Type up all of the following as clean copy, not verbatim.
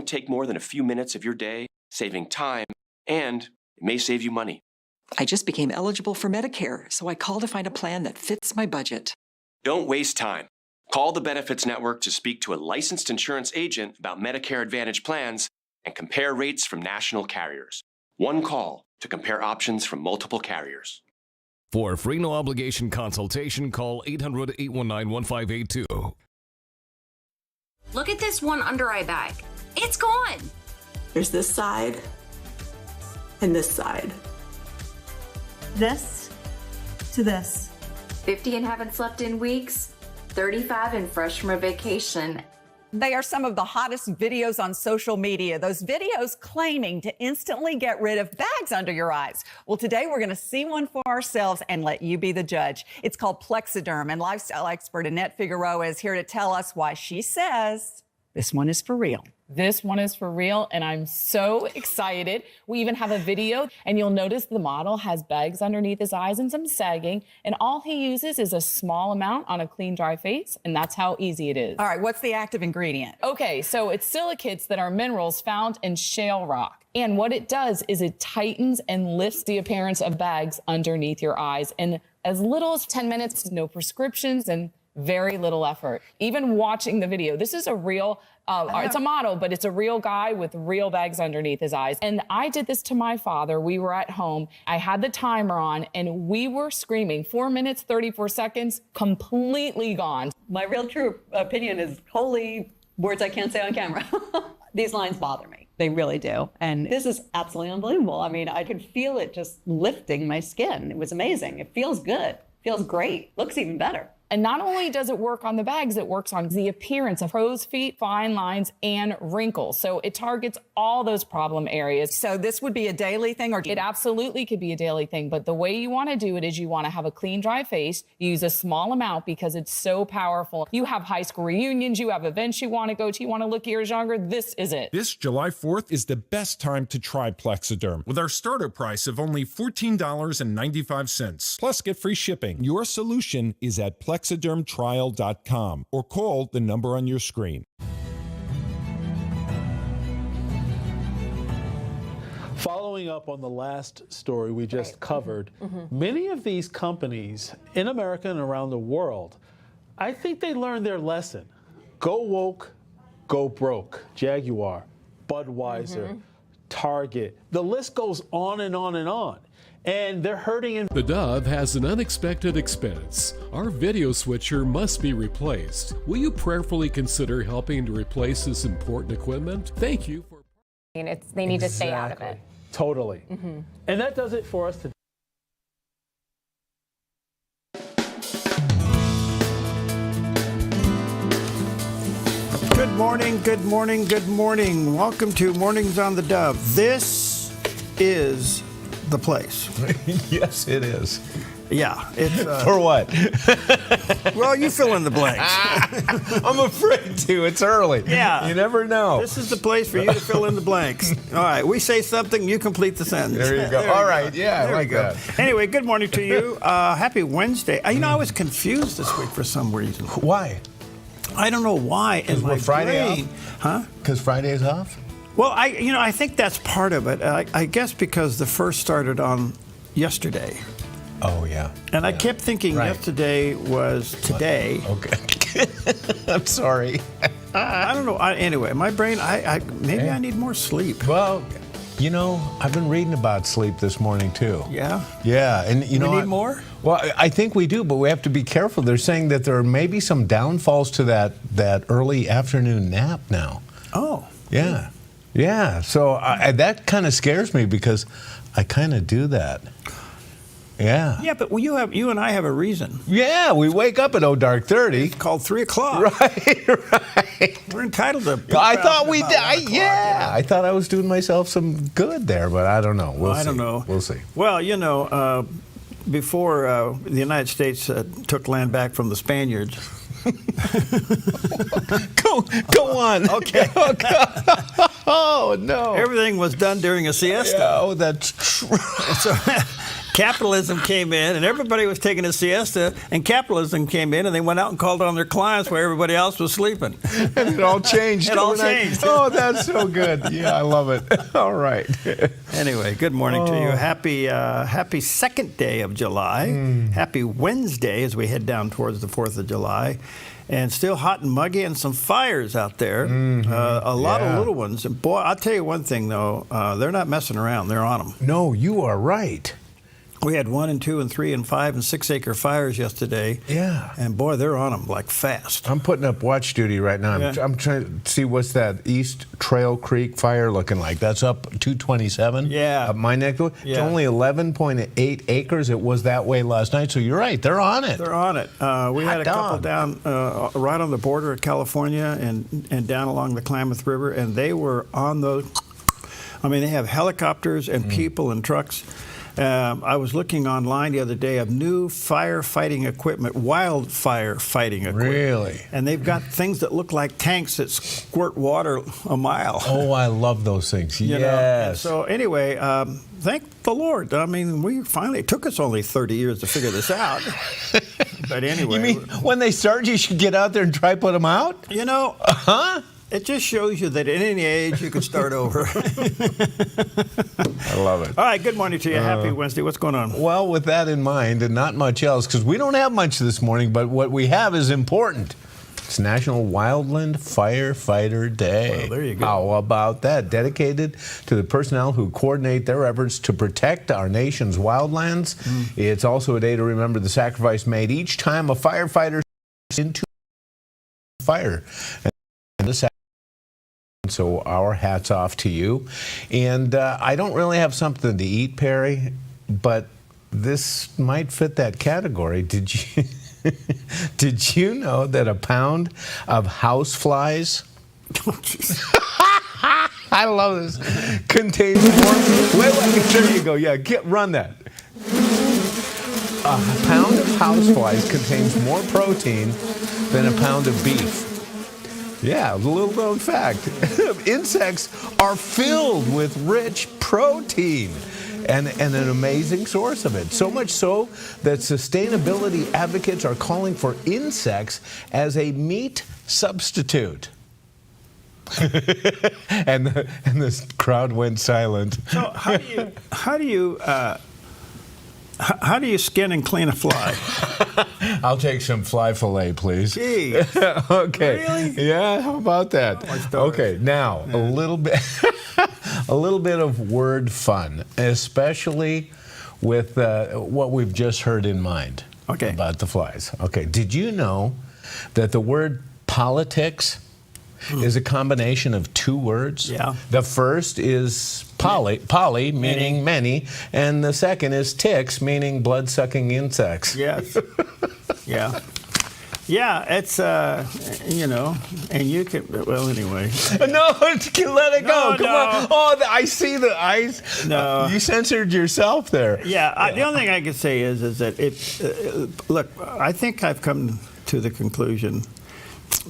take more than a few minutes of your day, saving time, and it may save you money. I just became eligible for Medicare, so I called to find a plan that fits my budget. Don't waste time. Call the Benefits Network to speak to a licensed insurance agent about Medicare Advantage plans and compare rates from national carriers. One call to compare options from multiple carriers. For a free no-obligation consultation, call 800-819-1582. Look at this one under-eye bag. It's gone. There's this side and this side. This to this. 50 and haven't slept in weeks. 35 and fresh from a vacation. They are some of the hottest videos on social media. Those videos claiming to instantly get rid of bags under your eyes. Well, today we're going to see one for ourselves and let you be the judge. It's called Plexiderm, and lifestyle expert Annette Figueroa is here to tell us why she says this one is for real. This one is for real, and I'm so excited. We even have a video, and you'll notice the model has bags underneath his eyes and some sagging, and all he uses is a small amount on a clean, dry face, and that's how easy it is. All right, what's the active ingredient? Okay, so it's silicates that are minerals found in shale rock. And what it does is it tightens and lifts the appearance of bags underneath your eyes in as little as 10 minutes, no prescriptions, and very little effort. Even watching the video, this is a real, it's a model, but it's a real guy with real bags underneath his eyes. And I did this to my father. We were at home. I had the timer on, and we were screaming. 4 minutes, 34 seconds, completely gone. My real true opinion is holy words I can't say on camera. These lines bother me. They really do. And this is absolutely unbelievable. I mean, I could feel it just lifting my skin. It was amazing. It feels good. Feels great. Looks even better. And not only does it work on the bags, it works on the appearance of crow's feet, fine lines, and wrinkles. So it targets all those problem areas. So this would be a daily thing, or it absolutely could be a daily thing. But the way you want to do it is you want to have a clean, dry face. Use a small amount because it's so powerful. You have high school reunions, you have events you want to go to, you want to look years younger. This is it. This July 4th is the best time to try Plexiderm with our starter price of only $14.95. Plus, get free shipping. Your solution is at plexidermtrial.com or call the number on your screen. Following up on the last story we just covered, many of these companies in America and around the world, I think they learned their lesson. Go woke, go broke. Jaguar, Budweiser, Target. The list goes on and on and on. And they're hurting. The Dove has an unexpected expense. Our video switcher must be replaced. Will you prayerfully consider helping to replace this important equipment? Thank you for... They need to stay out of it. Totally. And that does it for us today. Good morning, good morning, good morning. Welcome to Mornings on the Dove. This is the place. Yes, it is. Yeah. It's, for what? Well, you fill in the blanks. I'm afraid to. It's early. Yeah. You never know. This is the place for you to fill in the blanks. All right. We say something, you complete the sentence. There you go. All right. Yeah, I like that. Anyway, good morning to you. Happy Wednesday. You know, I was confused this week for some reason. Why? I don't know why. In my Friday brain, huh? Because Friday is off? Well, I think that's part of it. I guess because the first started on yesterday. Oh, yeah. And I kept thinking yesterday was today. Okay. I'm sorry. I don't know. Anyway, my brain, maybe I need more sleep. Well, you know, I've been reading about sleep this morning, too. Yeah? Yeah. And you know, we need more? Well, I think we do, but we have to be careful. They're saying that there may be some downfalls to that early afternoon nap now. Oh. Yeah. Yeah. So that kind of scares me because I kind of do that. Yeah. Yeah, but you and I have a reason. Yeah, we wake up at dark 30. It's called 3 o'clock. Right. We're entitled to. I thought we did. I thought I was doing myself some good there, but I don't know. I don't know. We'll see. Well, you know, before the United States took land back from the Spaniards. Go on. Okay. Oh, no. Everything was done during a siesta. Yeah, oh, that's true. So capitalism came in, and everybody was taking a siesta, and capitalism came in, and they went out and called on their clients while everybody else was sleeping. And it all changed. It all overnight. changed. Oh, that's so good. Yeah, I love it. All right. Anyway, good morning to you. Happy second day of July. Happy Wednesday as we head down towards the 4th of July. And still hot and muggy and some fires out there. A lot of little ones. And boy, I'll tell you one thing, though. They're not messing around. They're on them. No, you are right. We had 1 and 2 and 3 and 5 and 6 acre fires yesterday. Yeah. And boy, they're on them like fast. I'm putting up watch duty right now. I'm trying to see what's that East Trail Creek fire looking like. That's up 227. Yeah. Up my neck. It's only 11.8 acres. It was that way last night. So you're right. They're on it. They're on it. We had a couple down right on the border of California and down along the Klamath River, and they were on those. I mean, they have helicopters and people and trucks. I was looking online the other day of new firefighting equipment, wildfire fighting equipment. Really? And they've got things that look like tanks that squirt water a mile. Oh, I love those things. You know? Yes. So anyway, thank the Lord. I mean, it took us only 30 years to figure this out. But anyway. You mean when they start, you should get out there and try put them out? You know. It just shows you that at any age you can start over. I love it. All right, good morning to you. Happy Wednesday. What's going on? Well, with that in mind, and not much else, because we don't have much this morning, but what we have is important. It's National Wildland Firefighter Day. Well, there you go. How about that? Dedicated to the personnel who coordinate their efforts to protect our nation's wildlands. It's also a day to remember the sacrifice made each time a firefighter into fire. And this So our hats off to you. And I don't really have something to eat, Perry, but this might fit that category. Did you know that a pound of house flies I love this contains more there you go. Yeah, run that. A pound of house flies contains more protein than a pound of beef. Yeah, a little known fact. Insects are filled with rich protein and an amazing source of it. So much so that sustainability advocates are calling for insects as a meat substitute. and the crowd went silent. So how do you skin and clean a fly? I'll take some fly fillet, please. Gee. Okay. Really? Yeah, how about that? Okay, now a little bit of word fun, especially with what we've just heard in mind about the flies. Okay, did you know that the word politics is a combination of two words? Yeah. The first is poly meaning many, and the second is ticks, meaning blood-sucking insects. Yes. Yeah. Yeah, it's, and you can, well, anyway. No, let it go. Come on. Oh, I see the eyes. No. You censored yourself there. Yeah, the only thing I can say is that look, I think I've come to the conclusion,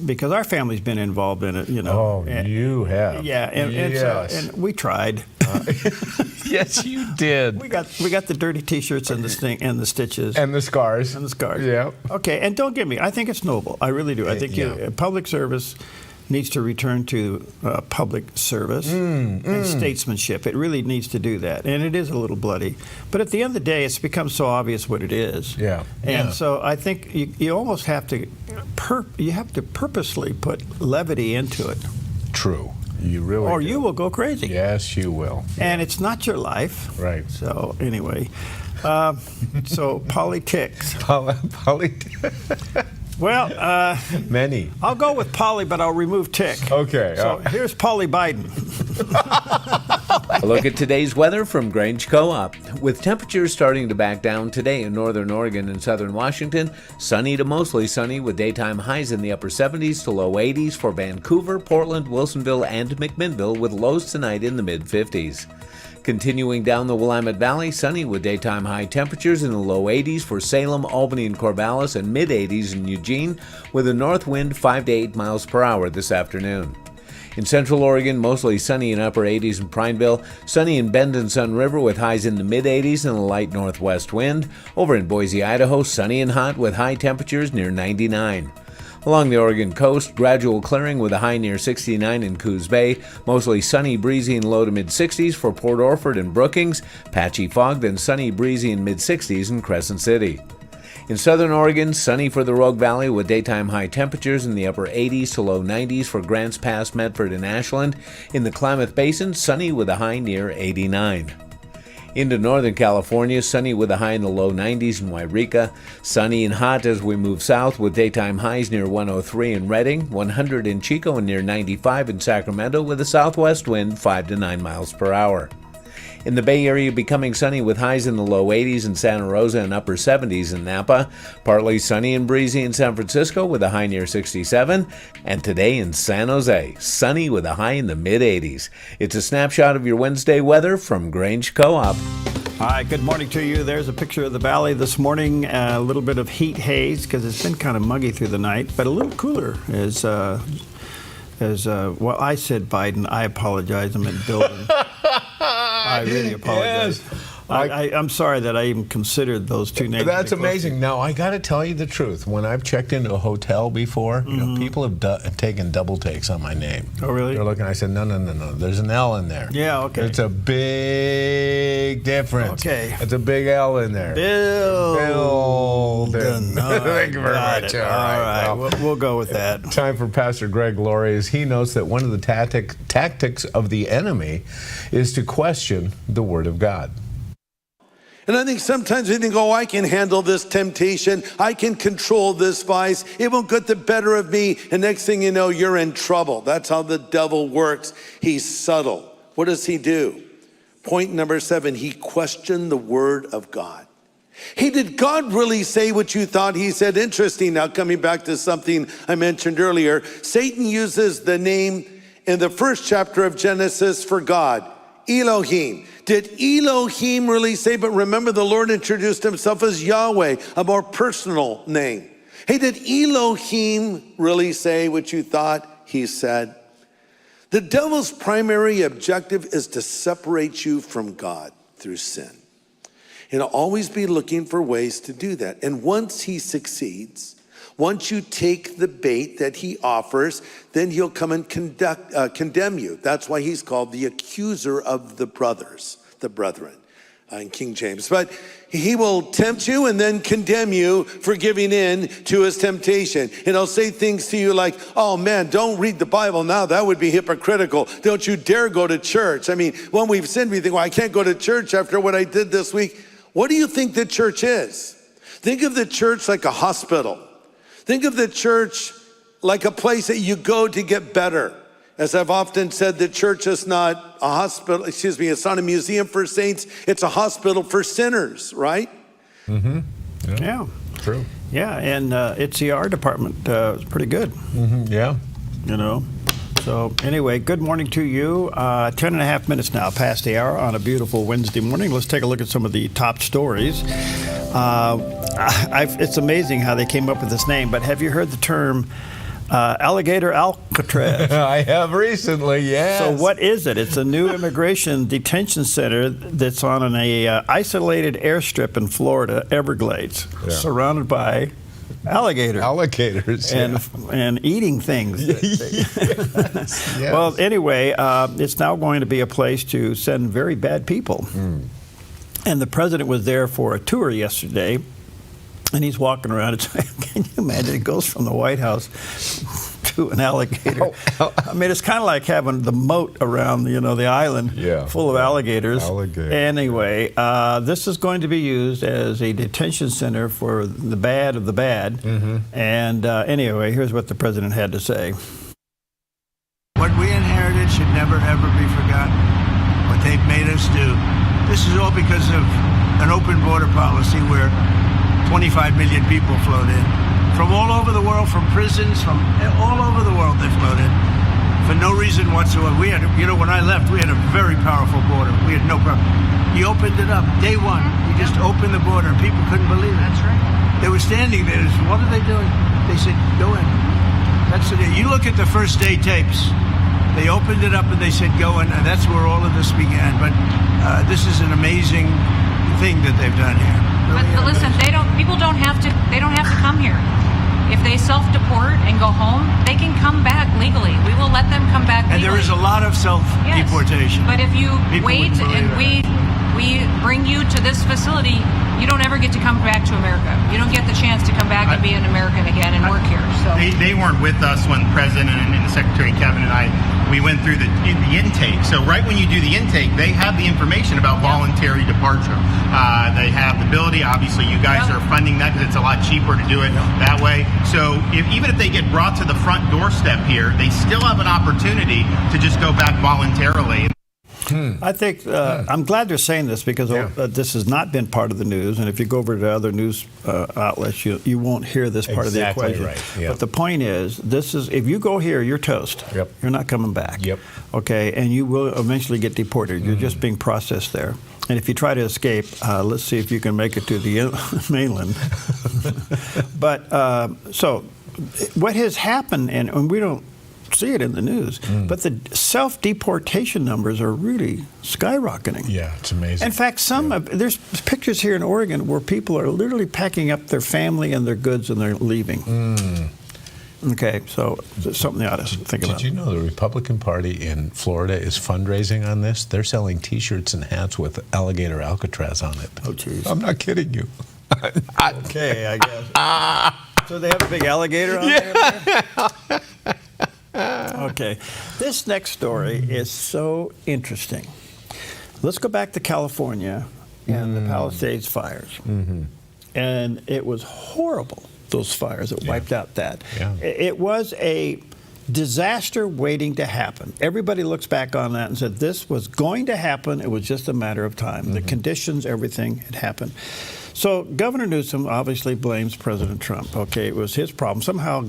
because our family's been involved in it, Oh, you have. Yeah, and and we tried. Yes, you did. We got the dirty T-shirts and the stitches and the scars. Yeah. Okay, and don't get me. I think it's noble. I really do. I think public service needs to return to public service and statesmanship. It really needs to do that, and it is a little bloody. But at the end of the day, it's become so obvious what it is. Yeah. And so I think you almost have to purposely put levity into it. True. You really Or do. you will go crazy. Yes, you will. And it's not your life. Right. So anyway, so politics. Well, many. I'll go with Polly, but I'll remove tick. Okay. So here's Polly Biden. A look at today's weather from Grange Co-op. With temperatures starting to back down today in northern Oregon and southern Washington, sunny to mostly sunny with daytime highs in the upper 70s to low 80s for Vancouver, Portland, Wilsonville, and McMinnville, with lows tonight in the mid-50s. Continuing down the Willamette Valley, sunny with daytime high temperatures in the low 80s for Salem, Albany, and Corvallis, and mid-80s in Eugene, with a north wind 5 to 8 miles per hour this afternoon. In Central Oregon, mostly sunny and upper 80s in Prineville. Sunny in Bend and Sun River with highs in the mid-80s and a light northwest wind. Over in Boise, Idaho, sunny and hot with high temperatures near 99. Along the Oregon coast, gradual clearing with a high near 69 in Coos Bay. Mostly sunny, breezy, and low to mid-60s for Port Orford and Brookings. Patchy fog, then sunny, breezy, and mid-60s in Crescent City. In southern Oregon, sunny for the Rogue Valley with daytime high temperatures in the upper 80s to low 90s for Grants Pass, Medford, and Ashland. In the Klamath Basin, sunny with a high near 89. Into Northern California, sunny with a high in the low 90s in Wairika. Sunny and hot as we move south with daytime highs near 103 in Redding, 100 in Chico, and near 95 in Sacramento with a southwest wind 5 to 9 miles per hour. In the Bay Area, becoming sunny with highs in the low 80s in Santa Rosa and upper 70s in Napa. Partly sunny and breezy in San Francisco with a high near 67. And today in San Jose, sunny with a high in the mid-80s. It's a snapshot of your Wednesday weather from Grange Co-op. Hi, good morning to you. There's a picture of the valley this morning. A little bit of heat haze because it's been kind of muggy through the night, but a little cooler as well, I said Biden. I apologize. I meant Biden. I really apologize. Yes. I'm sorry that I even considered those two names. That's amazing. Now, I got to tell you the truth. When I've checked into a hotel before, you know, people have taken double takes on my name. Oh, really? They're looking. I said, no. There's an L in there. Yeah, okay. It's a big difference. Okay. It's a big L in there. Bilden. Thank you very much. All right. We'll go with that. Time for Pastor Greg Laurie as he notes that one of the tactics of the enemy is to question the Word of God. And I think sometimes we think, oh, I can handle this temptation. I can control this vice. It won't get the better of me. And next thing you know, you're in trouble. That's how the devil works. He's subtle. What does he do? Point number 7, he questioned the Word of God. Hey, did God really say what you thought he said? Interesting. Now, coming back to something I mentioned earlier, Satan uses the name in the first chapter of Genesis for God, Elohim. Did Elohim really say? But remember, the Lord introduced himself as Yahweh, a more personal name. Hey, did Elohim really say what you thought he said? The devil's primary objective is to separate you from God through sin. He'll always be looking for ways to do that. And once he succeeds, once you take the bait that he offers, then he'll come and condemn you. That's why he's called the accuser of the brothers, the brethren, in King James. But he will tempt you and then condemn you for giving in to his temptation. And he'll say things to you like, oh man, don't read the Bible now. That would be hypocritical. Don't you dare go to church. I mean, when we've sinned, we think, well, I can't go to church after what I did this week. What do you think the church is? Think of the church like a hospital. Think of the church like a place that you go to get better. As I've often said, the church is not a hospital, it's not a museum for saints, it's a hospital for sinners, right? Mm-hmm. Yeah. True. Yeah, and its ER department is pretty good. Mm-hmm. Yeah. You know. So anyway, good morning to you. 10 and a half minutes now past the hour on a beautiful Wednesday morning. Let's take a look at some of the top stories. It's amazing how they came up with this name, but have you heard the term alligator Alcatraz? I have recently, yes. So what is it? It's a new immigration detention center that's on an isolated airstrip in Florida, Everglades, surrounded by alligators and eating things. Yes. Well, anyway, it's now going to be a place to send very bad people. And the president was there for a tour yesterday, and he's walking around. Can you imagine? It goes from the White House to an alligator. I mean, it's kind of like having the moat around, the island full of alligators. Anyway, this is going to be used as a detention center for the bad of the bad. Mm-hmm. And anyway, here's what the president had to say. What we inherited should never, ever be forgotten. What they've made us do. This is all because of an open border policy where 25 million people flowed in. From all over the world, from prisons, from all over the world they flowed in. For no reason whatsoever. We had, when I left, we had a very powerful border. We had no problem. He opened it up, day one. He just opened the border, and people couldn't believe it. That's right. They were standing there. Said, what are they doing? They said, go in. That's it. You look at the first day tapes. They opened it up and they said, go, and that's where all of this began. But this is an amazing thing that they've done here. But listen, people don't have to come here. If they self-deport and go home, they can come back legally. We will let them come back legally. And there is a lot of self-deportation. Yes. But if you wait and we bring you to this facility, you don't ever get to come back to America. You don't get the chance to come back and be an American again and work here. So they weren't with us when the President and the Secretary Kevin and we went through the intake. So right when you do the intake, they have the information about voluntary departure. They have the ability. Obviously, you guys are funding that because it's a lot cheaper to do it that way. So even if they get brought to the front doorstep here, they still have an opportunity to just go back voluntarily. I think I'm glad they're saying this because this has not been part of the news, and if you go over to other news outlets, you won't hear this part of the equation. Right. Yep. But the point is, if you go here, you're toast. Yep. You're not coming back. Yep. Okay, and you will eventually get deported. You're just being processed there. And if you try to escape, let's see if you can make it to the mainland. But so what has happened, and we don't see it in the news, but the self-deportation numbers are really skyrocketing. Yeah, it's amazing. In fact, there's pictures here in Oregon where people are literally packing up their family and their goods and they're leaving. Okay, so it's something you ought to think about. Did you know the Republican Party in Florida is fundraising on this? They're selling T-shirts and hats with alligator Alcatraz on it. Oh, geez. I'm not kidding you. Okay, I guess. So they have a big alligator on there? Okay. This next story is so interesting. Let's go back to California and the Palisades fires. And it was horrible, those fires that wiped out that. It was a disaster waiting to happen. Everybody looks back on that and said this was going to happen. It was just a matter of time. The conditions, everything had happened. So Governor Newsom obviously blames President Trump. Okay, it was his problem. Somehow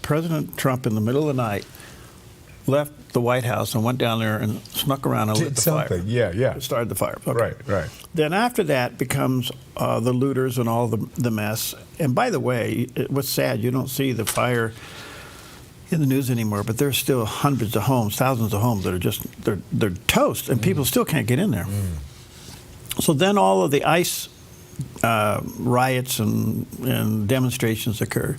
President Trump in the middle of the night left the White House and went down there and snuck around and lit the fire. Yeah. Started the fire. Okay. Right. Then after that becomes the looters and all the mess. And by the way, what's sad, you don't see the fire in the news anymore, but there's still hundreds of homes, thousands of homes that are just, they're toast, and people still can't get in there. So then all of the ICE riots and demonstrations occur.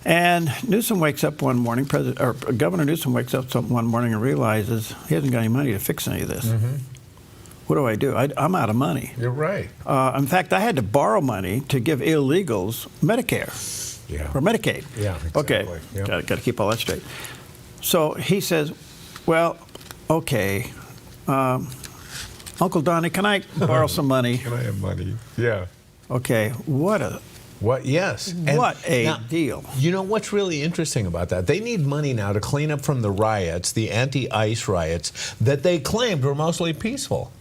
And Newsom wakes up one morning, Governor Newsom wakes up one morning and realizes he hasn't got any money to fix any of this. What do I do? I'm out of money. You're right. In fact, I had to borrow money to give illegals Medicare or Medicaid. Yeah, exactly. Okay, got to keep all that straight. So he says, well, okay, Uncle Donnie, can I borrow some money? Can I have money? Yeah. Okay, yes. What a deal. You know what's really interesting about that? They need money now to clean up from the riots, the anti-ICE riots, that they claimed were mostly peaceful.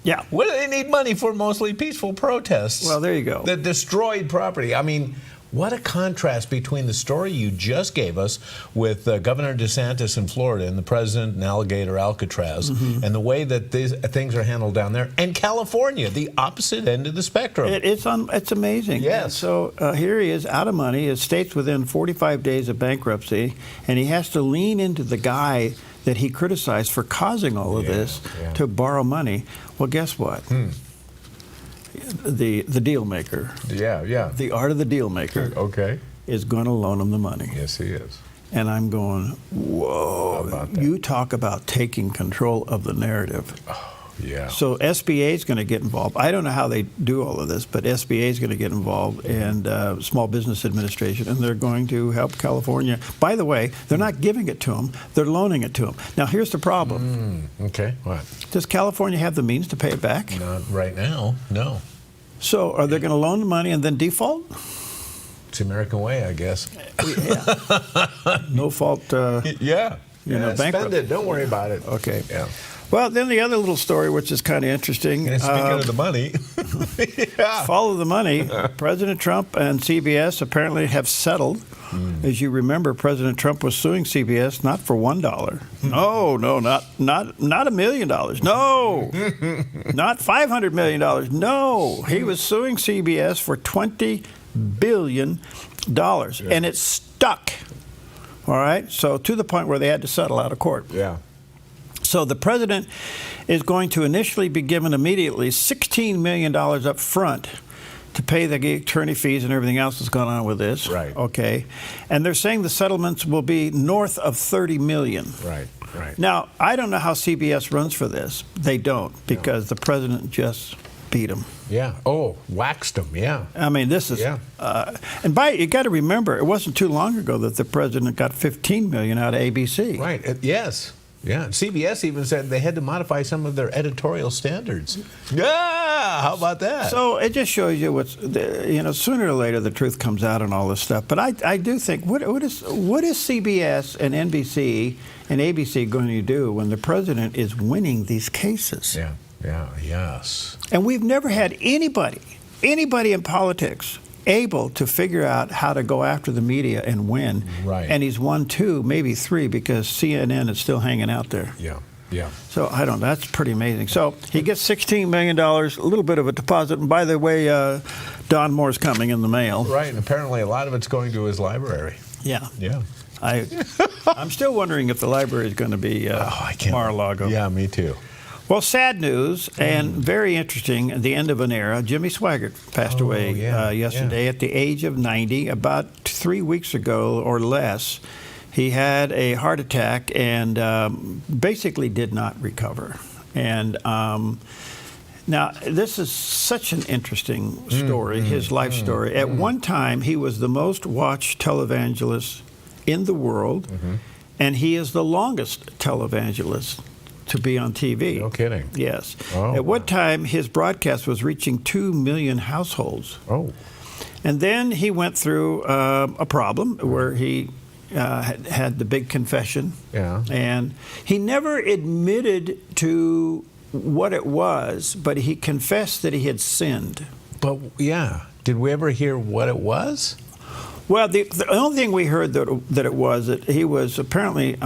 Yeah. What do they need money for? Mostly peaceful protests. Well, there you go. That destroyed property. I mean, what a contrast between the story you just gave us with Governor DeSantis in Florida and the president and alligator Alcatraz and the way that these things are handled down there, and California, the opposite end of the spectrum. It's amazing. Yes. So here he is out of money. His state's within 45 days of bankruptcy, and he has to lean into the guy that he criticized for causing all of this to borrow money. Well, guess what? The deal maker. The art of the deal maker. Is going to loan him the money. Yes, he is. And I'm going, whoa! You talk about taking control of the narrative. Yeah. So SBA is going to get involved. I don't know how they do all of this, but SBA is going to get involved, and Small Business Administration, and they're going to help California. By the way, they're not giving it to them; they're loaning it to them. Now, here's the problem. Okay. What? Does California have the means to pay it back? Not right now. No. So, are they going to loan the money and then default? It's the American way, I guess. No fault. Spend it. Don't worry about it. Okay. Yeah. Well, then the other little story, which is kind of interesting. Speaking of the money. Follow the money. President Trump and CBS apparently have settled. As you remember, President Trump was suing CBS not for $1. No, not $1 million. No, not $500 million. No, he was suing CBS for $20 billion, and it stuck. All right? So to the point where they had to settle out of court. Yeah. So the president is going to initially be given immediately $16 million up front to pay the attorney fees and everything else that's gone on with this. Right. Okay. And they're saying the settlements will be north of $30 million. Right. Right. Now, I don't know how CBS runs for this. They don't, because the president just beat them. Yeah. Oh, waxed them. Yeah. I mean, this is. Yeah. And you got to remember, it wasn't too long ago that the president got $15 million out of ABC. Right. Yes. Yeah. CBS even said they had to modify some of their editorial standards. Yeah. How about that? So it just shows you what's, sooner or later the truth comes out and all this stuff. But I do think, what is CBS and NBC and ABC going to do when the president is winning these cases? Yeah. Yeah. Yes. And we've never had anybody in politics able to figure out how to go after the media and win. Right. And he's won 2, maybe 3, because CNN is still hanging out there. Yeah. Yeah. So I don't know. That's pretty amazing. So he gets $16 million, a little bit of a deposit. And by the way, Don Moore's coming in the mail. Right. And apparently a lot of it's going to his library. Yeah. Yeah. I'm still wondering if the library is going to be Mar-a-Lago. Yeah, me too. Well, sad news and very interesting, the end of an era. Jimmy Swaggart passed away yesterday at the age of 90. About 3 weeks ago or less, he had a heart attack and basically did not recover. And now, this is such an interesting story, his life story. At one time, he was the most watched televangelist in the world, and he is the longest televangelist to be on TV. No kidding. Yes. Oh, At one time, his broadcast was reaching 2 million households. Oh. And then he went through a problem where he had the big confession. Yeah. And he never admitted to what it was, but he confessed that he had sinned. But, yeah. Did we ever hear what it was? Well, the only thing we heard that it was that he was apparently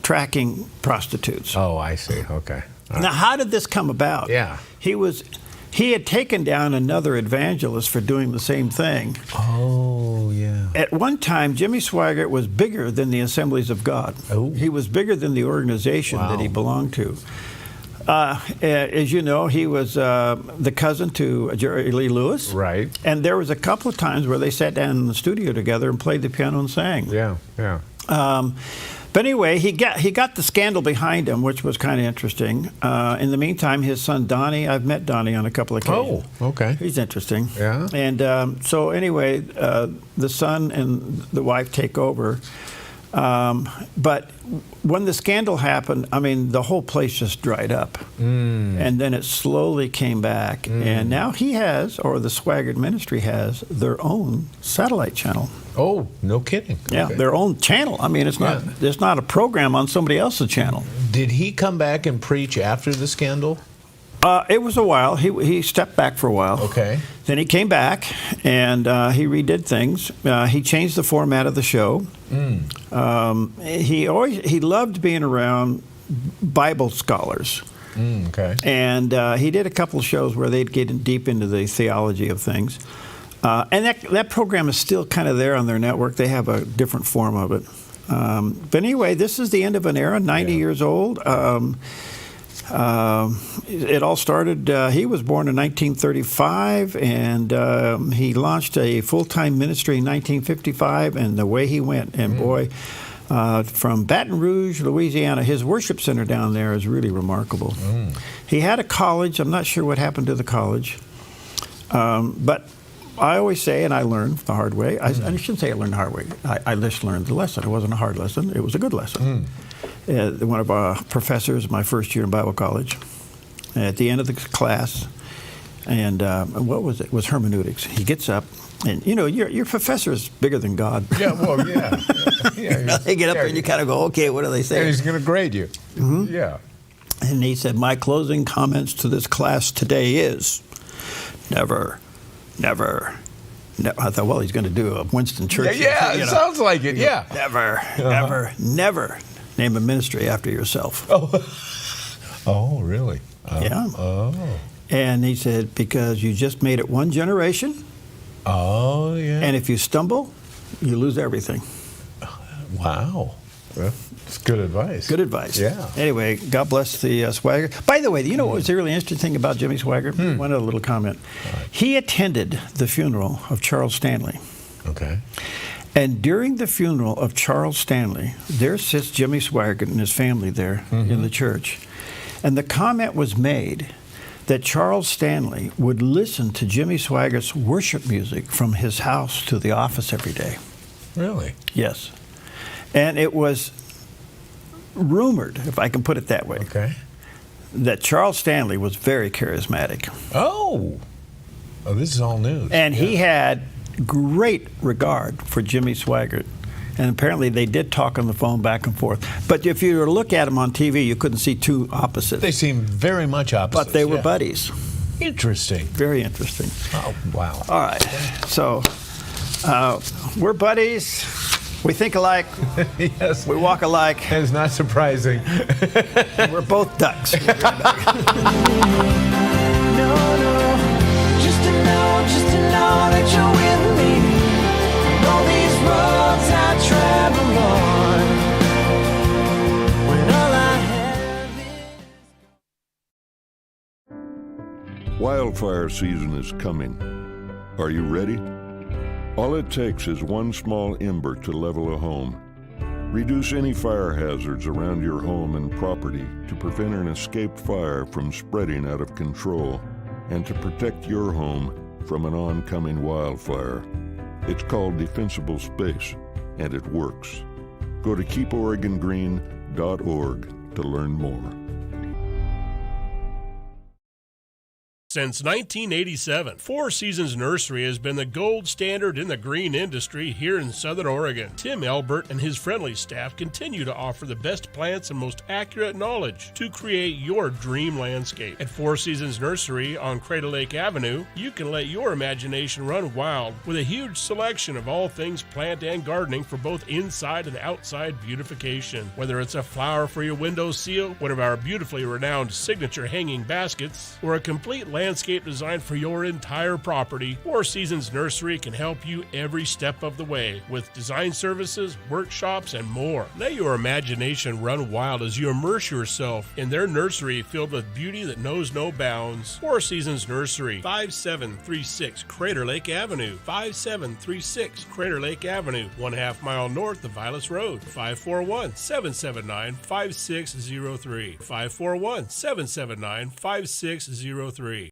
tracking prostitutes. Oh, I see. Okay. Now, how did this come about? Yeah. He had taken down another evangelist for doing the same thing. Oh, yeah. At one time, Jimmy Swaggart was bigger than the Assemblies of God. Oh. He was bigger than the organization that he belonged to. As you know, he was the cousin to Jerry Lee Lewis. Right. And there was a couple of times where they sat down in the studio together and played the piano and sang. Yeah, yeah. But anyway, he got the scandal behind him, which was kind of interesting. In the meantime, his son Donnie, I've met Donnie on a couple of occasions. Oh, okay. He's interesting. Yeah. And so anyway, the son and the wife take over. But when the scandal happened, I mean, the whole place just dried up. And then it slowly came back. And now he has, or the Swaggart Ministry has, their own satellite channel. Oh, no kidding. Yeah, Okay. their own channel. I mean, it's not a program on somebody else's channel. Did he come back and preach after the scandal? It was a while. He stepped back for a while. Okay. Then he came back and he redid things. He changed the format of the show. He loved being around Bible scholars. Okay. And he did a couple of shows where they'd get deep into the theology of things. And that program is still kind of there on their network. They have a different form of it. But anyway, this is the end of an era, 90 years old. It all started, he was born in 1935, and he launched a full-time ministry in 1955, and the way he went, and boy, from Baton Rouge, Louisiana, his worship center down there is really remarkable. He had a college. I'm not sure what happened to the college, but I always say, and I learned the hard way, I shouldn't say I learned the hard way, I just learned the lesson. It wasn't a hard lesson, it was a good lesson. One of our professors, my first year in Bible college, at the end of the class, and what was it? It was hermeneutics. He gets up, and you know, your professor is bigger than God. Yeah, well, yeah. They get up there and you kind of go, okay, what do they say? Yeah, he's going to grade you. Yeah. And he said, my closing comments to this class today is, never. I thought, well, he's going to do a Winston Churchill. Yeah, it sounds like it, yeah. Never name a ministry after yourself. Oh, really? Yeah. Oh. And he said, because you just made it one generation. Oh, yeah. And if you stumble, you lose everything. Wow. Well, it's good advice. Good advice. Yeah. Anyway, God bless the Swagger. By the way, you know what was a really interesting thing about Jimmy Swagger? One other little comment. He attended the funeral of Charles Stanley. Okay. And during the funeral of Charles Stanley, there sits Jimmy Swaggart and his family there in the church. And the comment was made that Charles Stanley would listen to Jimmy Swaggart's worship music from his house to the office every day. Really? Yes. And it was rumored, if I can put it that way, that Charles Stanley was very charismatic. Oh, this is all news. And he had great regard for Jimmy Swaggart. And apparently they did talk on the phone back and forth. But if you were to look at them on TV, you couldn't see two opposites. They seem very much opposite. But they were buddies. Interesting. Very interesting. Oh, wow. All right. So we're buddies. We think alike. Yes. We walk alike. That is not surprising. We're both ducks. No, just to know that you're with me. All these roads I travel on. When all I have Wildfire season is coming. Are you ready? All it takes is one small ember to level a home. Reduce any fire hazards around your home and property to prevent an escaped fire from spreading out of control and to protect your home from an oncoming wildfire. It's called Defensible Space, and it works. Go to keeporegongreen.org to learn more. Since 1987, Four Seasons Nursery has been the gold standard in the green industry here in Southern Oregon. Tim Albert and his friendly staff continue to offer the best plants and most accurate knowledge to create your dream landscape. At Four Seasons Nursery on Crater Lake Avenue, you can let your imagination run wild with a huge selection of all things plant and gardening for both inside and outside beautification. Whether it's a flower for your windowsill, one of our beautifully renowned signature hanging baskets, or a complete landscape design for your entire property, Four Seasons Nursery can help you every step of the way with design services, workshops, and more. Let your imagination run wild as you immerse yourself in their nursery filled with beauty that knows no bounds. Four Seasons Nursery, 5736 Crater Lake Avenue, 5736 Crater Lake Avenue, 1/2 mile north of Vilas Road, 541-779-5603, 541-779-5603.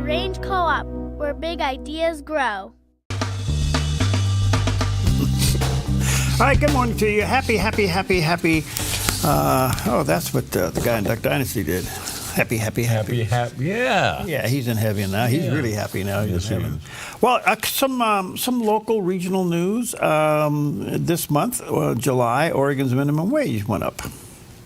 Range Co-op, where big ideas grow. All right, good morning to you. Happy. That's what the guy in Duck Dynasty did. Happy. Yeah. Yeah, he's in heaven now. He's really happy now. He's in heaven. Well, some local regional news. This month, July, Oregon's minimum wage went up.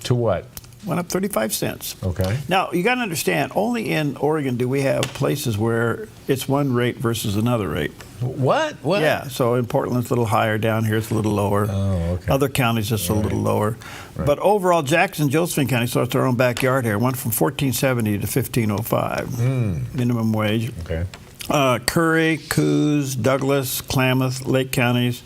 To what? Went up 35 cents. Okay. Now, you got to understand, only in Oregon do we have places where it's one rate versus another rate. What? Yeah, so in Portland it's a little higher, down here it's a little lower. Oh, okay. Other counties it's a little lower. Right. But overall, Jackson, Josephine County, so it's our own backyard here, went from $14.70 to $15.05 minimum wage. Okay. Curry, Coos, Douglas, Klamath, Lake counties.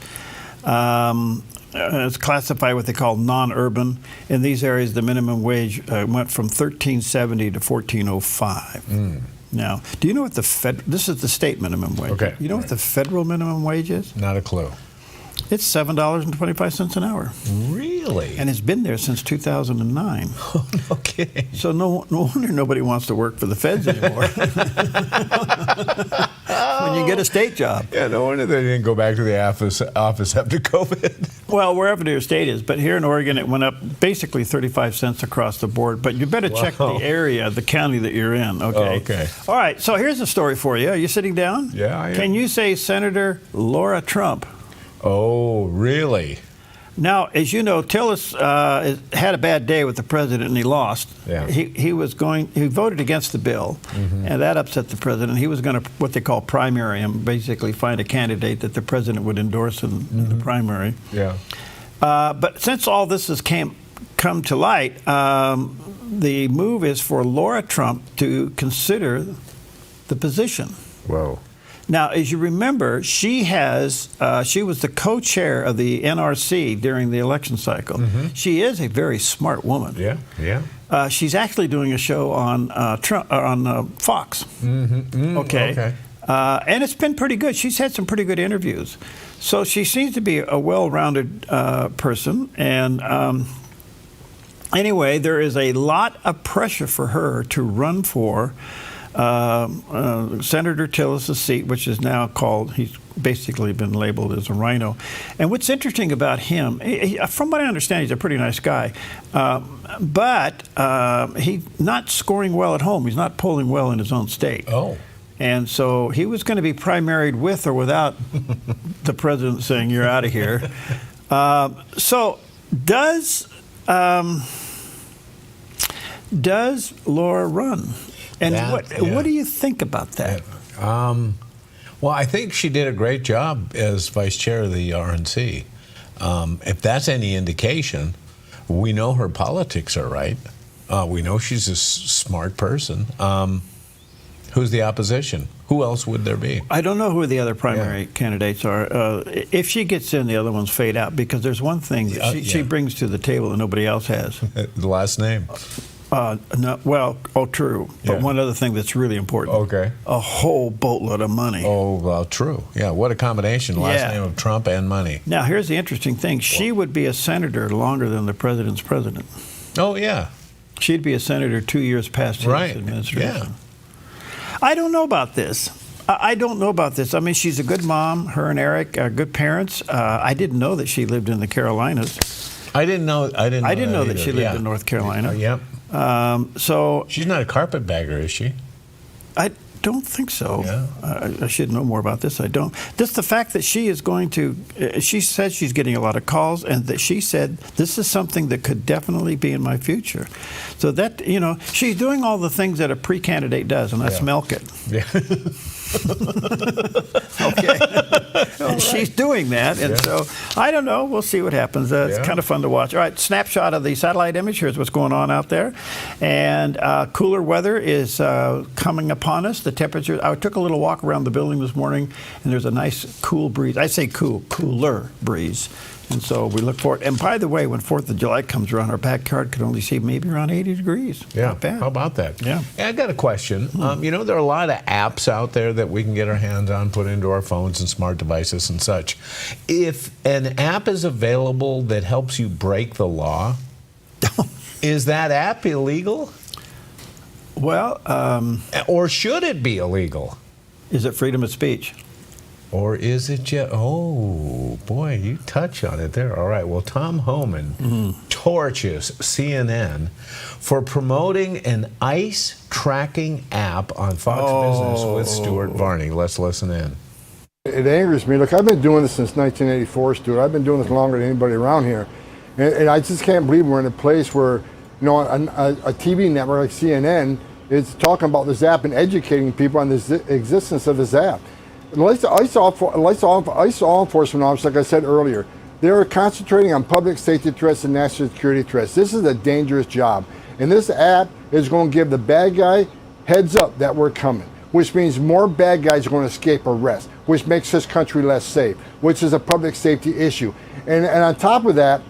It's classified what they call non-urban. In these areas, the minimum wage went from $13.70 to $14.05. Now, do you know what this is the state minimum wage. Okay. You know what the federal minimum wage is? Not a clue. It's $7.25 an hour. Really? And it's been there since 2009. Oh, no kidding. So no wonder nobody wants to work for the feds anymore. When you get a state job. Yeah, no wonder they didn't go back to the office after COVID. Well, wherever your state is. But here in Oregon, it went up basically 35 cents across the board. But you better check the area, the county that you're in. Okay. Oh, okay. All right. So here's a story for you. Are you sitting down? Yeah, I am. Can you say Senator Laura Trump? Oh, really? Now, as you know, Tillis had a bad day with the president, and he lost. Yeah. He voted against the bill, and that upset the president. He was going to what they call primary him, basically find a candidate that the president would endorse in the primary. Yeah. But since all this has come to light, the move is for Laura Trump to consider the position. Whoa. Now, as you remember, she was the co-chair of the NRC during the election cycle. She is a very smart woman. Yeah, yeah. She's actually doing a show on Fox. Okay. And it's been pretty good. She's had some pretty good interviews. So she seems to be a well-rounded person. And anyway, there is a lot of pressure for her to run for Senator Tillis' seat, which is now called, he's basically been labeled as a rhino. And what's interesting about him, from what I understand, he's a pretty nice guy, but he's not scoring well at home. He's not polling well in his own state. Oh. And so he was going to be primaried with or without the president saying, you're out of here. So does Laura run? And what do you think about that? Well, I think she did a great job as vice chair of the RNC. If that's any indication, we know her politics are right. We know she's a smart person. Who's the opposition? Who else would there be? I don't know who the other primary candidates are. If she gets in, the other ones fade out, because there's one thing that she brings to the table that nobody else has. The last name. No, well, true. But one other thing that's really important. Okay. A whole boatload of money. Oh, well, true. Yeah, what a combination. Last name of Trump and money. Now, here's the interesting thing. She would be a senator longer than the president's president. Oh, yeah. She'd be a senator 2 years past his administration. Yeah. I don't know about this. I don't know about this. I mean, she's a good mom. Her and Eric are good parents. I didn't know that she lived in the Carolinas. I didn't know that she lived in North Carolina. Yep. So she's not a carpetbagger, is she? I don't think so. Yeah. I should know more about this. I don't. Just the fact that she is going to, she said she's getting a lot of calls, and that she said this is something that could definitely be in my future. So that, she's doing all the things that a pre-candidate does, and that's milk it. Yeah. Okay. And she's doing that, and so I don't know. We'll see what happens. It's kind of fun to watch. All right, snapshot of the satellite image. Here's what's going on out there, and cooler weather is coming upon us. The temperature. I took a little walk around the building this morning, and there's a nice cool breeze. I say cooler breeze. And so we look forward. And by the way, when 4th of July comes around, our backyard could only see maybe around 80 degrees. Yeah. Not bad. How about that? Yeah. I got a question. There are a lot of apps out there that we can get our hands on, put into our phones and smart devices and such. If an app is available that helps you break the law, is that app illegal? Well, or should it be illegal? Is it freedom of speech? Or is it just, oh, boy, you touch on it there. All right, well, Tom Homan torches CNN for promoting an ICE tracking app on Fox Business with Stuart Varney. Let's listen in. It angers me. Look, I've been doing this since 1984, Stuart. I've been doing this longer than anybody around here. And I just can't believe we're in a place where, a TV network like CNN is talking about this app and educating people on the existence of this app. ICE law enforcement officers, like I said earlier, they are concentrating on public safety threats and national security threats. This is a dangerous job. And this app is going to give the bad guy heads up that we're coming, which means more bad guys are going to escape arrest, which makes this country less safe, which is a public safety issue. And on top of that,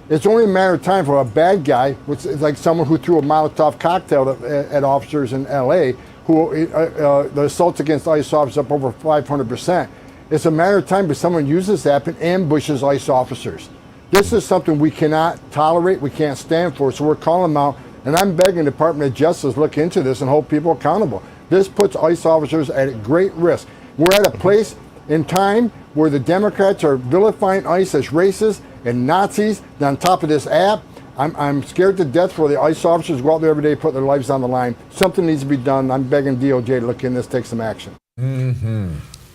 it's only a matter of time for a bad guy, which is like someone who threw a Molotov cocktail at officers in LA, who the assaults against ICE officers up over 500%. It's a matter of time before someone uses this app and ambushes ICE officers. This is something we cannot tolerate, we can't stand for, so we're calling them out, and I'm begging the Department of Justice to look into this and hold people accountable. This puts ICE officers at great risk. We're at a place in time where the Democrats are vilifying ICE as racist and Nazis. And on top of this app, I'm scared to death for the ICE officers who go out there every day, put their lives on the line. Something needs to be done. I'm begging DOJ to look in this, take some action.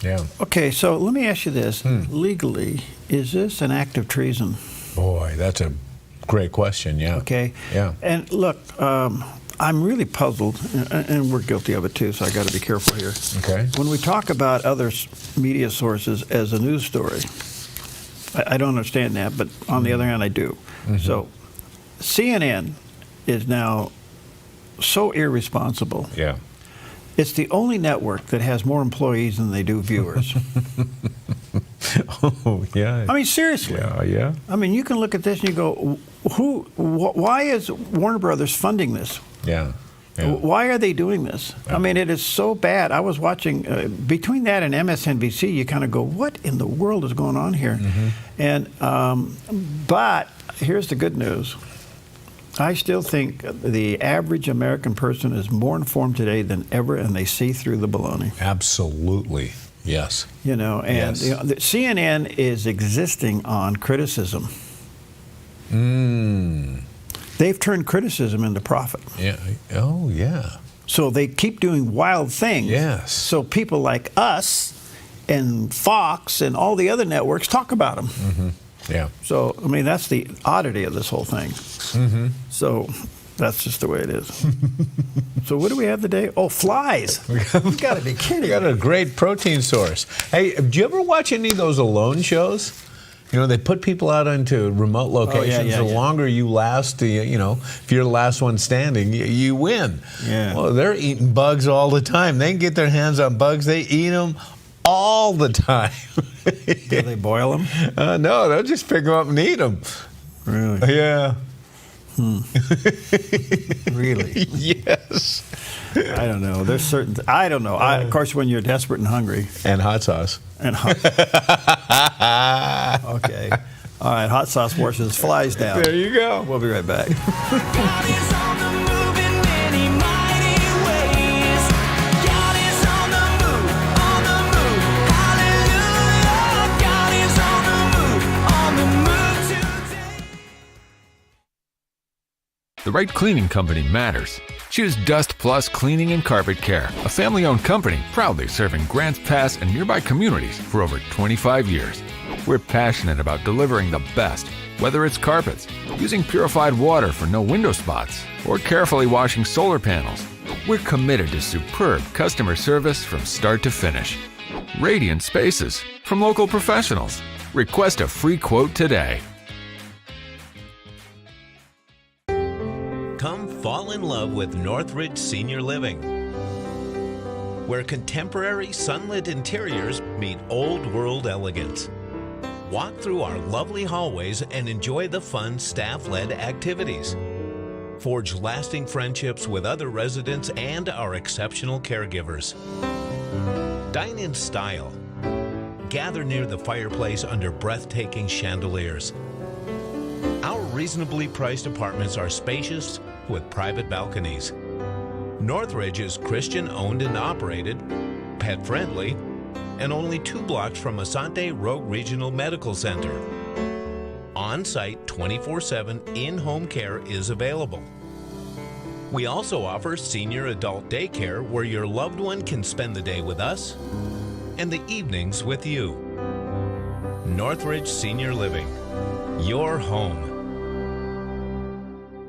Yeah. Okay, so let me ask you this. Legally, is this an act of treason? Boy, that's a great question, yeah. Okay? Yeah. And look, I'm really puzzled, and we're guilty of it too, so I got to be careful here. Okay. When we talk about other media sources as a news story, I don't understand that, but on the other hand, I do. So CNN is now so irresponsible. Yeah. It's the only network that has more employees than they do viewers. Oh, yeah. I mean, seriously. Yeah. I mean, you can look at this and you go, why is Warner Brothers funding this? Yeah. Why are they doing this? I mean, it is so bad. I was watching, between that and MSNBC, you kind of go, what in the world is going on here? And, but here's the good news. I still think the average American person is more informed today than ever, and they see through the baloney. Absolutely. Yes. You know, and Yes. the CNN is existing on criticism. They've turned criticism into profit. Yeah. Oh, yeah. So they keep doing wild things. Yes. So people like us and Fox and all the other networks talk about them. Yeah. So, I mean, that's the oddity of this whole thing. So that's just the way it is. So what do we have today? Oh, flies. You've got to be kidding. We got a great protein source. Hey, do you ever watch any of those alone shows? You know, they put people out into remote locations. The longer you last, you know, if you're the last one standing, you win. Yeah. Well, they're eating bugs all the time. They can get their hands on bugs. They eat them all the time. Do they boil them? No, they'll just pick them up and eat them. Really? Yeah. Really? Yes. I don't know. There's certain. I don't know. Of course, when you're desperate and hungry. And hot sauce. And hot. Okay. All right. Hot sauce washes flies down. There you go. We'll be right back. The right cleaning company matters. Choose Dust Plus Cleaning and Carpet Care, a family-owned company proudly serving Grants Pass and nearby communities for over 25 years. We're passionate about delivering the best, whether it's carpets, using purified water for no window spots, or carefully washing solar panels. We're committed to superb customer service from start to finish. Radiant spaces from local professionals. Request a free quote today. Come fall in love with Northridge Senior Living, where contemporary sunlit interiors meet old world elegance. Walk through our lovely hallways and enjoy the fun staff-led activities. Forge lasting friendships with other residents and our exceptional caregivers. Dine in style. Gather near the fireplace under breathtaking chandeliers. Our reasonably priced apartments are spacious with private balconies. Northridge is Christian owned and operated, pet friendly, and only 2 blocks from Asante Rogue Regional Medical Center. On-site 24/7 in-home care is available. We also offer senior adult daycare where your loved one can spend the day with us and the evenings with you. Northridge Senior Living, your home.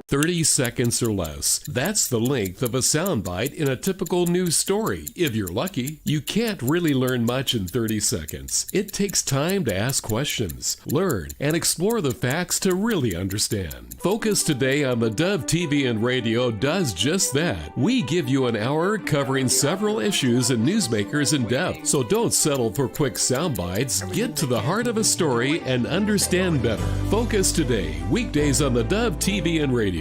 30 seconds or less. That's the length of a soundbite in a typical news story. If you're lucky, you can't really learn much in 30 seconds. It takes time to ask questions, learn, and explore the facts to really understand. Focus Today on the Dove TV and Radio does just that. We give you an hour covering several issues and newsmakers in depth. So don't settle for quick soundbites. Get to the heart of a story and understand better. Focus Today, weekdays on the Dove TV and Radio.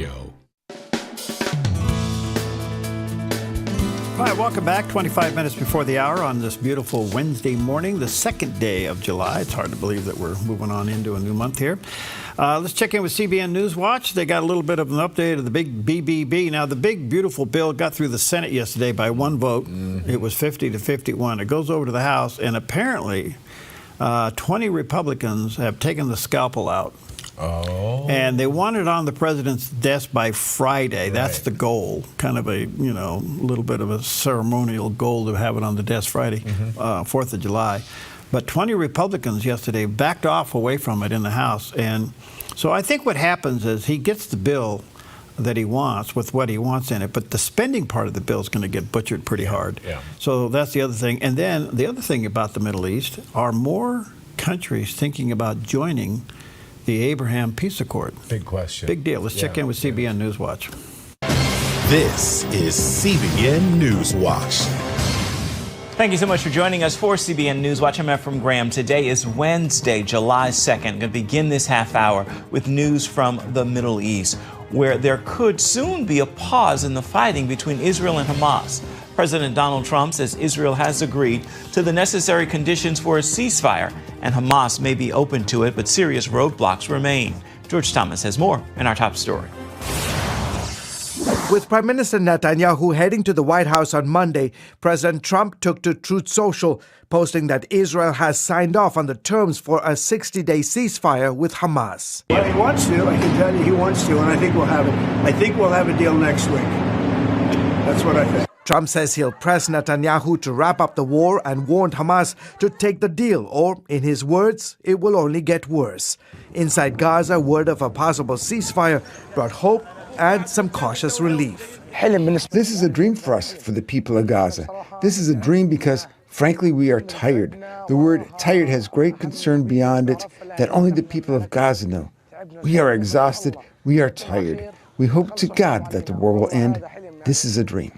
All right, welcome back. 25 minutes before the hour on this beautiful Wednesday morning, the second day of July. It's hard to believe that we're moving on into a new month here. Let's check in with CBN News Watch. They got a little bit of an update of the big BBB. Now, the big, beautiful bill got through the Senate yesterday by 1 vote. It was 50 to 51. It goes over to the House, and apparently 20 Republicans have taken the scalpel out. Oh. And they want it on the president's desk by Friday. That's the goal. Kind of a, you know, little bit of a ceremonial goal to have it on the desk Friday, 4th of July. But 20 Republicans yesterday backed off away from it in the House. And so I think what happens is he gets the bill that he wants with what he wants in it, but the spending part of the bill is going to get butchered pretty hard. Yeah. So that's the other thing. And then the other thing about the Middle East are more countries thinking about joining the Abraham Peace Accord. Big question. Big deal. Let's check in with CBN Newswatch. This is CBN Newswatch. Thank you so much for joining us for CBN Newswatch. I'm Efrem Graham. Today is Wednesday, July 2nd. Going to begin this half hour with news from the Middle East, where there could soon be a pause in the fighting between Israel and Hamas. President Donald Trump says Israel has agreed to the necessary conditions for a ceasefire, and Hamas may be open to it, but serious roadblocks remain. George Thomas has more in our top story. With Prime Minister Netanyahu heading to the White House on Monday, President Trump took to Truth Social, posting that Israel has signed off on the terms for a 60-day ceasefire with Hamas. Well, he wants to. I can tell you he wants to, and I think we'll have it. I think we'll have a deal next week. That's what I think. Trump says he'll press Netanyahu to wrap up the war and warned Hamas to take the deal, or, in his words, it will only get worse. Inside Gaza, word of a possible ceasefire brought hope and some cautious relief. This is a dream for us, for the people of Gaza. This is a dream because, frankly, we are tired. The word tired has great concern beyond it that only the people of Gaza know. We are exhausted. We are tired. We hope to God that the war will end. This is a dream.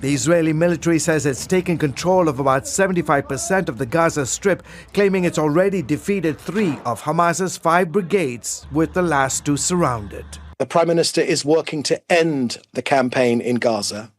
The Israeli military says it's taken control of about 75% of the Gaza Strip, claiming it's already defeated 3 of Hamas's 5 brigades, with the last 2 surrounded. The Prime Minister is working to end the campaign in Gaza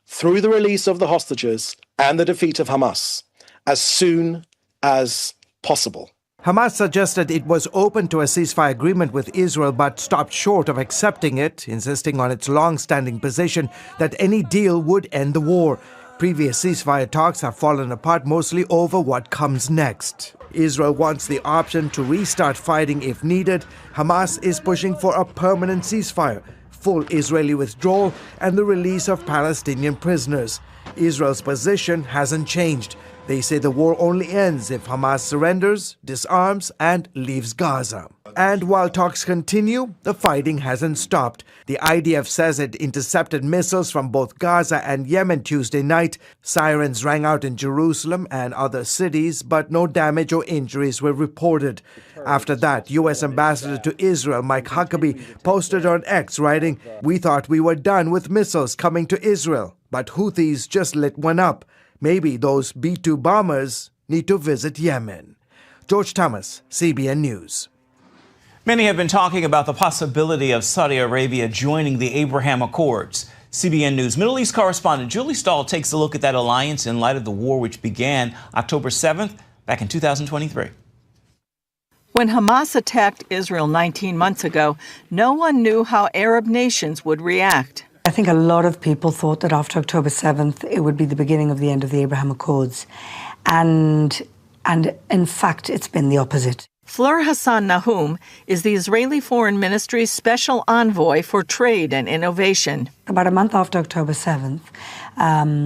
through the release of the hostages and the defeat of Hamas as soon as possible. Hamas suggested it was open to a ceasefire agreement with Israel but stopped short of accepting it, insisting on its long-standing position that any deal would end the war. Previous ceasefire talks have fallen apart mostly over what comes next. Israel wants the option to restart fighting if needed. Hamas is pushing for a permanent ceasefire, full Israeli withdrawal, and the release of Palestinian prisoners. Israel's position hasn't changed. They say the war only ends if Hamas surrenders, disarms, and leaves Gaza. And while talks continue, the fighting hasn't stopped. The IDF says it intercepted missiles from both Gaza and Yemen Tuesday night. Sirens rang out in Jerusalem and other cities, but no damage or injuries were reported. After that, U.S. Ambassador to Israel Mike Huckabee posted on X, writing, "We thought we were done with missiles coming to Israel, but Houthis just lit one up. Maybe those B-2 bombers need to visit Yemen." George Thomas, CBN News. Many have been talking about the possibility of Saudi Arabia joining the Abraham Accords. CBN News Middle East correspondent Julie Stahl takes a look at that alliance in light of the war which began October 7th back in 2023. When Hamas attacked Israel 19 months ago, no one knew how Arab nations would react. I think a lot of people thought that after October 7th, it would be the beginning of the end of the Abraham Accords. And in fact, it's been the opposite. Fleur Hassan Nahum is the Israeli Foreign Ministry's special envoy for trade and innovation. About a month after October 7th,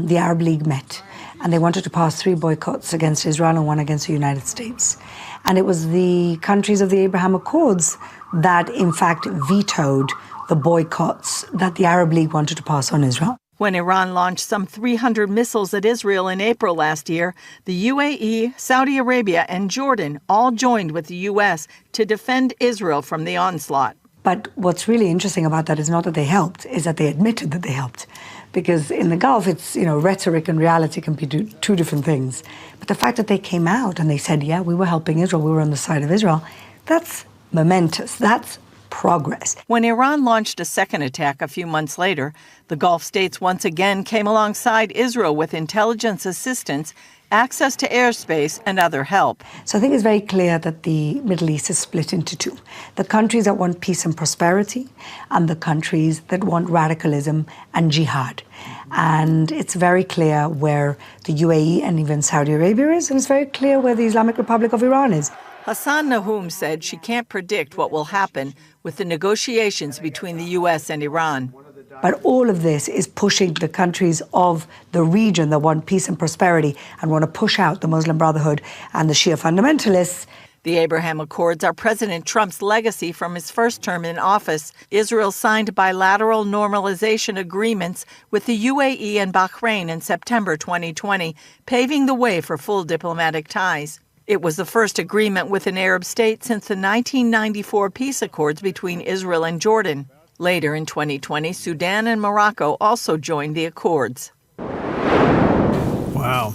the Arab League met, and they wanted to pass 3 boycotts against Israel and 1 against the United States. And it was the countries of the Abraham Accords that, in fact, vetoed the boycotts that the Arab League wanted to pass on Israel. When Iran launched some 300 missiles at Israel in April last year, the UAE, Saudi Arabia, and Jordan all joined with the U.S. to defend Israel from the onslaught. But what's really interesting about that is not that they helped, is that they admitted that they helped. Because in the Gulf, it's, rhetoric and reality can be two different things. But the fact that they came out and they said, yeah, we were helping Israel, we were on the side of Israel, that's momentous. That's progress. When Iran launched a second attack a few months later, the Gulf states once again came alongside Israel with intelligence assistance, access to airspace, and other help. So I think it's very clear that the Middle East is split into 2. The countries that want peace and prosperity, and the countries that want radicalism and jihad. And it's very clear where the UAE and even Saudi Arabia is, and it's very clear where the Islamic Republic of Iran is. Hassan Nahum said she can't predict what will happen with the negotiations between the U.S. and Iran. But all of this is pushing the countries of the region that want peace and prosperity and want to push out the Muslim Brotherhood and the Shia fundamentalists. The Abraham Accords are President Trump's legacy from his first term in office. Israel signed bilateral normalization agreements with the UAE and Bahrain in September 2020, paving the way for full diplomatic ties. It was the first agreement with an Arab state since the 1994 peace accords between Israel and Jordan. Later in 2020, Sudan and Morocco also joined the accords. Wow.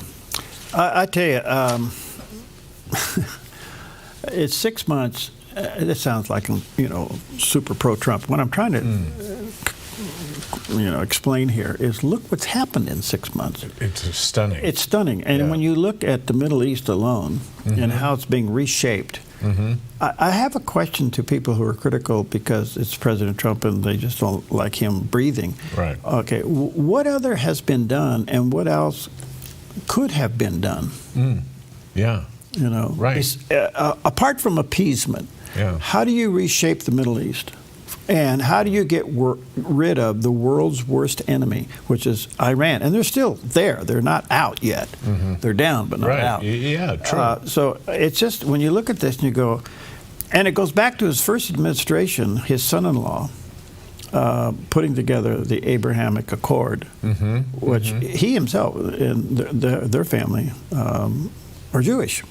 I tell you, it's 6 months. This sounds like I'm, super pro-Trump. What I'm trying to, explain here is look what's happened in 6 months. It's stunning. It's stunning. And when you look at the Middle East alone and how it's being reshaped, I have a question to people who are critical because it's President Trump and they just don't like him breathing. Right. Okay. What other has been done and what else could have been done? Yeah. Right. Apart from appeasement, how do you reshape the Middle East? And how do you get rid of the world's worst enemy, which is Iran? And they're still there. They're not out yet. They're down, but not out. Yeah, true. So it's just, when you look at this and you go, and it goes back to his first administration, his son-in-law, putting together the Abrahamic Accord, which he himself and their family are Jewish.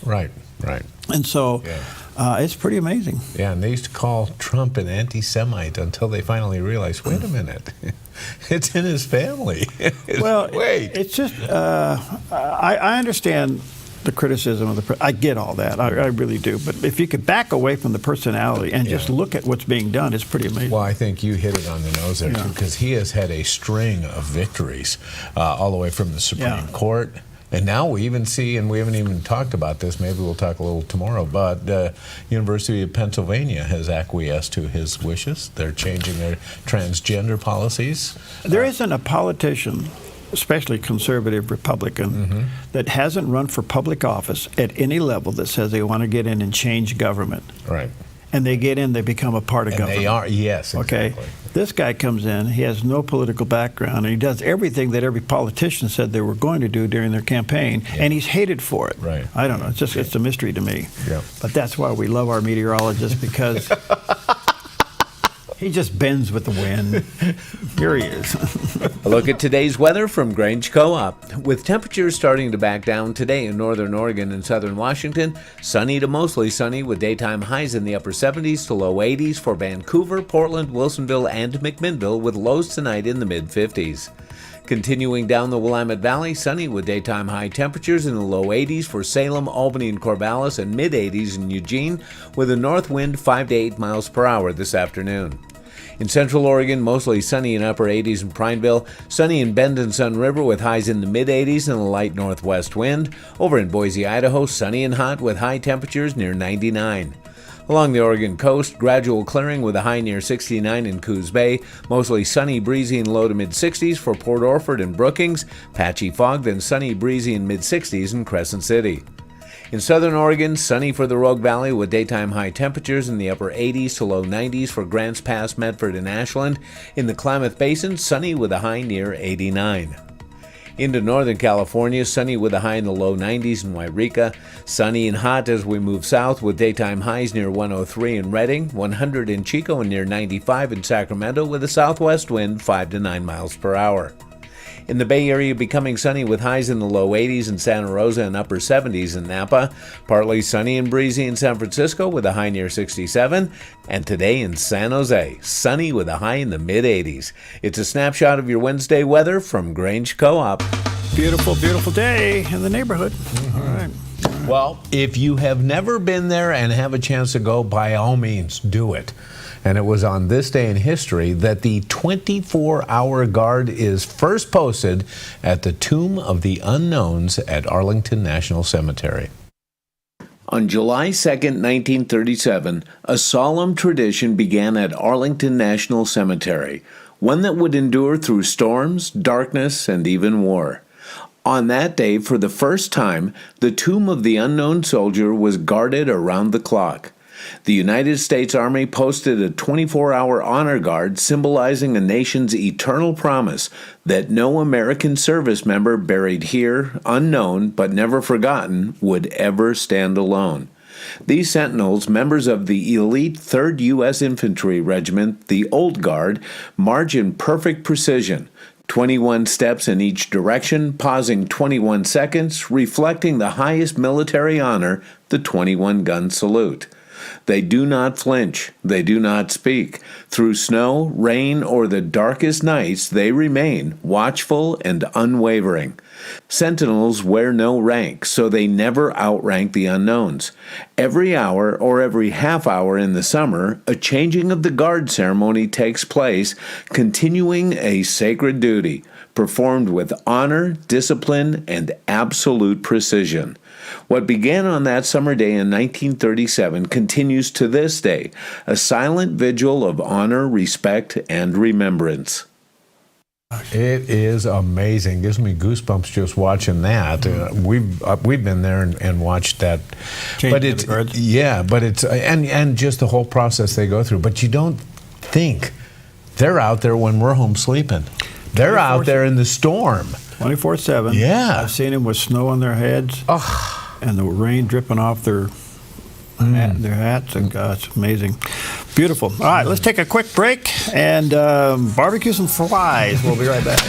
Right. And so it's pretty amazing. Yeah, and they used to call Trump an anti-Semite until they finally realized, wait a minute, it's in his family. It's just, I understand the criticism of the I get all that. I really do. But if you could back away from the personality and just look at what's being done, it's pretty amazing. Well, I think you hit it on the nose there, too, because he has had a string of victories all the way from the Supreme Court. And now we even see, and we haven't even talked about this, maybe we'll talk a little tomorrow, but University of Pennsylvania has acquiesced to his wishes. They're changing their transgender policies. There isn't a politician, especially conservative Republican, that hasn't run for public office at any level that says they want to get in and change government. Right. And they get in, they become a part of government. They are, yes, exactly. Okay. This guy comes in, he has no political background, and he does everything that every politician said they were going to do during their campaign, and he's hated for it. Right. I don't know. It's a mystery to me. Yeah. But that's why we love our meteorologist, because he just bends with the wind. Here he is. A look at today's weather from Grange Co-op. With temperatures starting to back down today in northern Oregon and southern Washington, sunny to mostly sunny with daytime highs in the upper 70s to low 80s for Vancouver, Portland, Wilsonville, and McMinnville, with lows tonight in the mid-50s. Continuing down the Willamette Valley, sunny with daytime high temperatures in the low 80s for Salem, Albany, and Corvallis, and mid-80s in Eugene, with a north wind 5 to 8 miles per hour this afternoon. In central Oregon, mostly sunny in upper 80s in Prineville, sunny in Bend and Sun River with highs in the mid-80s and a light northwest wind. Over in Boise, Idaho, sunny and hot with high temperatures near 99. Along the Oregon coast, gradual clearing with a high near 69 in Coos Bay, mostly sunny, breezy, and low to mid-60s for Port Orford and Brookings, patchy fog, then sunny, breezy, and mid-60s in Crescent City. In southern Oregon, sunny for the Rogue Valley with daytime high temperatures in the upper 80s to low 90s for Grants Pass, Medford, and Ashland. In the Klamath Basin, sunny with a high near 89. Into northern California, sunny with a high in the low 90s in Wairika. Sunny and hot as we move south with daytime highs near 103 in Redding, 100 in Chico, and near 95 in Sacramento with a southwest wind 5 to 9 miles per hour. In the Bay Area, becoming sunny with highs in the low 80s in Santa Rosa and upper 70s in Napa. Partly sunny and breezy in San Francisco with a high near 67. And today in San Jose, sunny with a high in the mid-80s. It's a snapshot of your Wednesday weather from Grange Co-op. Beautiful, beautiful day in the neighborhood. All right. Well, if you have never been there and have a chance to go, by all means, do it. And it was on this day in history that the 24-hour guard is first posted at the Tomb of the Unknowns at Arlington National Cemetery. On July 2, 1937, a solemn tradition began at Arlington National Cemetery, one that would endure through storms, darkness, and even war. On that day, for the first time, the Tomb of the Unknown Soldier was guarded around the clock. The United States Army posted a 24-hour honor guard symbolizing a nation's eternal promise that no American service member buried here, unknown but never forgotten, would ever stand alone. These sentinels, members of the elite 3rd U.S. Infantry Regiment, the Old Guard, march in perfect precision, 21 steps in each direction, pausing 21 seconds, reflecting the highest military honor, the 21-gun salute. They do not flinch. They do not speak. Through snow, rain, or the darkest nights, they remain watchful and unwavering. Sentinels wear no rank, so they never outrank the unknowns. Every hour or every half hour in the summer, a changing of the guard ceremony takes place, continuing a sacred duty, performed with honor, discipline, and absolute precision. What began on that summer day in 1937 continues to this day, a silent vigil of honor, respect, and remembrance. It is amazing. Gives me goosebumps just watching that. We've been there and watched that. But it's and just the whole process they go through. But you don't think they're out there when we're home sleeping. They're out there in the storm. 24/7. Yeah. I've seen them with snow on their heads and the rain dripping off their hats. And God, it's amazing. Beautiful. All right, let's take a quick break and barbecue some fries. We'll be right back.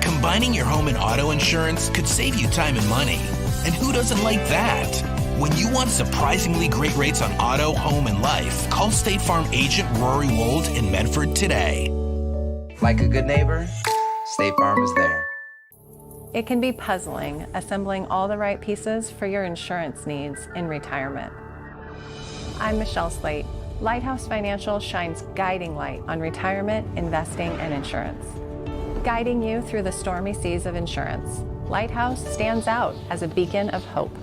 Combining your home and auto insurance could save you time and money. And who doesn't like that? When you want surprisingly great rates on auto, home, and life, call State Farm agent Rory Wold in Medford today. Like a good neighbor, State Farm is there. It can be puzzling assembling all the right pieces for your insurance needs in retirement. I'm Michelle Slate. Lighthouse Financial shines guiding light on retirement, investing, and insurance. Guiding you through the stormy seas of insurance, Lighthouse stands out as a beacon of hope,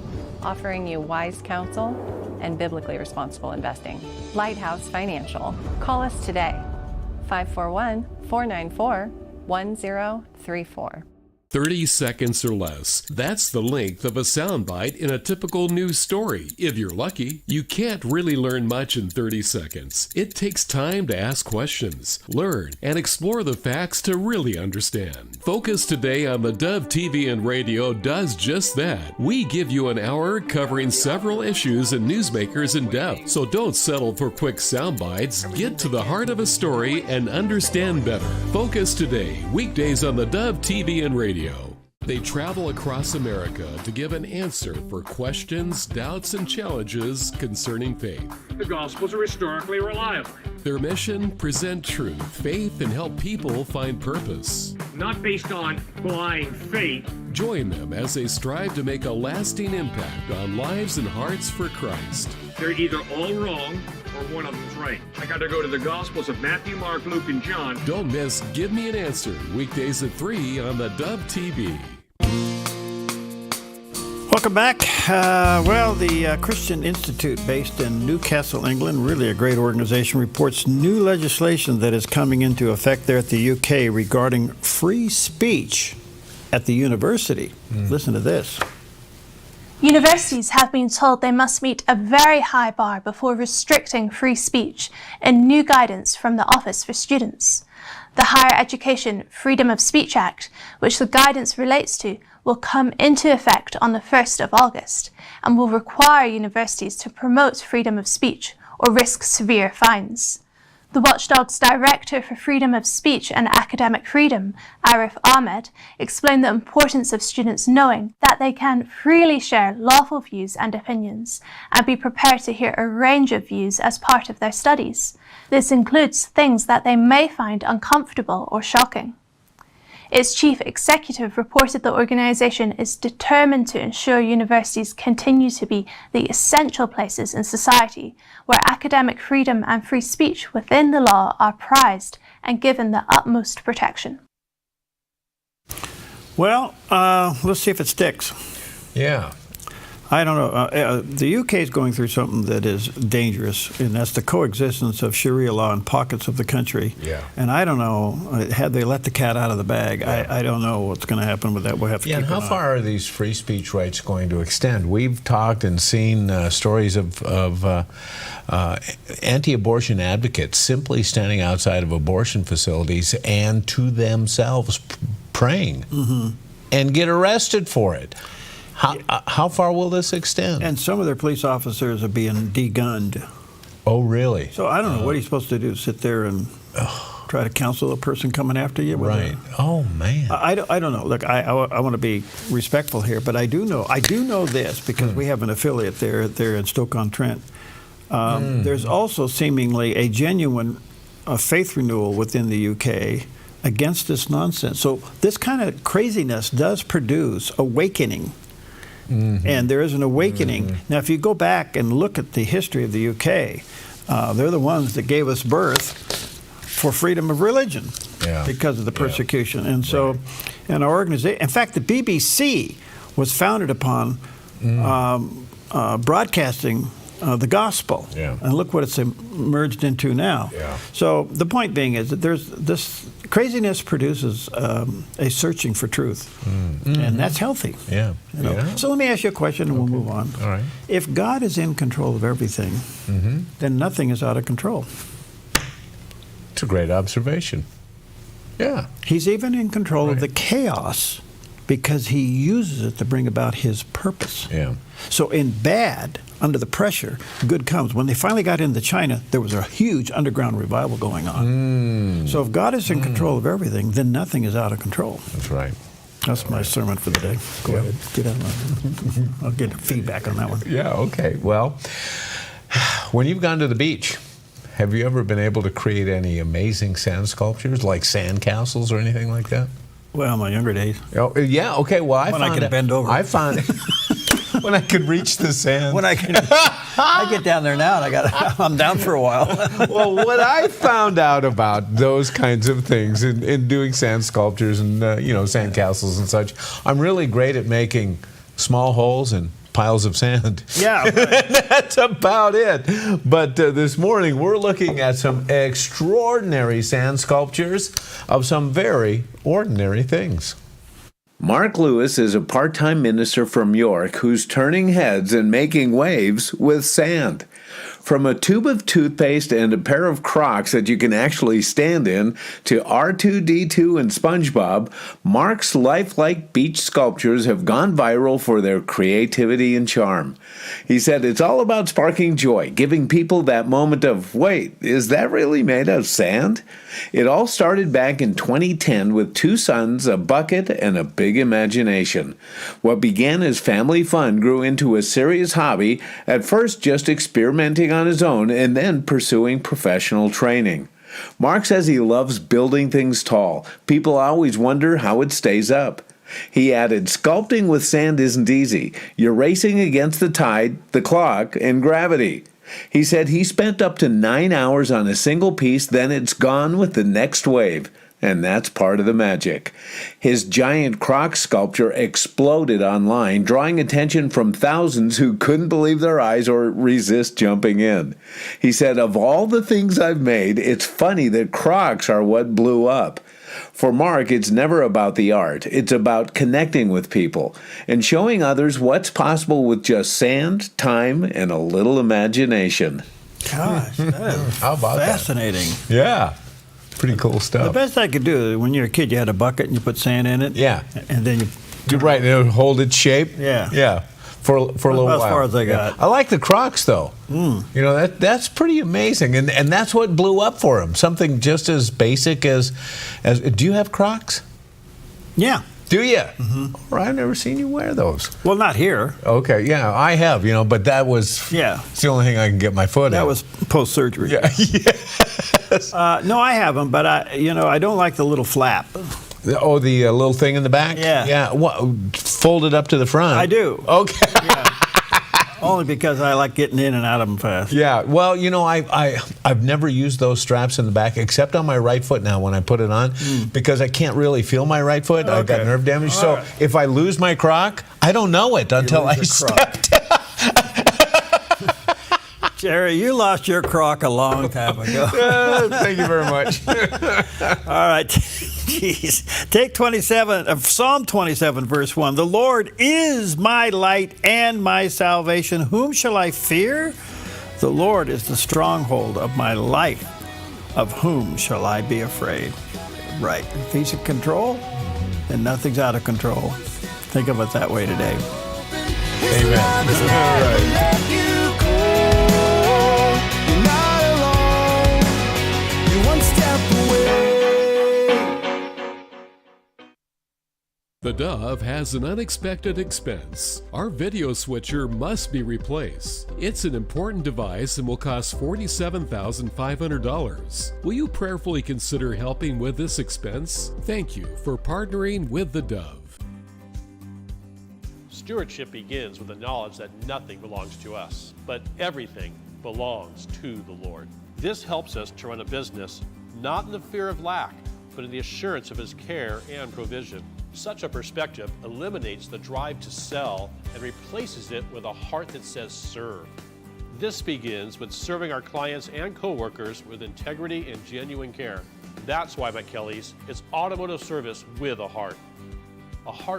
offering you wise counsel and biblically responsible investing. Lighthouse Financial. Call us today, 541-494-1034. 30 seconds or less. That's the length of a soundbite in a typical news story. If you're lucky, you can't really learn much in 30 seconds. It takes time to ask questions, learn, and explore the facts to really understand. Focus Today on the Dove TV and Radio does just that. We give you an hour covering several issues and newsmakers in depth. So don't settle for quick soundbites. Get to the heart of a story and understand better. Focus Today, weekdays on the Dove TV and Radio. They travel across America to give an answer for questions, doubts, and challenges concerning faith. The Gospels are historically reliable. Their mission, present truth, faith, and help people find purpose. Not based on blind faith. Join them as they strive to make a lasting impact on lives and hearts for Christ. They're either all wrong or one of them's right. I got to go to the Gospels of Matthew, Mark, Luke, and John. Don't miss Give Me an Answer, weekdays at 3 on the Dove TV. Welcome back. The Christian Institute, based in Newcastle, England, really a great organization, reports new legislation that is coming into effect there at the UK regarding free speech at the university. Listen to this. Universities have been told they must meet a very high bar before restricting free speech in new guidance from the Office for Students. The Higher Education Freedom of Speech Act, which the guidance relates to, will come into effect on the 1st of August and will require universities to promote freedom of speech or risk severe fines. The Watchdog's Director for Freedom of Speech and Academic Freedom, Arif Ahmed, explained the importance of students knowing that they can freely share lawful views and opinions and be prepared to hear a range of views as part of their studies. This includes things that they may find uncomfortable or shocking. Its chief executive reported the organization is determined to ensure universities continue to be the essential places in society where academic freedom and free speech within the law are prized and given the utmost protection. Well, let's see if it sticks. Yeah. I don't know. The UK is going through something that is dangerous, and that's the coexistence of Sharia law in pockets of the country. Yeah. And I don't know, had they let the cat out of the bag, I don't know what's going to happen with that. We'll have to keep and how an eye. far are these free speech rights going to extend? We've talked and seen stories of anti-abortion advocates simply standing outside of abortion facilities and to themselves praying and get arrested for it. How far will this extend? And some of their police officers are being de-gunned. Oh, really? So I don't know what he's supposed to do, sit there and try to counsel a person coming after you? Right. Oh, man. I don't know. Look, I want to be respectful here, but I do know this because we have an affiliate there in Stoke-on-Trent. There's also seemingly a genuine faith renewal within the UK against this nonsense. So this kind of craziness does produce awakening. And there is an awakening. Now, if you go back and look at the history of the UK, they're the ones that gave us birth for freedom of religion because of the persecution. And so, and our organization, in fact, the BBC was founded upon broadcasting the gospel. And look what it's emerged into now. So the point being is that there's this craziness produces a searching for truth, and that's healthy. You know? So let me ask you a question, and we'll move on. All right. If God is in control of everything, then nothing is out of control. It's a great observation. Yeah. He's even in control of the chaos because he uses it to bring about his purpose. So in bad, under the pressure, good comes. When they finally got into China, there was a huge underground revival going on. So if God is in control of everything, then nothing is out of control. That's right. That's my sermon for the day. Go ahead. Get out. I'll get feedback on that one. Yeah, okay. Well, when you've gone to the beach, have you ever been able to create any amazing sand sculptures, like sand castles or anything like that? Well, my younger days. Oh, yeah, okay. Well, I could bend over. I found when I could reach the sand. When I get down there now, and I'm down for a while. Well, what I found out about those kinds of things in doing sand sculptures and sand castles and such, I'm really great at making small holes and piles of sand. Yeah, right. That's about it. But this morning we're looking at some extraordinary sand sculptures of some very ordinary things. Mark Lewis is a part-time minister from York who's turning heads and making waves with sand. From a tube of toothpaste and a pair of Crocs that you can actually stand in to R2-D2 and SpongeBob, Mark's lifelike beach sculptures have gone viral for their creativity and charm. He said it's all about sparking joy, giving people that moment of, wait, is that really made of sand? It all started back in 2010 with 2 sons, a bucket, and a big imagination. What began as family fun grew into a serious hobby, at first just experimenting on his own and then pursuing professional training. Mark says he loves building things tall. People always wonder how it stays up. He added, sculpting with sand isn't easy. You're racing against the tide, the clock, and gravity. He said he spent up to 9 hours on a single piece, then it's gone with the next wave. And that's part of the magic. His giant Croc sculpture exploded online, drawing attention from thousands who couldn't believe their eyes or resist jumping in. He said, of all the things I've made, it's funny that Crocs are what blew up. For Mark, it's never about the art. It's about connecting with people and showing others what's possible with just sand, time, and a little imagination. Gosh, that is How about fascinating. That? Yeah. Pretty cool stuff. The best I could do, when you were a kid, you had a bucket and you put sand in it. Yeah. And then you... You're right, it would hold its shape. Yeah. Yeah. For a little while. As far as I got. I like the Crocs, though. You know, that's pretty amazing. And that's what blew up for him. Something just as basic as do you have Crocs? Yeah. Do you? Mm-hmm. I've never seen you wear those. Well, not here. Okay, yeah, I have, but that was it's the only thing I can get my foot in. That was post-surgery. Yeah. Yes. No, I haven't, but I don't like the little flap. Oh, the little thing in the back? Yeah. Yeah. Fold it up to the front. I do. Okay. Yeah. Only because I like getting in and out of them fast. Yeah. Well, you know, I've never used those straps in the back except on my right foot now when I put it on because I can't really feel my right foot. I've got nerve damage. All so right. if I lose my Croc, I don't know it until I step down. Jerry, you lost your Croc a long time ago. Thank you very much. All right. Jeez. Take 27, Psalm 27, verse 1. The Lord is my light and my salvation. Whom shall I fear? The Lord is the stronghold of my life. Of whom shall I be afraid? Right. If he's in control, then nothing's out of control. Think of it that way today. Amen. All right. The Dove has an unexpected expense. Our video switcher must be replaced. It's an important device and will cost $47,500. Will you prayerfully consider helping with this expense? Thank you for partnering with the Dove. Stewardship begins with the knowledge that nothing belongs to us, but everything belongs to the Lord. This helps us to run a business not in the fear of lack, but in the assurance of His care and provision. Such a perspective eliminates the drive to sell and replaces it with a heart that says serve. This begins with serving our clients and coworkers with integrity and genuine care. That's why at Kelly's, it's automotive service with a heart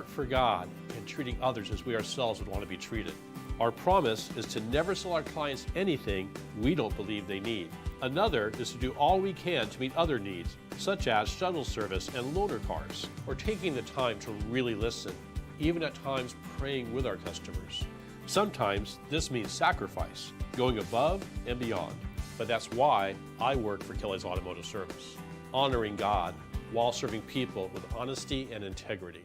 for God and treating others as we ourselves would want to be treated. Our promise is to never sell our clients anything we don't believe they need. Another is to do all we can to meet other needs, such as shuttle service and loaner cars, or taking the time to really listen, even at times praying with our customers. Sometimes this means sacrifice, going above and beyond. But that's why I work for Kelly's Automotive Service, honoring God while serving people with honesty and integrity.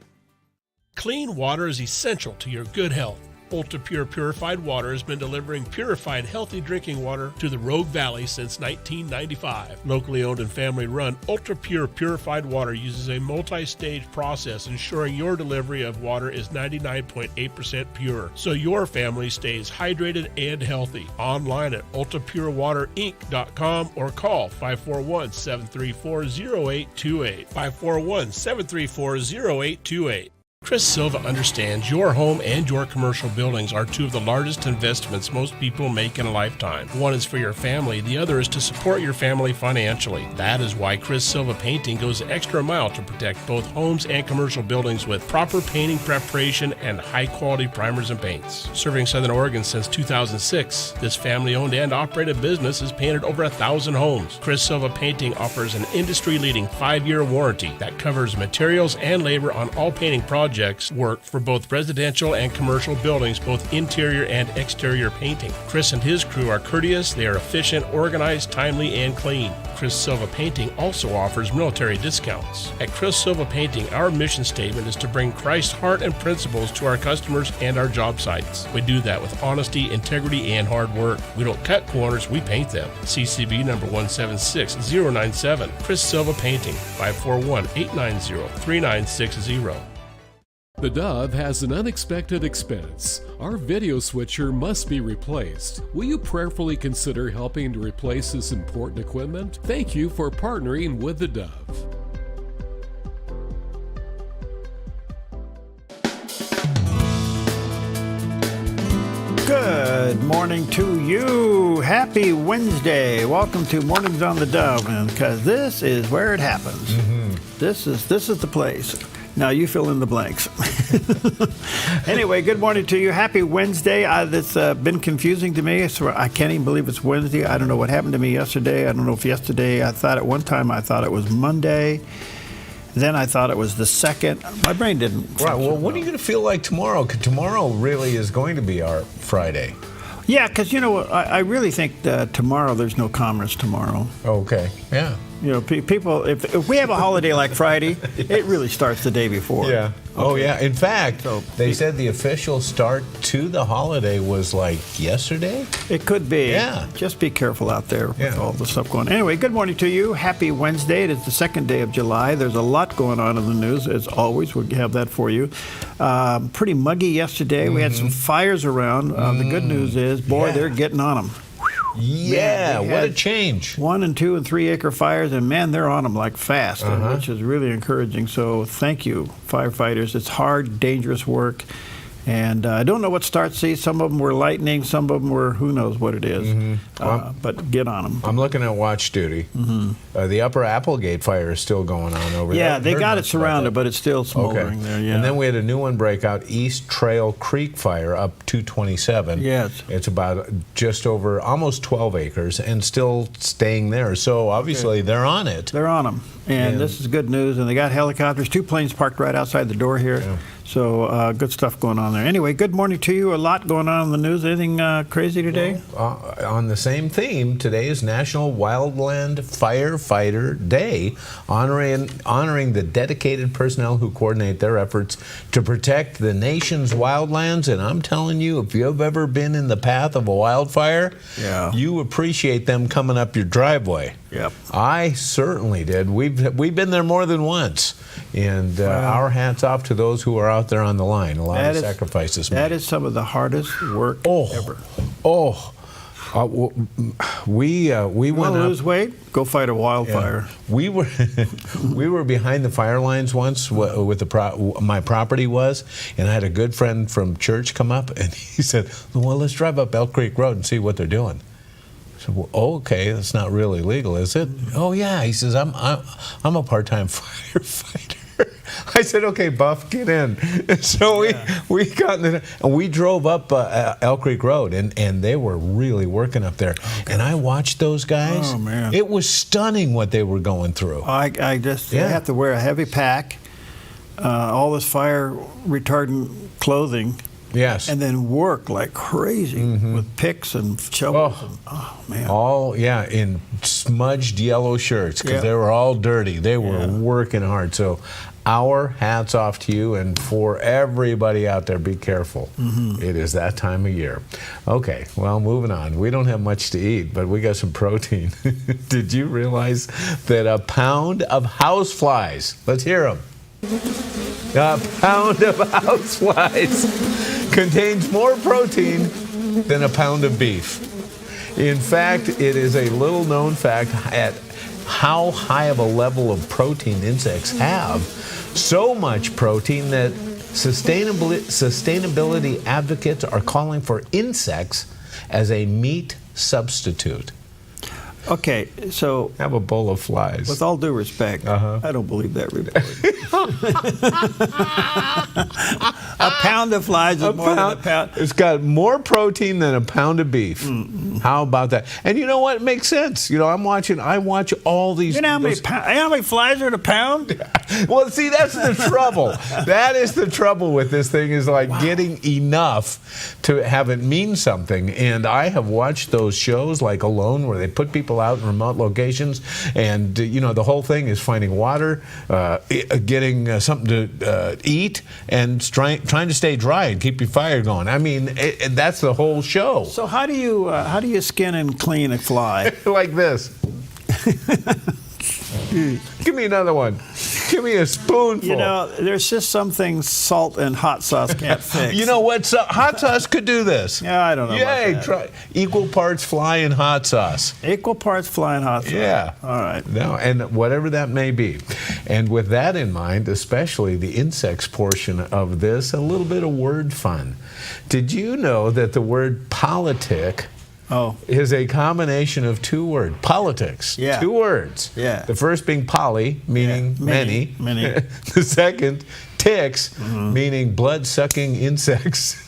Clean water is essential to your good health. Ultra Pure Purified Water has been delivering purified, healthy drinking water to the Rogue Valley since 1995. Locally owned and family run, Ultra Pure Purified Water uses a multi-stage process ensuring your delivery of water is 99.8% pure, so your family stays hydrated and healthy. Online at ultrapurewaterinc.com or call 541-734-0828. 541-734-0828. Chris Silva understands your home and your commercial buildings are two of the largest investments most people make in a lifetime. One is for your family, the other is to support your family financially. That is why Chris Silva Painting goes the extra mile to protect both homes and commercial buildings with proper painting preparation and high-quality primers and paints. Serving Southern Oregon since 2006, this family-owned and operated business has painted over 1,000 homes. Chris Silva Painting offers an industry-leading 5-year warranty that covers materials and labor on all painting projects work for both residential and commercial buildings, both interior and exterior painting. Chris and his crew are courteous, they are efficient, organized, timely, and clean. Chris Silva Painting also offers military discounts. At Chris Silva Painting, our mission statement is to bring Christ's heart and principles to our customers and our job sites. We do that with honesty, integrity, and hard work. We don't cut corners, we paint them. CCB number 176097. Chris Silva Painting, 541-890-3960. The Dove has an unexpected expense. Our video switcher must be replaced. Will you prayerfully consider helping to replace this important equipment? Thank you for partnering with the Dove. Good morning to you. Happy Wednesday. Welcome to Mornings on the Dove, because this is where it happens. This is the place. Now you fill in the blanks. Anyway, good morning to you. Happy Wednesday. It's been confusing to me. So I can't even believe it's Wednesday. I don't know what happened to me yesterday. I don't know if yesterday at one time I thought it was Monday. Then I thought it was the 2nd. My brain didn't. Right. Well, what are you going to feel like tomorrow? 'Cause tomorrow really is going to be our Friday. Yeah, because you know what? I really think that tomorrow there's no commerce tomorrow. Okay. Yeah. People, if we have a holiday like Friday, it really starts the day before. Yeah. Okay. Oh, yeah. In fact, they said the official start to the holiday was like yesterday? It could be. Yeah. Just be careful out there with all the stuff going on. Anyway, good morning to you. Happy Wednesday. It is the second day of July. There's a lot going on in the news, as always. We'll have that for you. Pretty muggy yesterday. We had some fires around. The good news is, boy, they're getting on them. Yeah, man, what a change. 1 and 2 and 3 acre fires, and man, they're on them like fast, which is really encouraging. So thank you, firefighters. It's hard, dangerous work. And I don't know what starts these. Some of them were lightning, some of them were who knows what it is. But get on them. I'm looking at watch duty. The Upper Applegate fire is still going on over there. Yeah, they got it surrounded, but it's still smoldering there. Yeah. And then we had a new one break out, East Trail Creek fire up 227. Yes. It's about just over almost 12 acres and still staying there. So obviously they're on it. They're on them. And this is good news. And they got helicopters, 2 planes parked right outside the door here. Yeah. So good stuff going on there. Anyway, good morning to you. A lot going on in the news. Anything crazy today? Well, on the same theme, today is National Wildland Firefighter Day, honoring the dedicated personnel who coordinate their efforts to protect the nation's wildlands. And I'm telling you, if you've ever been in the path of a wildfire, you appreciate them coming up your driveway. Yep. I certainly did. We've been there more than once. And our hats off to those who are out there on the line. A lot of sacrifices made. That is some of the hardest work ever. We went up. Lose weight? Go fight a wildfire. Yeah. We were behind the fire lines once with my property was, and I had a good friend from church come up, and he said, "Well, let's drive up Elk Creek Road and see what they're doing." I said, well, okay, that's not really legal, is it? Oh yeah, he says, I'm a part-time firefighter. I said, okay, Buff, get in. And so we got in and we drove up Elk Creek Road, and they were really working up there. And I watched those guys. Oh, man. It was stunning what they were going through. I just have to wear a heavy pack, all this fire retardant clothing. Yes. And then work like crazy with picks and shovels. All, in smudged yellow shirts because they were all dirty. They were working hard. So our hats off to you, and for everybody out there, be careful. It is that time of year. Okay, well, moving on. We don't have much to eat, but we got some protein. Did you realize that a pound of houseflies, let's hear them. A pound of houseflies contains more protein than a pound of beef. In fact, it is a little known fact at how high of a level of protein insects have. So much protein that sustainability advocates are calling for insects as a meat substitute. Okay, so have a bowl of flies. With all due respect, I don't believe that report. A pound of flies is more than a pound. It's got more protein than a pound of beef. How about that? And you know what? It makes sense. You know, I watch all these. You know how many flies are in a pound? Well, see, that's the trouble. That is the trouble with this thing, is like getting enough to have it mean something. And I have watched those shows like Alone, where they put people out in remote locations, and the whole thing is finding water, getting something to eat, and trying to stay dry and keep your fire going. I mean, that's the whole show. So how do you skin and clean a fly? Like this. Give me another one. Give me a spoonful. You know, there's just some things salt and hot sauce can't fix. You know what? Hot sauce could do this. Yeah, I don't know about that. Try equal parts fly and hot sauce. Equal parts fly and hot sauce. Yeah. All right. No, and whatever that may be. And with that in mind, especially the insects portion of this, a little bit of word fun. Did you know that the word politic is a combination of 2 words? Politics. Yeah. 2 words. Yeah. The first being poly, meaning many. The second, ticks, meaning blood-sucking insects.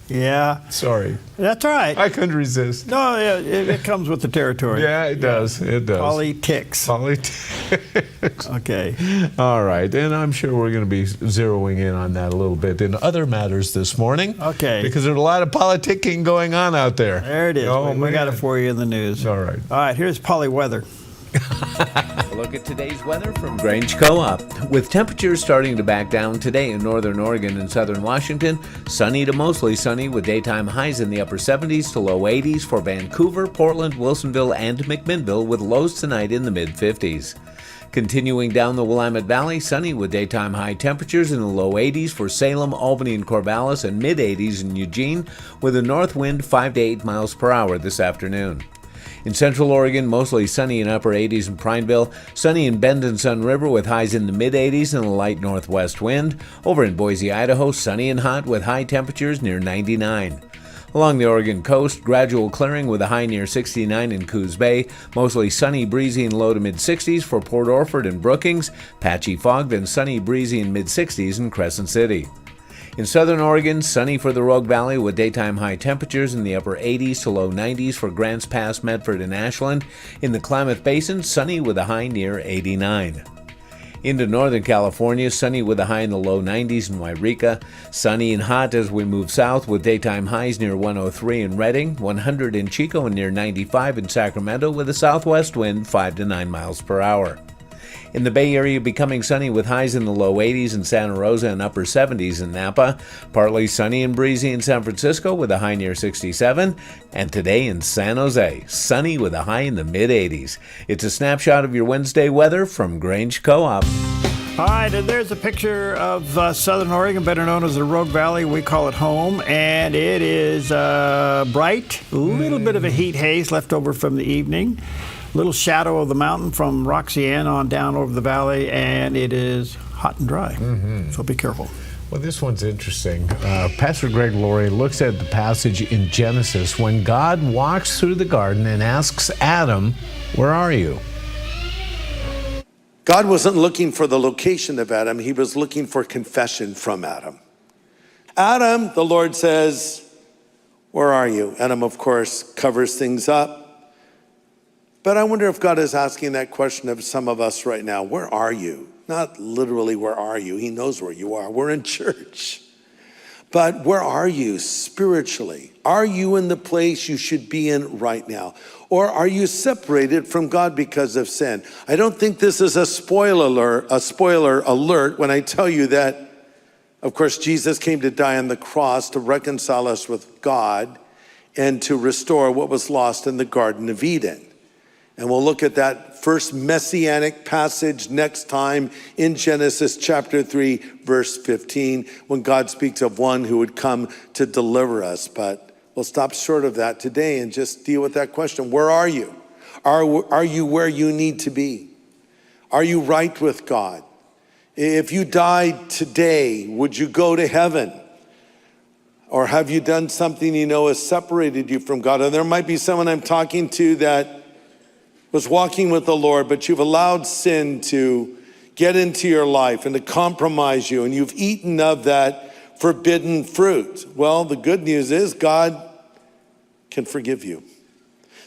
Yeah. Sorry. That's all right. I couldn't resist. No, it comes with the territory. Yeah, it does. It does. Politics. Politics. Okay. All right. And I'm sure we're going to be zeroing in on that a little bit in other matters this morning. Okay. Because there's a lot of politicking going on out there. There it is. We got it for you in the news. All right. All right. Here's poly weather. Look at today's weather from Grange Co-op. With temperatures starting to back down today in northern Oregon and southern Washington, sunny to mostly sunny with daytime highs in the upper 70s to low 80s for Vancouver, Portland, Wilsonville, and McMinnville, with lows tonight in the mid-50s. Continuing down the Willamette Valley, sunny with daytime high temperatures in the low 80s for Salem, Albany, and Corvallis, and mid-80s in Eugene, with a north wind 5 to 8 miles per hour this afternoon. In central Oregon, mostly sunny in upper 80s in Prineville, sunny in Bend and Sun River with highs in the mid-80s and a light northwest wind. Over in Boise, Idaho, sunny and hot with high temperatures near 99. Along the Oregon coast, gradual clearing with a high near 69 in Coos Bay, mostly sunny, breezy, and low to mid-60s for Port Orford and Brookings, patchy fog, then sunny, breezy, and mid-60s in Crescent City. In southern Oregon, sunny for the Rogue Valley with daytime high temperatures in the upper 80s to low 90s for Grants Pass, Medford, and Ashland. In the Klamath Basin, sunny with a high near 89. Into northern California, sunny with a high in the low 90s in Wairika. Sunny and hot as we move south with daytime highs near 103 in Redding, 100 in Chico, and near 95 in Sacramento with a southwest wind 5 to 9 miles per hour. In the Bay Area, becoming sunny with highs in the low 80s in Santa Rosa and upper 70s in Napa. Partly sunny and breezy in San Francisco with a high near 67. And today in San Jose, sunny with a high in the mid-80s. It's a snapshot of your Wednesday weather from Grange Co-op. All right, and there's a picture of southern Oregon, better known as the Rogue Valley. We call it home, and it is bright, a little bit of a heat haze left over from the evening. Little shadow of the mountain from Roxanne on down over the valley, and it is hot and dry. So be careful. Well, this one's interesting. Pastor Greg Laurie looks at the passage in Genesis when God walks through the garden and asks Adam, "Where are you?" God wasn't looking for the location of Adam. He was looking for confession from Adam. Adam, the Lord says, "Where are you?" Adam, of course, covers things up. But I wonder if God is asking that question of some of us right now. Where are you? Not literally, where are you? He knows where you are. We're in church. But where are you spiritually? Are you in the place you should be in right now? Or are you separated from God because of sin? I don't think this is a spoiler alert when I tell you that, of course, Jesus came to die on the cross to reconcile us with God and to restore what was lost in the Garden of Eden. And we'll look at that first messianic passage next time in Genesis chapter 3, verse 15, when God speaks of one who would come to deliver us. But we'll stop short of that today and just deal with that question. Where are you? Are you where you need to be? Are you right with God? If you died today, would you go to heaven? Or have you done something you know has separated you from God? And there might be someone I'm talking to that was walking with the Lord, but you've allowed sin to get into your life and to compromise you, and you've eaten of that forbidden fruit. Well, the good news is God can forgive you.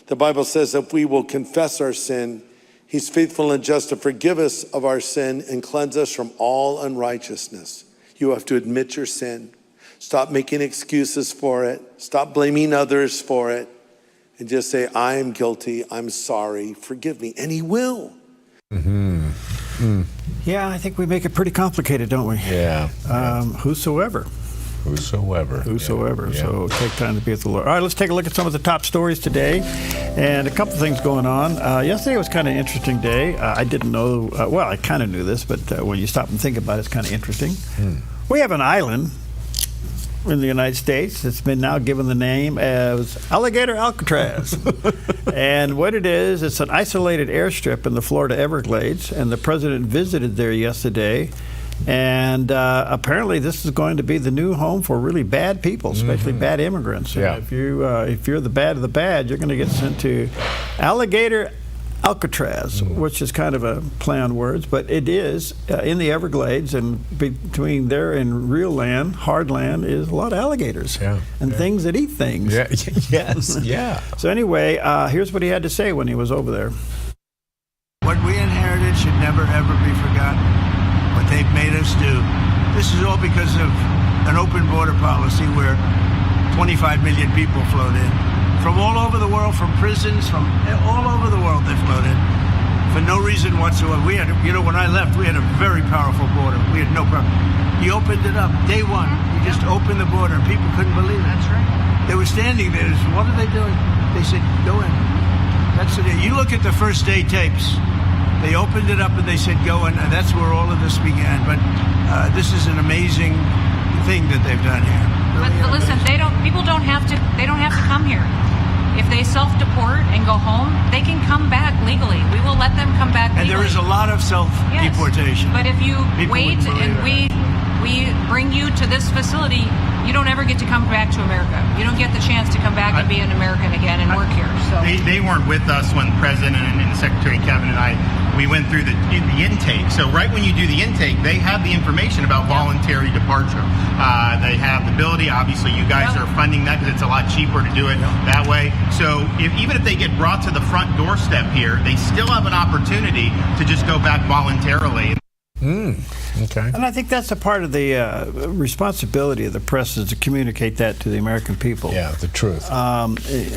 The Bible says if we will confess our sin, He's faithful and just to forgive us of our sin and cleanse us from all unrighteousness. You have to admit your sin. Stop making excuses for it. Stop blaming others for it. And just say, I am guilty, I'm sorry, forgive me. And He will. Yeah, I think we make it pretty complicated, don't we? Yeah. Whosoever. Yeah. So take time to be with the Lord. All right, let's take a look at some of the top stories today. And a couple things going on. Yesterday was kind of an interesting day. I didn't know, I kind of knew this, but when you stop and think about it, it's kind of interesting. We have an island in the United States. It's been now given the name as Alligator Alcatraz. And what it is, it's an isolated airstrip in the Florida Everglades, and the president visited there yesterday. And apparently this is going to be the new home for really bad people, especially bad immigrants. Yeah. If you're the bad of the bad, you're going to get sent to Alligator Alcatraz, which is kind of a play on words, but it is in the Everglades, and between there and real land, hard land, is a lot of alligators and things that eat things. So anyway, here's what he had to say when he was over there. What we inherited should never, ever be forgotten. What they've made us do. This is all because of an open border policy where 25 million people flowed in. From all over the world, from prisons, from all over the world they flowed in. for no reason whatsoever. We had, when I left, we had a very powerful border. We had no problem. He opened it up day one. He just opened the border, and people couldn't believe it. That's right. They were standing there. What are they doing? They said, go in. That's it. You look at the first day tapes. They opened it up and they said, go in. And that's where all of this began. But this is an amazing thing that they've done here. But listen, people don't have to come here. If they self-deport and go home, they can come back legally. We will let them come back legally. And there is a lot of self-deportation. Yes. But if you wait and we bring you to this facility, you don't ever get to come back to America. You don't get the chance to come back and be an American again and work here. So they weren't with us when the President and Secretary Kevin and I, we went through the intake. So right when you do the intake, they have the information about voluntary departure. They have the ability. Obviously, you guys are funding that because it's a lot cheaper to do it that way. So even if they get brought to the front doorstep here, they still have an opportunity to just go back voluntarily. Okay. And I think that's a part of the responsibility of the press is to communicate that to the American people. Yeah, the truth.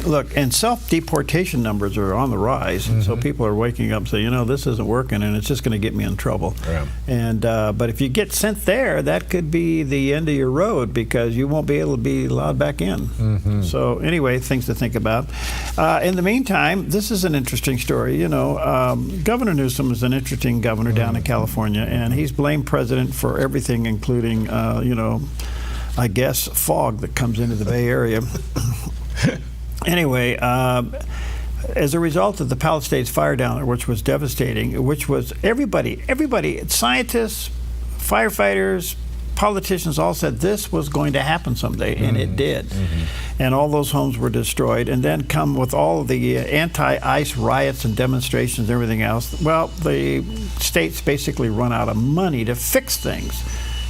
Look, and self-deportation numbers are on the rise, and so people are waking up and saying, this isn't working, and it's just going to get me in trouble. Yeah. And but if you get sent there, that could be the end of your road because you won't be able to be allowed back in. So anyway, things to think about. In the meantime, this is an interesting story. Governor Newsom is an interesting governor down in California, and he's blamed president for everything, including, I guess, fog that comes into the Bay Area. Anyway, as a result of the Palisades fire down there, which was devastating, which was everybody, scientists, firefighters, politicians all said this was going to happen someday, and it did. And all those homes were destroyed, and then come with all of the anti-ICE riots and demonstrations and everything else. Well, the states basically run out of money to fix things.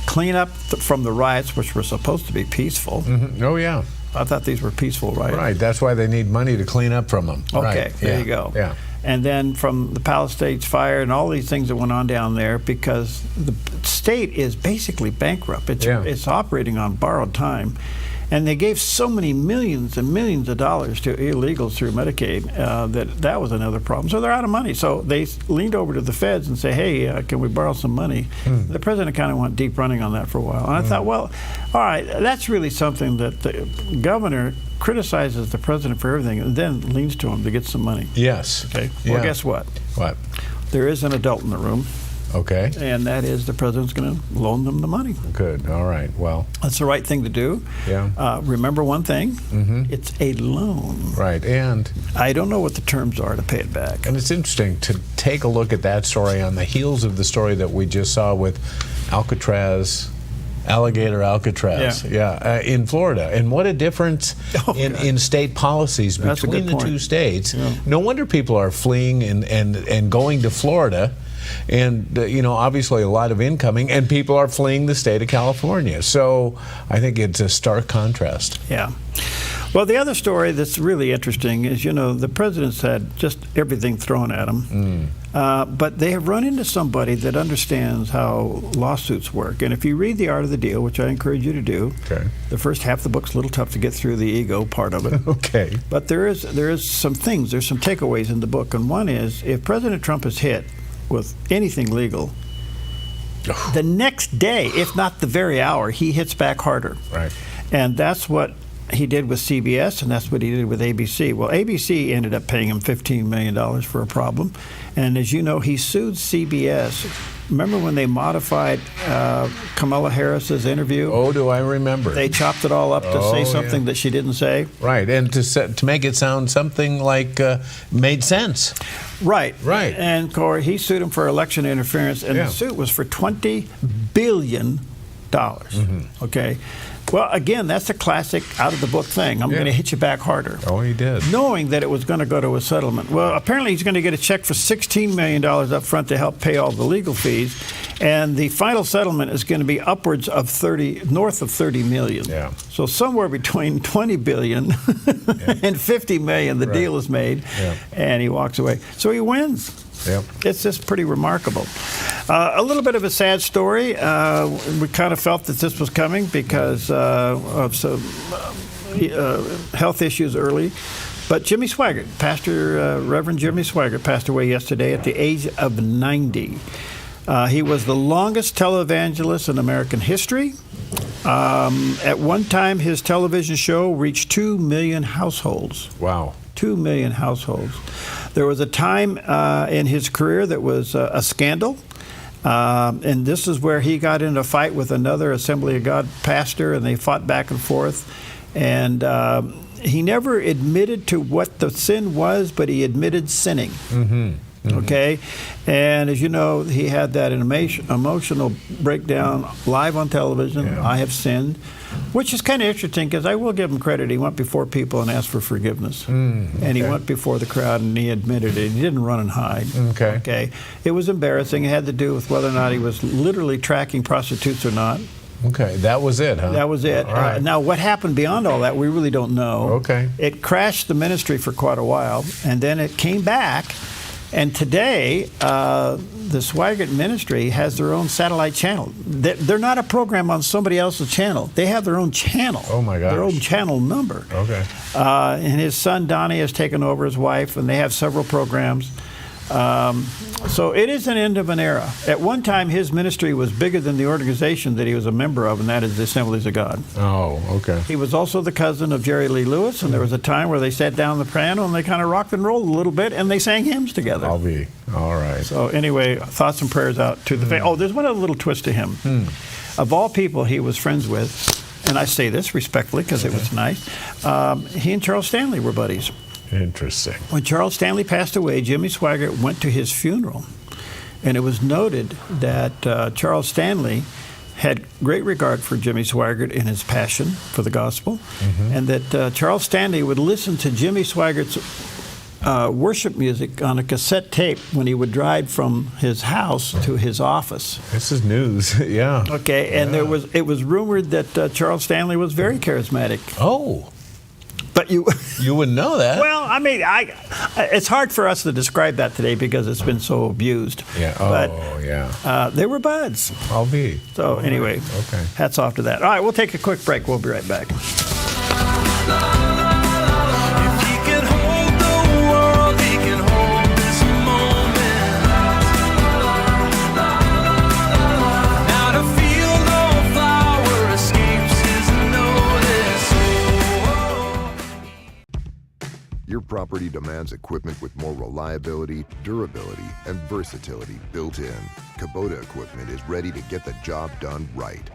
Clean up from the riots, which were supposed to be peaceful. Oh, yeah. I thought these were peaceful riots. Right, that's why they need money to clean up from them. Okay, right. there you go. Yeah. And then from the Palisades fire and all these things that went on down there, because the state is basically bankrupt. It's operating on borrowed time. And they gave so many millions and millions of dollars to illegals through Medicaid that was another problem. So they're out of money. So they leaned over to the feds and say, hey, can we borrow some money? The president kind of went deep running on that for a while. And I thought, well, all right, that's really something that the governor criticizes the president for everything and then leans to him to get some money. Yes. Okay. Well, guess what? What? There is an adult in the room. Okay. And that is the president's going to loan them the money. Good. All right. Well, that's the right thing to do. Yeah. Remember one thing. It's a loan. Right. And I don't know what the terms are to pay it back. And it's interesting to take a look at that story on the heels of the story that we just saw with Alligator Alcatraz, in Florida. And what a difference in state policies between the two states. Yeah. No wonder people are fleeing and going to Florida. And, obviously a lot of incoming, and people are fleeing the state of California. So I think it's a stark contrast. Yeah. Well, the other story that's really interesting is, the president's had just everything thrown at him. But they have run into somebody that understands how lawsuits work. And if you read The Art of the Deal, which I encourage you to do, the first half of the book's a little tough to get through the ego part of it. Okay. But there is some things, there's some takeaways in the book. And one is, if President Trump is hit with anything legal, the next day, if not the very hour, he hits back harder. Right. And that's what he did with CBS, and that's what he did with ABC. Well, ABC ended up paying him $15 million for a problem. And as you know, he sued CBS. Remember when they modified Kamala Harris's interview? Oh, do I remember? They chopped it all up to say something that she didn't say. Right, and to make it sound something like made sense. Right. Right. And Corey, he sued him for election interference, and the suit was for $20 billion. Okay. Well, again, that's a classic out-of-the-book thing. I'm going to hit you back harder. Oh, he did. Knowing that it was going to go to a settlement. Well, apparently he's going to get a check for $16 million up front to help pay all the legal fees. And the final settlement is going to be upwards of north of $30 million. Yeah. So somewhere between $20 billion and $50 million, the deal is made, and he walks away. So he wins. Yep. It's just pretty remarkable. A little bit of a sad story. We kind of felt that this was coming because of some health issues early. But Jimmy Swaggart, Reverend Jimmy Swaggart, passed away yesterday at the age of 90. He was the longest televangelist in American history. At one time, his television show reached 2 million households. Wow. 2 million households. There was a time in his career that was a scandal. And this is where he got in a fight with another Assembly of God pastor, and they fought back and forth. And he never admitted to what the sin was, but he admitted sinning. Mm-hmm. Okay? And as you know, he had that emotional breakdown live on television. Yeah. I have sinned, which is kind of interesting because I will give him credit. He went before people and asked for forgiveness. Okay. And he went before the crowd and he admitted it. He didn't run and hide. Okay? It was embarrassing. It had to do with whether or not he was literally tracking prostitutes or not. Okay, that was it, huh? That was it. All right. Now, what happened beyond all that, we really don't know. Okay. It crashed the ministry for quite a while, and then it came back. And today, the Swaggart Ministry has their own satellite channel. They're not a program on somebody else's channel. They have their own channel. Oh, my gosh. Their own channel number. Okay. And his son, Donnie, has taken over his wife, and they have several programs. So it is an end of an era. At one time, his ministry was bigger than the organization that he was a member of, and that is the Assemblies of God. Oh, okay. He was also the cousin of Jerry Lee Lewis, and there was a time where they sat down the piano and they kind of rocked and rolled a little bit, and they sang hymns together. All right. So anyway, thoughts and prayers out to the family. Oh, there's one other little twist to him. Of all people he was friends with, and I say this respectfully because it was nice, he and Charles Stanley were buddies. Interesting. When Charles Stanley passed away, Jimmy Swaggart went to his funeral, and it was noted that Charles Stanley had great regard for Jimmy Swaggart in his passion for the gospel, and that Charles Stanley would listen to Jimmy Swaggart's worship music on a cassette tape when he would drive from his house to his office. This is news, yeah. Okay, and it was rumored that Charles Stanley was very charismatic. Oh. But you wouldn't know that. Well, I mean, it's hard for us to describe that today because it's been so abused. Yeah. But, they were buds. I'll be. So anyway, okay. Hats off to that. All right, we'll take a quick break. We'll be right back. Your property demands equipment with more reliability, durability, and versatility built in. Kubota equipment is ready to get the job done right.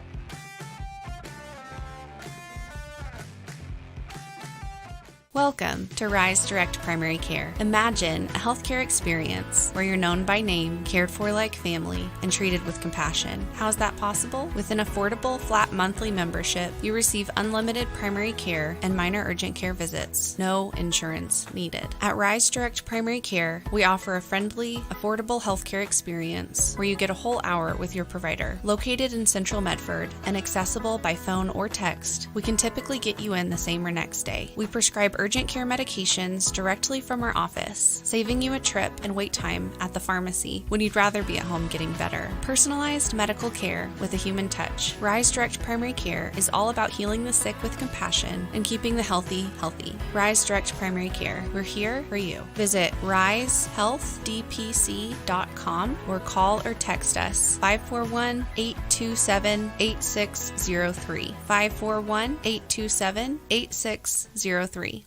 Welcome to Rise Direct Primary Care. Imagine a healthcare experience where you're known by name, cared for like family, and treated with compassion. How is that possible? With an affordable, flat monthly membership, you receive unlimited primary care and minor urgent care visits. No insurance needed. At Rise Direct Primary Care, we offer a friendly, affordable healthcare experience where you get a whole hour with your provider. Located in Central Medford and accessible by phone or text, we can typically get you in the same or next day. We prescribe urgent care medications directly from our office, saving you a trip and wait time at the pharmacy when you'd rather be at home getting better. Personalized medical care with a human touch. Rise Direct Primary Care is all about healing the sick with compassion and keeping the healthy healthy. Rise Direct Primary Care. We're here for you. Visit risehealthdpc.com or call or text us 541-827-8603. 541-827-8603.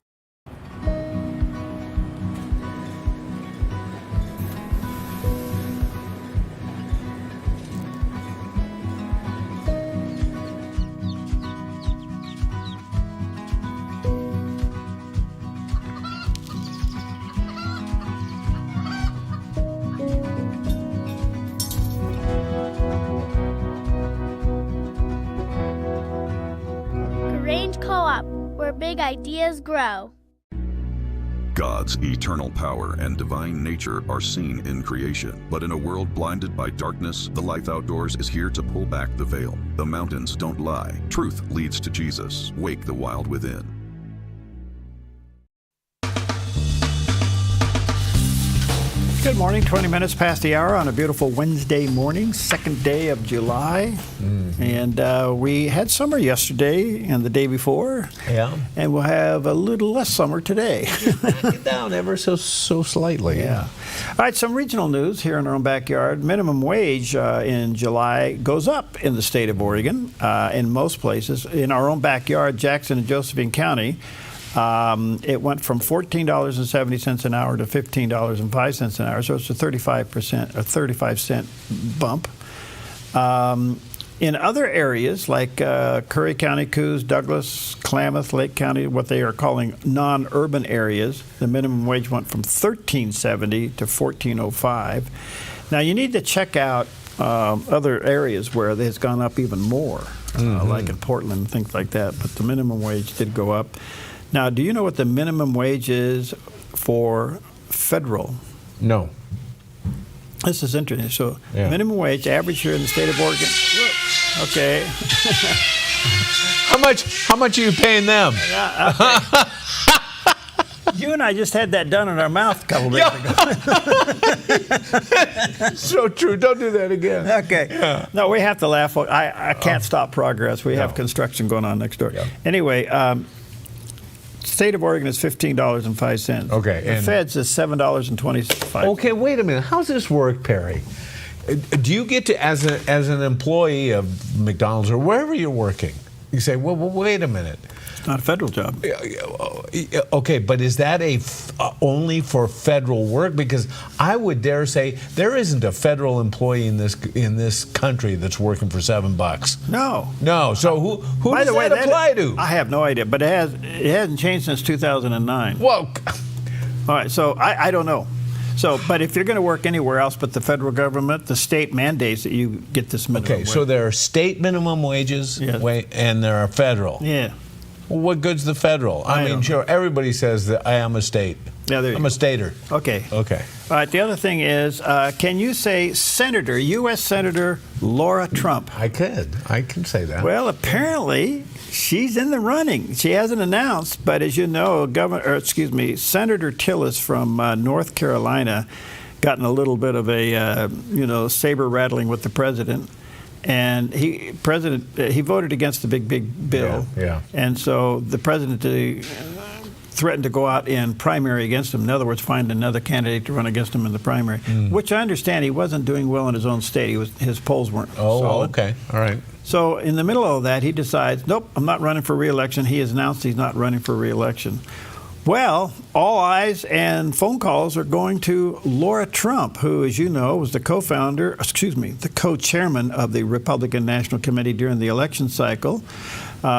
Grange Co-op, where big ideas grow. God's eternal power and divine nature are seen in creation. But in a world blinded by darkness, the life outdoors is here to pull back the veil. The mountains don't lie. Truth leads to Jesus. Wake the wild within. Good morning, 20 minutes past the hour on a beautiful Wednesday morning, second day of July. And we had summer yesterday and the day before. Yeah. And we'll have a little less summer today. Get down ever so slightly. Yeah. All right, some regional news here in our own backyard. Minimum wage in July goes up in the state of Oregon in most places. In our own backyard, Jackson and Josephine County, it went from $14.70 an hour to $15.05 an hour, so it's a 35% bump. In other areas like Curry County, Coos, Douglas, Klamath, Lake County, what they are calling non-urban areas, the minimum wage went from $13.70 to $14.05. Now you need to check out other areas where it has gone up even more, like in Portland and things like that. But the minimum wage did go up. Now, do you know what the minimum wage is for federal? No. This is interesting. So, minimum wage, average here in the state of Oregon. Okay. How much are you paying them? You and I just had that done in our mouth a couple days ago. So true. Don't do that again. Okay. Yeah. No, we have to laugh. I can't stop progress. We have construction going on next door. Anyway, state of Oregon is $15.05. Okay. The feds is $7.25. Okay, wait a minute. How's this work, Perry? Do you get to, as an employee of McDonald's or wherever you're working, you say, well wait a minute. It's not a federal job. Okay, but is that only for federal work? Because I would dare say there isn't a federal employee in this country that's working for $7. No. So who does that apply to? I have no idea, but it hasn't changed since 2009. Well, all right. So I don't know. So, but if you're going to work anywhere else but the federal government, the state mandates that you get this minimum wage. Okay, so there are state minimum wages, and there are federal. Yeah. Well, what good's the federal? I mean, sure, everybody says that I am a state. Yeah, I'm a stater. Okay. Okay. All right, the other thing is, can you say Senator, U.S. Senator Laura Trump? I can say that. Well, apparently she's in the running. She hasn't announced, but as you know, Senator Tillis from North Carolina got in a little bit of a, saber rattling with the president. And he voted against the big bill. Yeah. And so the president threatened to go out in primary against him. In other words, find another candidate to run against him in the primary, which I understand he wasn't doing well in his own state. His polls weren't solid. Okay. All right. So in the middle of that, he decides, nope, I'm not running for re-election. He has announced he's not running for re-election. Well, all eyes and phone calls are going to Laura Trump, who, as you know, was the co-chairman of the Republican National Committee during the election cycle.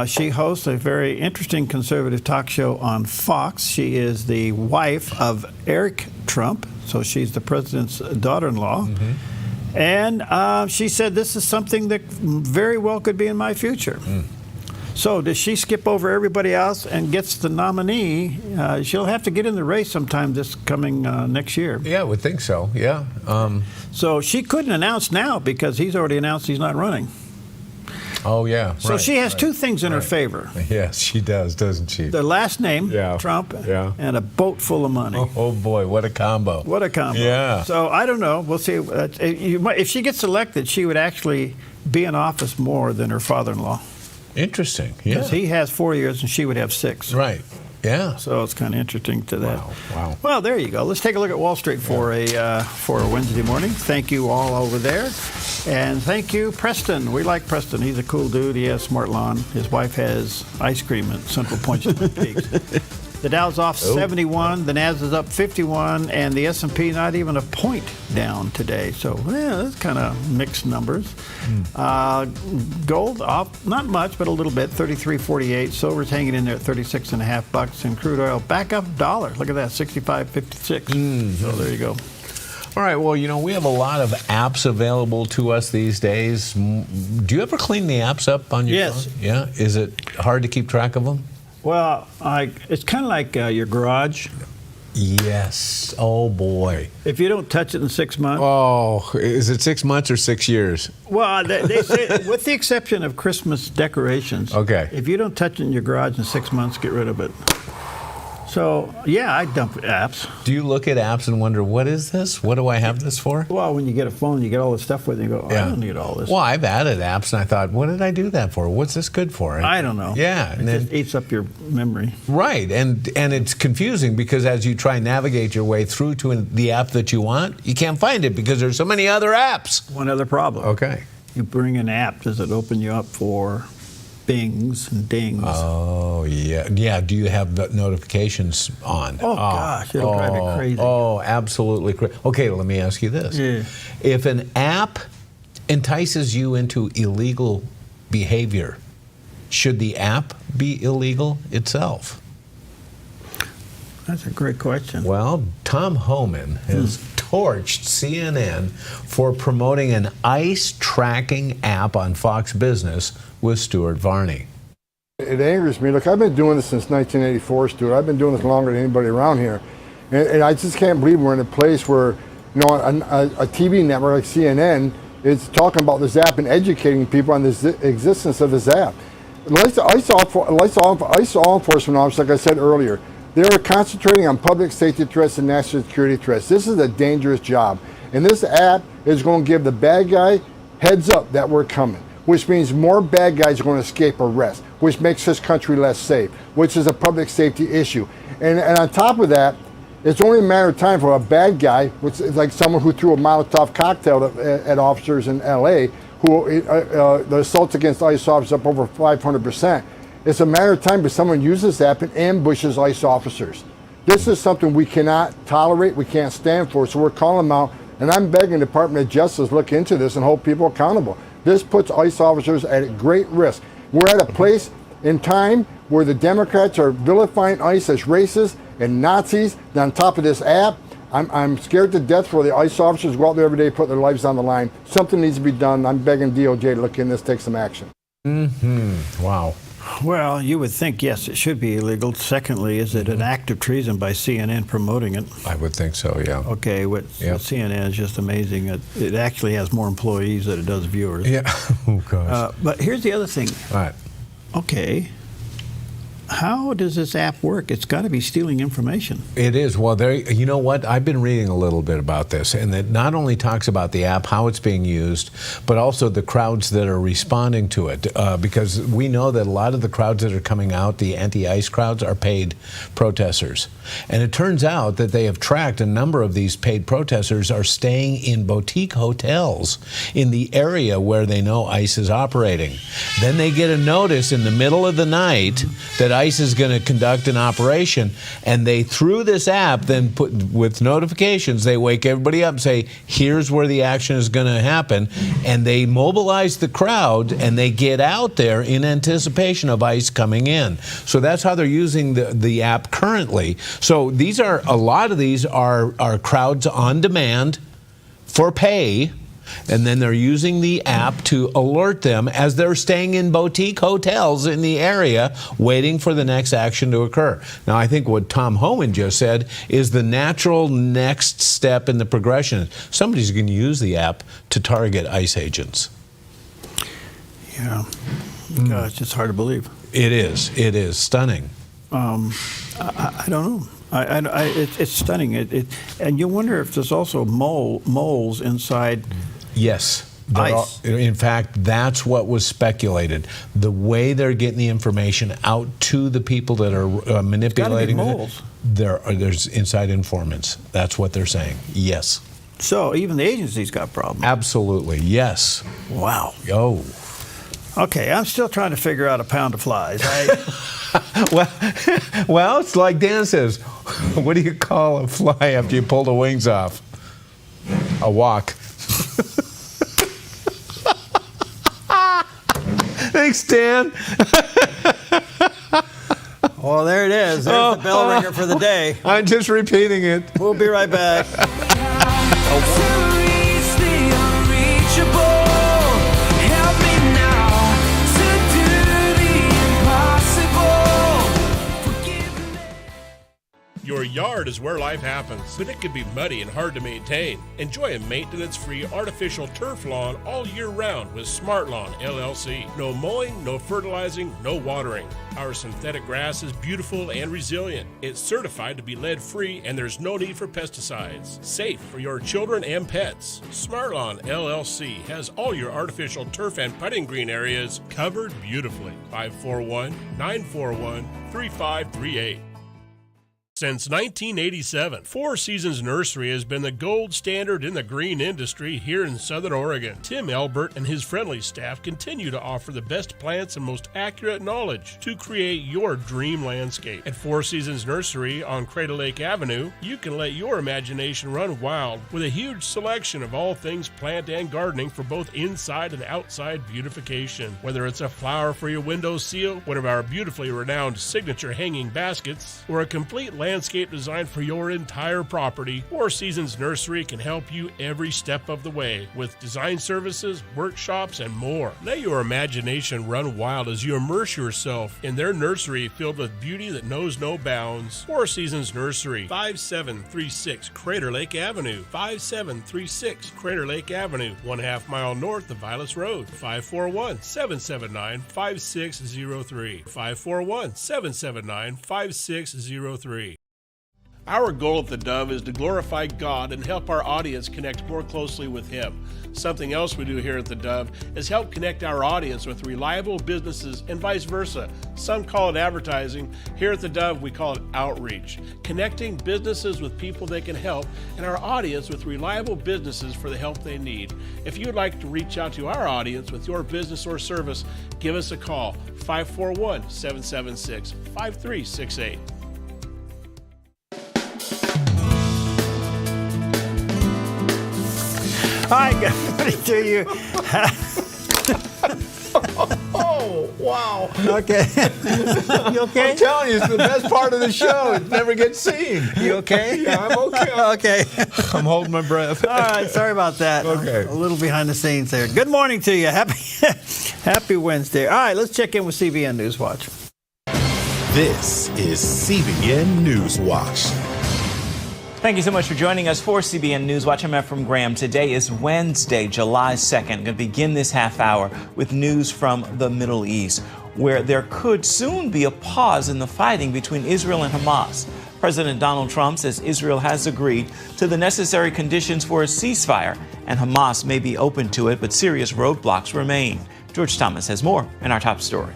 She hosts a very interesting conservative talk show on Fox. She is the wife of Eric Trump, so she's the president's daughter-in-law. And she said this is something that very well could be in my future. So does she skip over everybody else and gets the nominee? She'll have to get in the race sometime this coming next year. Yeah, I would think so. Yeah. So she couldn't announce now because he's already announced he's not running. Oh, yeah. So she has two things in her favor. Yes, she does, doesn't she? The last name, Trump, and a boat full of money. Oh, boy, what a combo. What a combo. Yeah. So I don't know. We'll see. If she gets elected, she would actually be in office more than her father-in-law. Interesting, yeah. Because he has 4 years and she would have 6. Right, yeah. So it's kind of interesting to that. Wow. Well, there you go. Let's take a look at Wall Street for a Wednesday morning. Thank you all over there. And thank you, Preston. We like Preston. He's a cool dude. He has smart lawn. His wife has ice cream at Central Point Peaks. The Dow's off 71, the Nasdaq is up 51, and the S&P not even a point down today. So, that's kind of mixed numbers. Gold off, not much, but a little bit, 33.48. Silver's hanging in there at $36.50, and crude oil back up $1. Look at that, 65.56. So there you go. All right, well, we have a lot of apps available to us these days. Do you ever clean the apps up on your phone? Yeah? Is it hard to keep track of them? Well, it's kind of like your garage. Yes. Oh, boy. If you don't touch it in 6 months. Oh, is it 6 months or 6 years? Well, they say, with the exception of Christmas decorations, if you don't touch it in your garage in 6 months, get rid of it. So, yeah, I dump apps. Do you look at apps and wonder, what is this? What do I have this for? Well, when you get a phone, you get all this stuff with it, and you go, I don't need all this. Well, I've added apps, and I thought, what did I do that for? What's this good for? And, I don't know. Yeah. It just eats up your memory. Right, and it's confusing because as you try and navigate your way through to the app that you want, you can't find it because there's so many other apps. One other problem. Okay. You bring an app, does it open you up for bings and dings? Oh, yeah. Yeah, do you have the notifications on? Oh, gosh, it'll drive you crazy. Oh, absolutely crazy. Okay, let me ask you this. Yeah. If an app entices you into illegal behavior, should the app be illegal itself? That's a great question. Well, Tom Homan has torched CNN for promoting an ICE tracking app on Fox Business with Stuart Varney. It angers me. Look, I've been doing this since 1984, Stuart. I've been doing this longer than anybody around here. And I just can't believe we're in a place where, you know, a TV network like CNN is talking about this app and educating people on the existence of this app. ICE law enforcement officers, like I said earlier, they are concentrating on public safety threats and national security threats. This is a dangerous job. And this app is going to give the bad guy heads up that we're coming, which means more bad guys are going to escape arrest, which makes this country less safe, which is a public safety issue. And on top of that, it's only a matter of time for a bad guy, which is like someone who threw a Molotov cocktail at officers in LA, who the assaults against ICE officers up over 500%. It's a matter of time, but someone uses this app and ambushes ICE officers. This is something we cannot tolerate, we can't stand for, so we're calling them out, and I'm begging the Department of Justice look into this and hold people accountable. This puts ICE officers at great risk. We're at a place in time where the Democrats are vilifying ICE as racist and Nazis. And on top of this app, I'm scared to death for the ICE officers who go out there every day, put their lives on the line. Something needs to be done. I'm begging DOJ to look in this, take some action. Wow. Well, you would think, yes, it should be illegal. Secondly, is it an act of treason by CNN promoting it? I would think so, yeah. Okay, what CNN is just amazing. It actually has more employees than it does viewers. Yeah, oh gosh. But here's the other thing. All right. Okay, how does this app work? It's got to be stealing information. It is. Well, you know what? I've been reading a little bit about this, and it not only talks about the app, how it's being used, but also the crowds that are responding to it. Because we know that a lot of the crowds that are coming out, the anti-ICE crowds, are paid protesters. And it turns out that they have tracked a number of these paid protesters are staying in boutique hotels in the area where they know ICE is operating. Then they get a notice in the middle of the night that ICE is going to conduct an operation, and they, through this app, then put with notifications, they wake everybody up and say, here's where the action is going to happen, and they mobilize the crowd and they get out there in anticipation of ICE coming in. So that's how they're using the app currently. So these are, a lot of these are crowds on demand for pay, and then they're using the app to alert them as they're staying in boutique hotels in the area waiting for the next action to occur. Now, I think what Tom Homan just said is the natural next step in the progression. Somebody's going to use the app to target ICE agents. Yeah. It's just hard to believe. It is. It is stunning. I don't know. It's stunning. And you wonder if there's also moles inside. Yes. ICE. In fact, that's what was speculated. The way they're getting the information out to the people that are manipulating moles. There's inside informants. That's what they're saying. Yes. So even the agency's got problems. Absolutely. Yes. Wow. Oh. Okay, I'm still trying to figure out a pound of flies. Well, it's like Dan says, what do you call a fly after you pull the wings off? A walk. Thanks, Dan. Well, there it is. There's the bell ringer for the day. I'm just repeating it. We'll be right back. Your yard is where life happens, but it can be muddy and hard to maintain. Enjoy a maintenance-free artificial turf lawn all year round with Smart Lawn LLC. No mowing, no fertilizing, no watering. Our synthetic grass is beautiful and resilient. It's certified to be lead-free, and there's no need for pesticides. Safe for your children and pets. Smart Lawn LLC has all your artificial turf and putting green areas covered beautifully. 541-941-3538. Since 1987, Four Seasons Nursery has been the gold standard in the green industry here in Southern Oregon. Tim Elbert and his friendly staff continue to offer the best plants and most accurate knowledge to create your dream landscape. At Four Seasons Nursery on Crater Lake Avenue, you can let your imagination run wild with a huge selection of all things plant and gardening for both inside and outside beautification. Whether it's a flower for your window seal, one of our beautifully renowned signature hanging baskets, or a complete landscape design for your entire property, Four Seasons Nursery can help you every step of the way with design services, workshops, and more. Let your imagination run wild as you immerse yourself in their nursery filled with beauty that knows no bounds. Four Seasons Nursery, 5736 Crater Lake Avenue, 5736 Crater Lake Avenue, 1/2 mile north of Vilas Road, 541-779-5603, 541-779-5603. Our goal at the Dove is to glorify God and help our audience connect more closely with Him. Something else we do here at the Dove is help connect our audience with reliable businesses and vice versa. Some call it advertising. Here at the Dove, we call it outreach. Connecting businesses with people they can help and our audience with reliable businesses for the help they need. If you'd like to reach out to our audience with your business or service, give us a call, 541-776-5368. Hi, good morning to you. Oh, wow. Okay. You okay? I'm telling you, it's the best part of the show. It never gets seen. You okay? Yeah, I'm okay. Okay. I'm holding my breath. All right, sorry about that. Okay. A little behind the scenes there. Good morning to you. Happy Wednesday. All right, let's check in with CBN Newswatch. This is CBN Newswatch. Thank you so much for joining us for CBN Newswatch. I'm Ephraim Graham. Today is Wednesday, July 2nd. I'm going to begin this half hour with news from the Middle East, where there could soon be a pause in the fighting between Israel and Hamas. President Donald Trump says Israel has agreed to the necessary conditions for a ceasefire, and Hamas may be open to it, but serious roadblocks remain. George Thomas has more in our top story.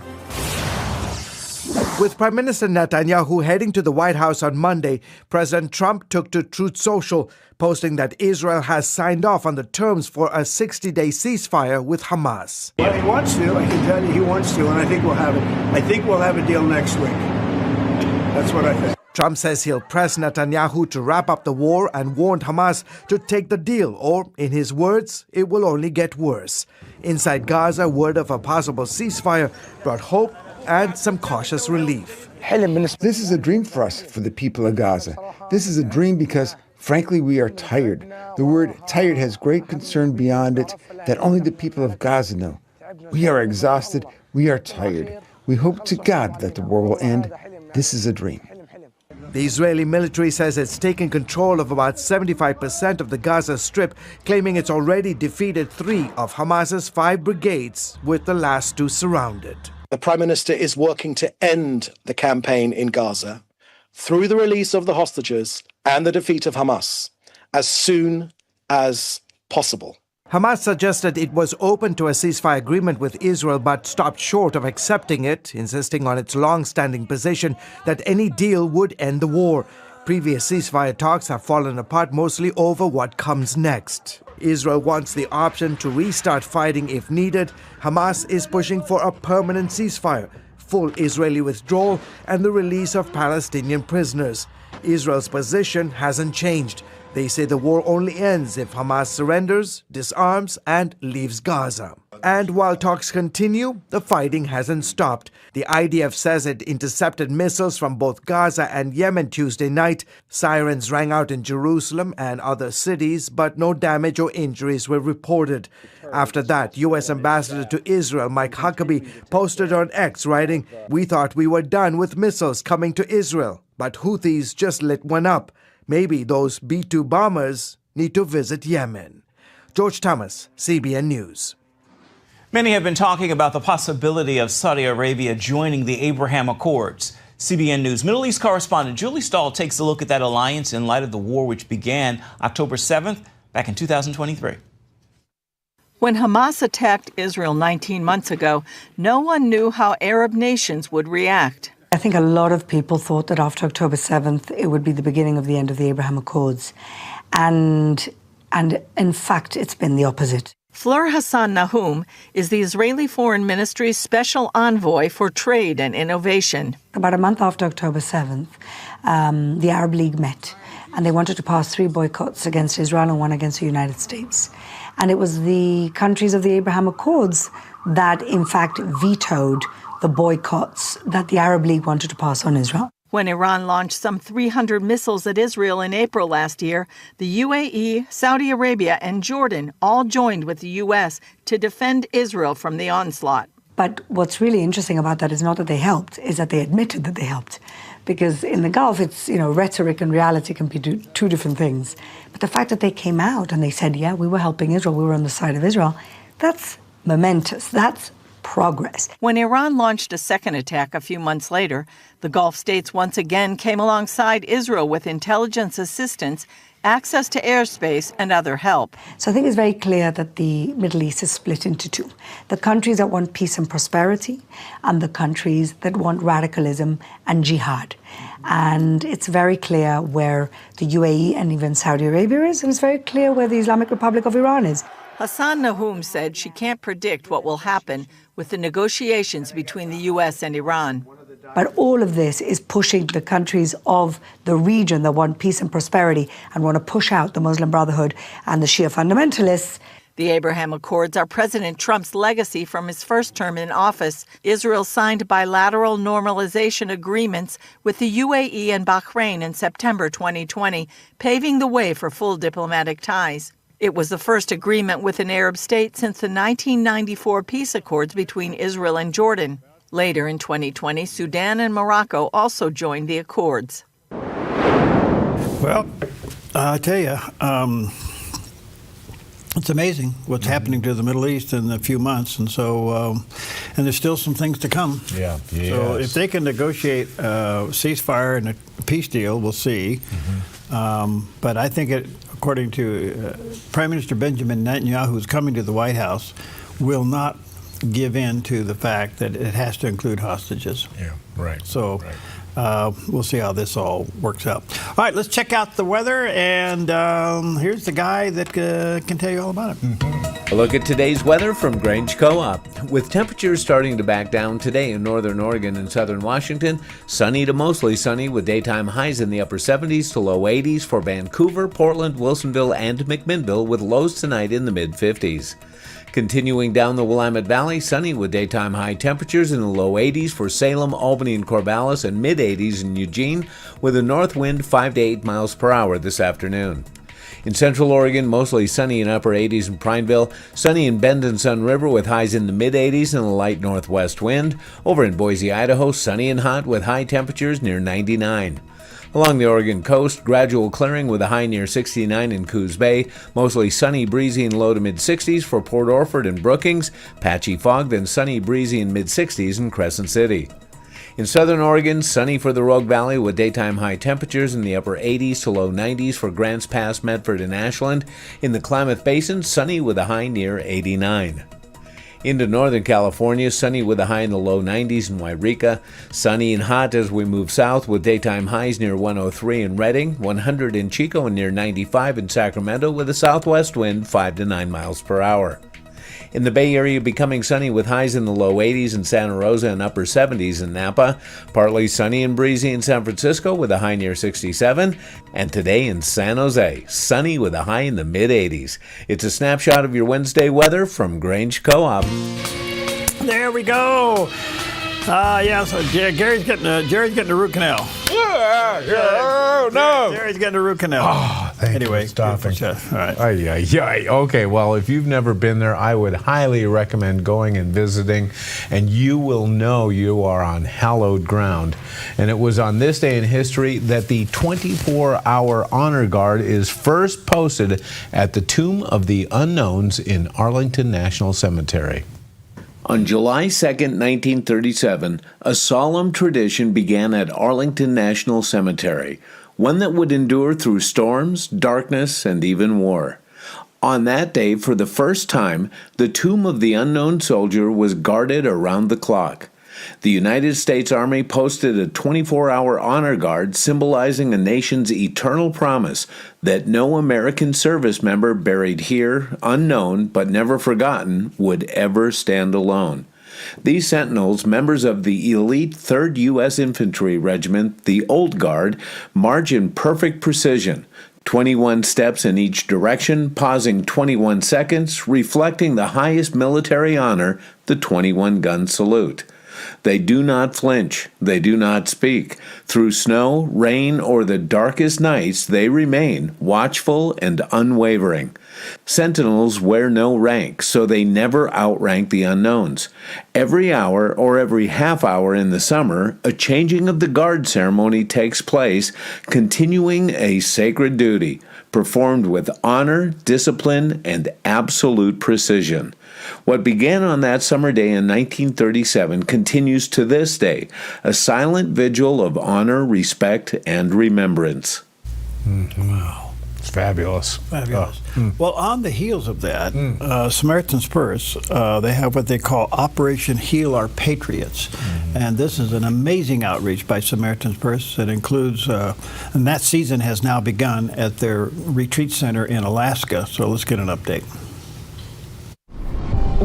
With Prime Minister Netanyahu heading to the White House on Monday, President Trump took to Truth Social, posting that Israel has signed off on the terms for a 60-day ceasefire with Hamas. Well, he wants to. I can tell you he wants to, and I think we'll have it. I think we'll have a deal next week. That's what I think. Trump says he'll press Netanyahu to wrap up the war and warned Hamas to take the deal, or, in his words, it will only get worse. Inside Gaza, word of a possible ceasefire brought hope and some cautious relief. This is a dream for us, for the people of Gaza. This is a dream because, frankly, we are tired. The word tired has great concern beyond it that only the people of Gaza know. We are exhausted. We are tired. We hope to God that the war will end. This is a dream. The Israeli military says it's taken control of about 75% of the Gaza Strip, claiming it's already defeated 3 of Hamas's 5 brigades, with the last 2 surrounded. The Prime Minister is working to end the campaign in Gaza through the release of the hostages and the defeat of Hamas as soon as possible. Hamas suggested it was open to a ceasefire agreement with Israel but stopped short of accepting it, insisting on its long-standing position that any deal would end the war. Previous ceasefire talks have fallen apart mostly over what comes next. Israel wants the option to restart fighting if needed. Hamas is pushing for a permanent ceasefire, full Israeli withdrawal, and the release of Palestinian prisoners. Israel's position hasn't changed. They say the war only ends if Hamas surrenders, disarms, and leaves Gaza. And while talks continue, the fighting hasn't stopped. The IDF says it intercepted missiles from both Gaza and Yemen Tuesday night. Sirens rang out in Jerusalem and other cities, but no damage or injuries were reported. After that, U.S. Ambassador to Israel Mike Huckabee posted on X, writing, "We thought we were done with missiles coming to Israel, But Houthis just lit one up. Maybe those B-2 bombers need to visit Yemen. George Thomas, CBN News. Many have been talking about the possibility of Saudi Arabia joining the Abraham Accords. CBN News Middle East correspondent Julie Stahl takes a look at that alliance in light of the war which began October 7th back in 2023. When Hamas attacked Israel 19 months ago, no one knew how Arab nations would react. I think a lot of people thought that after October 7th, it would be the beginning of the end of the Abraham Accords. And in fact, it's been the opposite. Fleur Hassan Nahum is the Israeli Foreign Ministry's special envoy for trade and innovation. About a month after October 7th, the Arab League met, and they wanted to pass 3 boycotts against Israel and 1 against the United States. And it was the countries of the Abraham Accords that, in fact, vetoed the boycotts that the Arab League wanted to pass on Israel. When Iran launched some 300 missiles at Israel in April last year, the UAE, Saudi Arabia, and Jordan all joined with the U.S. to defend Israel from the onslaught. But what's really interesting about that is not that they helped, is that they admitted that they helped. Because in the Gulf, it's, rhetoric and reality can be two different things. But the fact that they came out and they said, yeah, we were helping Israel, we were on the side of Israel, that's momentous. That's progress. When Iran launched a second attack a few months later, the Gulf states once again came alongside Israel with intelligence assistance, access to airspace, and other help. So I think it's very clear that the Middle East is split into 2. The countries that want peace and prosperity, and the countries that want radicalism and jihad. And it's very clear where the UAE and even Saudi Arabia is, and it's very clear where the Islamic Republic of Iran is. Hassan Nahum said she can't predict what will happen with the negotiations between the U.S. and Iran. But all of this is pushing the countries of the region that want peace and prosperity and want to push out the Muslim Brotherhood and the Shia fundamentalists. The Abraham Accords are President Trump's legacy from his first term in office. Israel signed bilateral normalization agreements with the UAE and Bahrain in September 2020, paving the way for full diplomatic ties. It was the first agreement with an Arab state since the 1994 peace accords between Israel and Jordan. Later in 2020, Sudan and Morocco also joined the accords. Well, I tell you, it's amazing what's happening to the Middle East in a few months, and so and there's still some things to come. Yeah. Yes. So if they can negotiate a ceasefire and a peace deal, we'll see. But I think according to Prime Minister Benjamin Netanyahu, who's coming to the White House, will not give in to the fact that it has to include hostages. Yeah, right. So we'll see how this all works out. All right, let's check out the weather, and here's the guy that can tell you all about it. A look at today's weather from Grange Co-op. With temperatures starting to back down today in northern Oregon and southern Washington, sunny to mostly sunny with daytime highs in the upper 70s to low 80s for Vancouver, Portland, Wilsonville, and McMinnville, with lows tonight in the mid-50s. Continuing down the Willamette Valley, sunny with daytime high temperatures in the low 80s for Salem, Albany, and Corvallis, and mid-80s in Eugene, with a north wind 5 to 8 miles per hour this afternoon. In central Oregon, mostly sunny in upper 80s in Prineville, sunny in Bend and Sun River with highs in the mid-80s and a light northwest wind. Over in Boise, Idaho, sunny and hot with high temperatures near 99. Along the Oregon coast, gradual clearing with a high near 69 in Coos Bay, mostly sunny, breezy, and low to mid-60s for Port Orford and Brookings, patchy fog, then sunny, breezy, and mid-60s in Crescent City. In southern Oregon, sunny for the Rogue Valley with daytime high temperatures in the upper 80s to low 90s for Grants Pass, Medford, and Ashland. In the Klamath Basin, sunny with a high near 89. Into Northern California, sunny with a high in the low 90s in Wairika. Sunny and hot as we move south with daytime highs near 103 in Redding, 100 in Chico, and near 95 in Sacramento with a southwest wind 5 to 9 miles per hour. In the Bay Area, becoming sunny with highs in the low 80s in Santa Rosa and upper 70s in Napa. Partly sunny and breezy in San Francisco with a high near 67. And today in San Jose, sunny with a high in the mid-80s. It's a snapshot of your Wednesday weather from Grange Co-op. There we go. So Gary's getting a root canal. No. Gary's getting a root canal. Thank anyway, you for stopping. All right. Okay, well, if you've never been there, I would highly recommend going and visiting, and you will know you are on hallowed ground. And it was on this day in history that the 24-hour honor guard is first posted at the Tomb of the Unknowns in Arlington National Cemetery. On July 2, 1937, a solemn tradition began at Arlington National Cemetery, one that would endure through storms, darkness, and even war. On that day, for the first time, the tomb of the unknown soldier was guarded around the clock. The United States Army posted a 24-hour honor guard symbolizing a nation's eternal promise that no American service member buried here, unknown but never forgotten, would ever stand alone. These sentinels, members of the elite 3rd U.S. Infantry Regiment, the Old Guard, march in perfect precision, 21 steps in each direction, pausing 21 seconds, reflecting the highest military honor, the 21-gun salute. They do not flinch. They do not speak. Through snow, rain, or the darkest nights, they remain watchful and unwavering. Sentinels wear no rank, so they never outrank the unknowns. Every hour or every half hour in the summer, a changing of the guard ceremony takes place, continuing a sacred duty, performed with honor, discipline, and absolute precision. What began on that summer day in 1937 continues to this day, a silent vigil of honor, respect, and remembrance. Wow. It's fabulous. Fabulous. Well, on the heels of that, Samaritan's Purse, they have what they call Operation Heal Our Patriots. And this is an amazing outreach by Samaritan's Purse. It includes, and that season has now begun at their retreat center in Alaska. So let's get an update.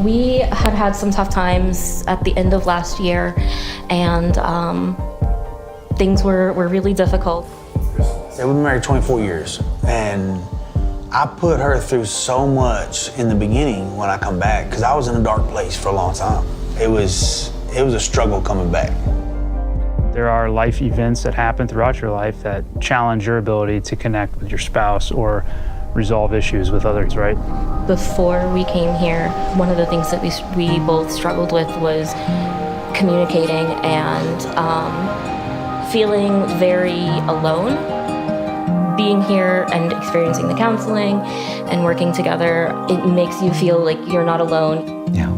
We had some tough times at the end of last year, and things were really difficult. We've been married 24 years, and I put her through so much in the beginning when I come back, because I was in a dark place for a long time. It was a struggle coming back. There are life events that happen throughout your life that challenge your ability to connect with your spouse or resolve issues with others, right? Before we came here, one of the things that we both struggled with was communicating and feeling very alone. Being here and experiencing the counseling and working together, it makes you feel like you're not alone. Yeah,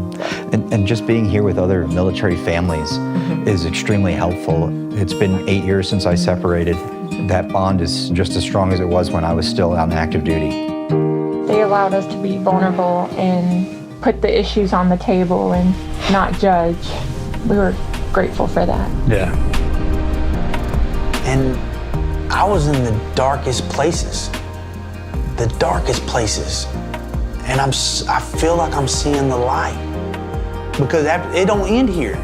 and just being here with other military families is extremely helpful. It's been 8 years since I separated. That bond is just as strong as it was when I was still on active duty. They allowed us to be vulnerable and put the issues on the table and not judge. We were grateful for that. Yeah. And I was in the darkest places. And I feel like I'm seeing the light. Because it don't end here.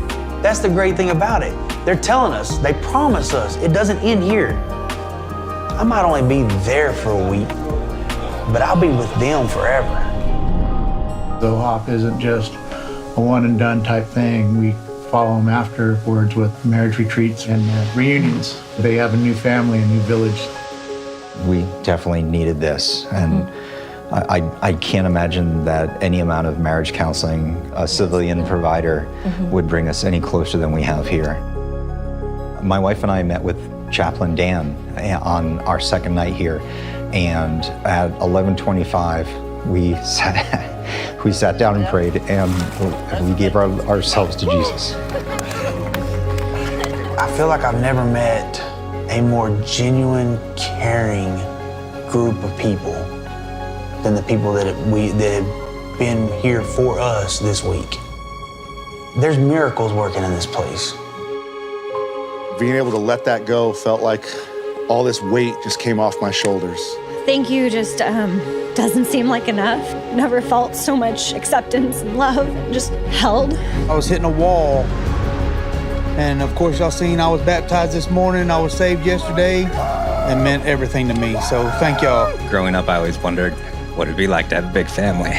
That's the great thing about it. They're telling us, they promise us, it doesn't end here. I might only be there for a week, but I'll be with them forever. The HOP isn't just a one and done type thing. We follow them afterwards with marriage retreats and reunions. They have a new family, a new village. We definitely needed this, and I can't imagine that any amount of marriage counseling a civilian provider would bring us any closer than we have here. My wife and I met with Chaplain Dan on our second night here, and at 11:25 we sat down and prayed, and we gave ourselves to Jesus. I feel like I've never met a more genuine, caring group of people than the people that have been here for us this week. There's miracles working in this place. Being able to let that go felt like all this weight just came off my shoulders. Thank you just doesn't seem like enough. Never felt so much acceptance and love and just held. I was hitting a wall, and of course y'all seen I was baptized this morning, I was saved yesterday. It meant everything to me, so thank y'all. Growing up, I always wondered what it'd be like to have a big family.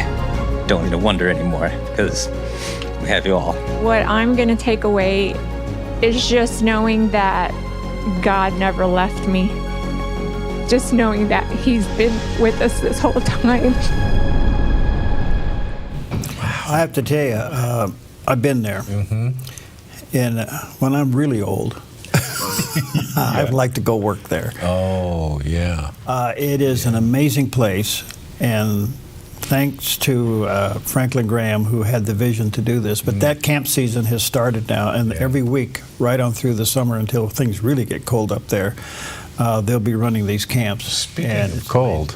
Don't need to wonder anymore, because we have you all. What I'm gonna take away is just knowing that God never left me. just knowing that he's been with us this whole time. I have to tell you, I've been there. And when I'm really old, I'd like to go work there. Oh, yeah. It is an amazing place, and thanks to Franklin Graham, who had the vision to do this. But that camp season has started now, and every week, right on through the summer until things really get cold up there, they'll be running these camps. Speaking of cold,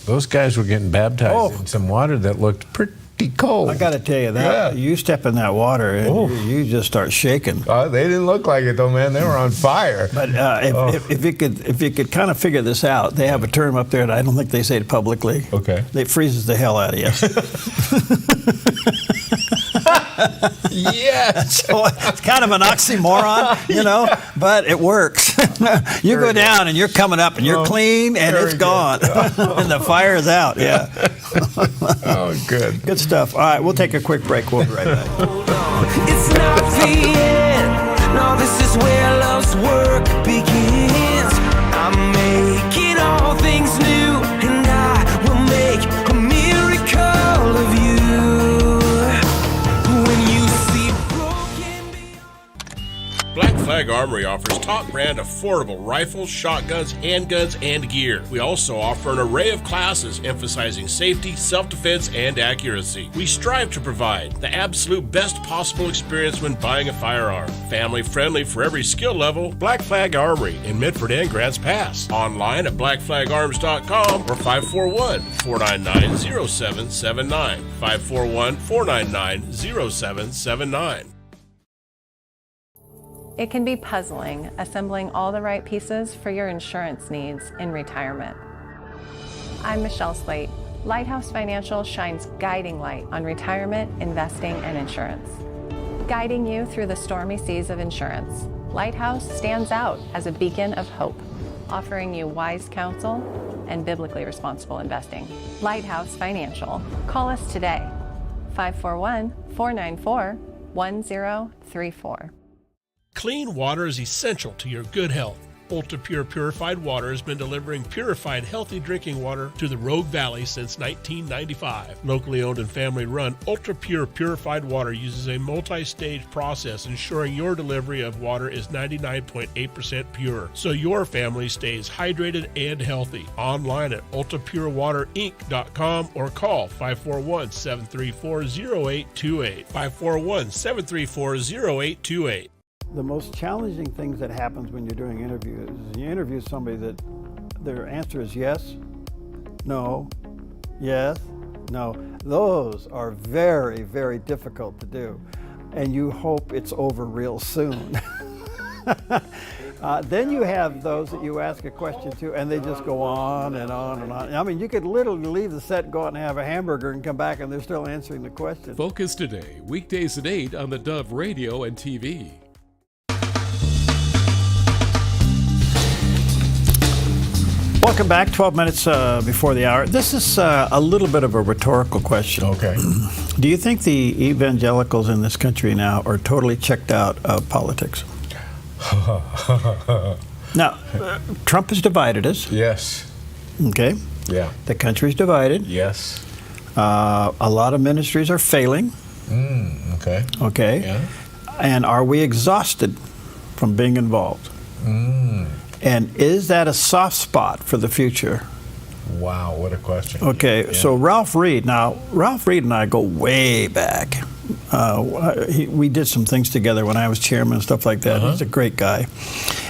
those guys were getting baptized in some water that looked pretty cold. I got to tell you, that you step in that water and you just start shaking. They didn't look like it though, man. They were on fire. But if you could kind of figure this out, they have a term up there that I don't think they say it publicly. Okay. It freezes the hell out of you. Yes. So it's kind of an oxymoron, you know, but it works. You go down and you're coming up and you're clean and it's gone. And the fire is out. Yeah. Oh, good. Good stuff. All right, we'll take a quick break. We'll be right back. It's not the end. No, this is where love's work begins. I'm making all things new, and I will make a miracle of you. When you see Black Flag Armory offers top brand affordable rifles, shotguns, handguns, and gear. We also offer an array of classes emphasizing safety, self-defense, and accuracy. We strive to provide the absolute best possible experience when buying a firearm. Family friendly for every skill level, Black Flag Armory in Midford and Grants Pass. Online at blackflagarms.com or 541-499-0779. 541-499-0779. It can be puzzling assembling all the right pieces for your insurance needs in retirement. I'm Michelle Slate. Lighthouse Financial shines guiding light on retirement, investing, and insurance. Guiding you through the stormy seas of insurance, Lighthouse stands out as a beacon of hope, offering you wise counsel and biblically responsible investing. Lighthouse Financial. Call us today, 541-494-1034. Clean water is essential to your good health. Ultra Pure Purified Water has been delivering purified, healthy drinking water to the Rogue Valley since 1995. Locally owned and family run, Ultra Pure Purified Water uses a multi-stage process ensuring your delivery of water is 99.8% pure, so your family stays hydrated and healthy. Online at ultrapurewaterinc.com or call 541-734-0828. 541-734-0828. The most challenging things that happens when you're doing interviews is you interview somebody that their answer is yes, no, yes, no. Those are very, very difficult to do, and you hope it's over real soon. Then you have those that you ask a question to, and they just go on and on and on. I mean, you could literally leave the set, go out and have a hamburger, and come back, and they're still answering the question. Focus Today, weekdays at 8 on the Dove Radio and TV. Welcome back, 12 minutes before the hour. This is a little bit of a rhetorical question. Okay. Do you think the evangelicals in this country now are totally checked out of politics? Now, Trump has divided us. Yes. Okay. Yeah. The country's divided. Yes. A lot of ministries are failing. Okay. Okay. Yeah. And are we exhausted from being involved? And is that a soft spot for the future? Wow, what a question. Okay, so Ralph Reed and I go way back. We did some things together when I was chairman and stuff like that. He's a great guy.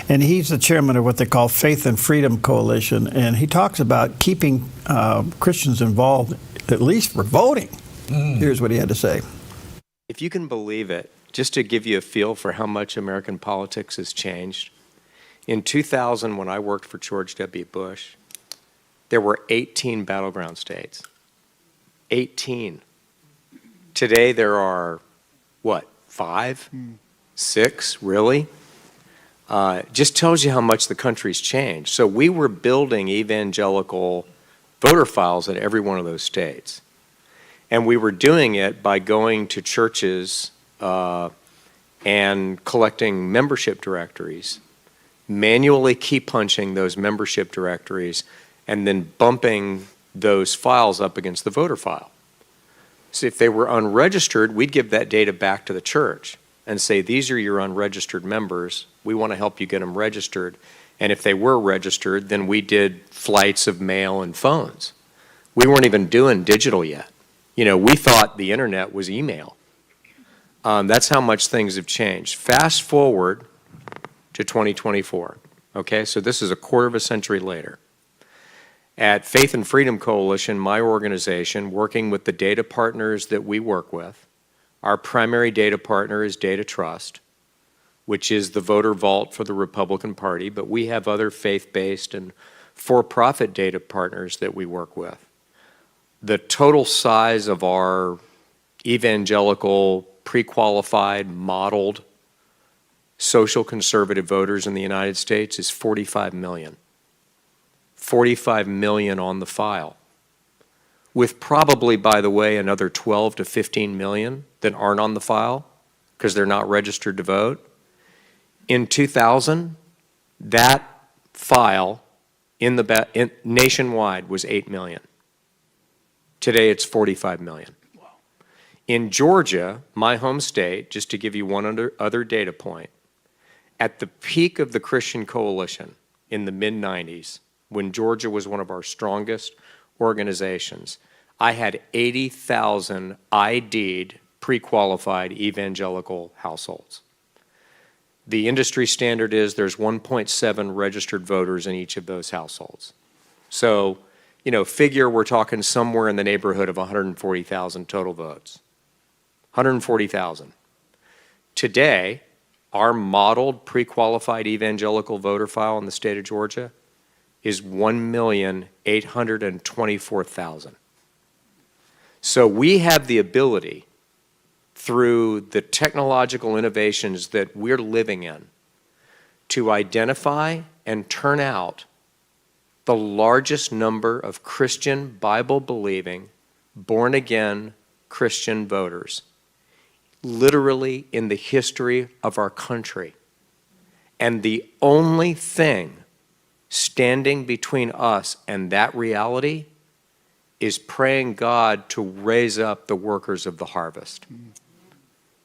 And he's the chairman of what they call Faith and Freedom Coalition. And he talks about keeping Christians involved, at least for voting. Here's what he had to say. If you can believe it, just to give you a feel for how much American politics has changed, in 2000, when I worked for George W. Bush, there were 18 battleground states. 18. Today there are, what, 5? 6, really? Just tells you how much the country's changed. So we were building evangelical voter files in every one of those states. And we were doing it by going to churches and collecting membership directories manually key punching those membership directories, and then bumping those files up against the voter file. So if they were unregistered, we'd give that data back to the church and say, these are your unregistered members. We want to help you get them registered. And if they were registered, then we did flights of mail and phones. We weren't even doing digital yet. You know, we thought the internet was email. That's how much things have changed. Fast forward to 2024. Okay, so this is a quarter of a century later. At Faith and Freedom Coalition, my organization, working with the data partners that we work with, our primary data partner is Data Trust, which is the voter vault for the Republican Party, but we have other faith-based and for-profit data partners that we work with. The total size of our evangelical, pre-qualified, modeled social conservative voters in the United States is 45 million. 45 million on the file, with probably, by the way, another 12 to 15 million that aren't on the file because they're not registered to vote. In 2000, that file nationwide was 8 million. Today it's 45 million. Wow. In Georgia, my home state, just to give you one other data point, at the peak of the Christian Coalition in the mid-90s, when Georgia was one of our strongest organizations, I had 80,000 ID'd pre-qualified evangelical households. The industry standard is there's 1.7 registered voters in each of those households. So, you know, figure we're talking somewhere in the neighborhood of 140,000 total votes. 140,000. Today, our modeled pre-qualified evangelical voter file in the state of Georgia is 1,824,000. So we have the ability, through the technological innovations that we're living in, to identify and turn out the largest number of Christian, Bible-believing, born-again Christian voters, literally in the history of our country. And the only thing standing between us and that reality is praying God to raise up the workers of the harvest.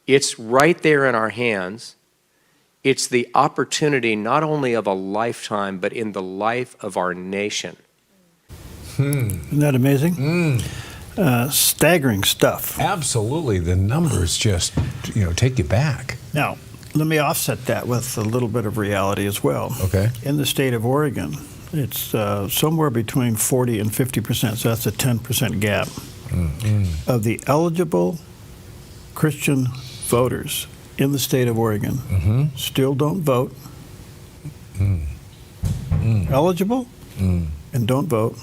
It's right there in our hands. It's the opportunity not only of a lifetime, but in the life of our nation. Isn't that amazing? Staggering stuff. Absolutely. The numbers just, take you back. Now, let me offset that with a little bit of reality as well. Okay. In the state of Oregon, it's somewhere between 40 and 50%, so that's a 10% gap of the eligible Christian voters in the state of Oregon still don't vote, eligible, and don't vote.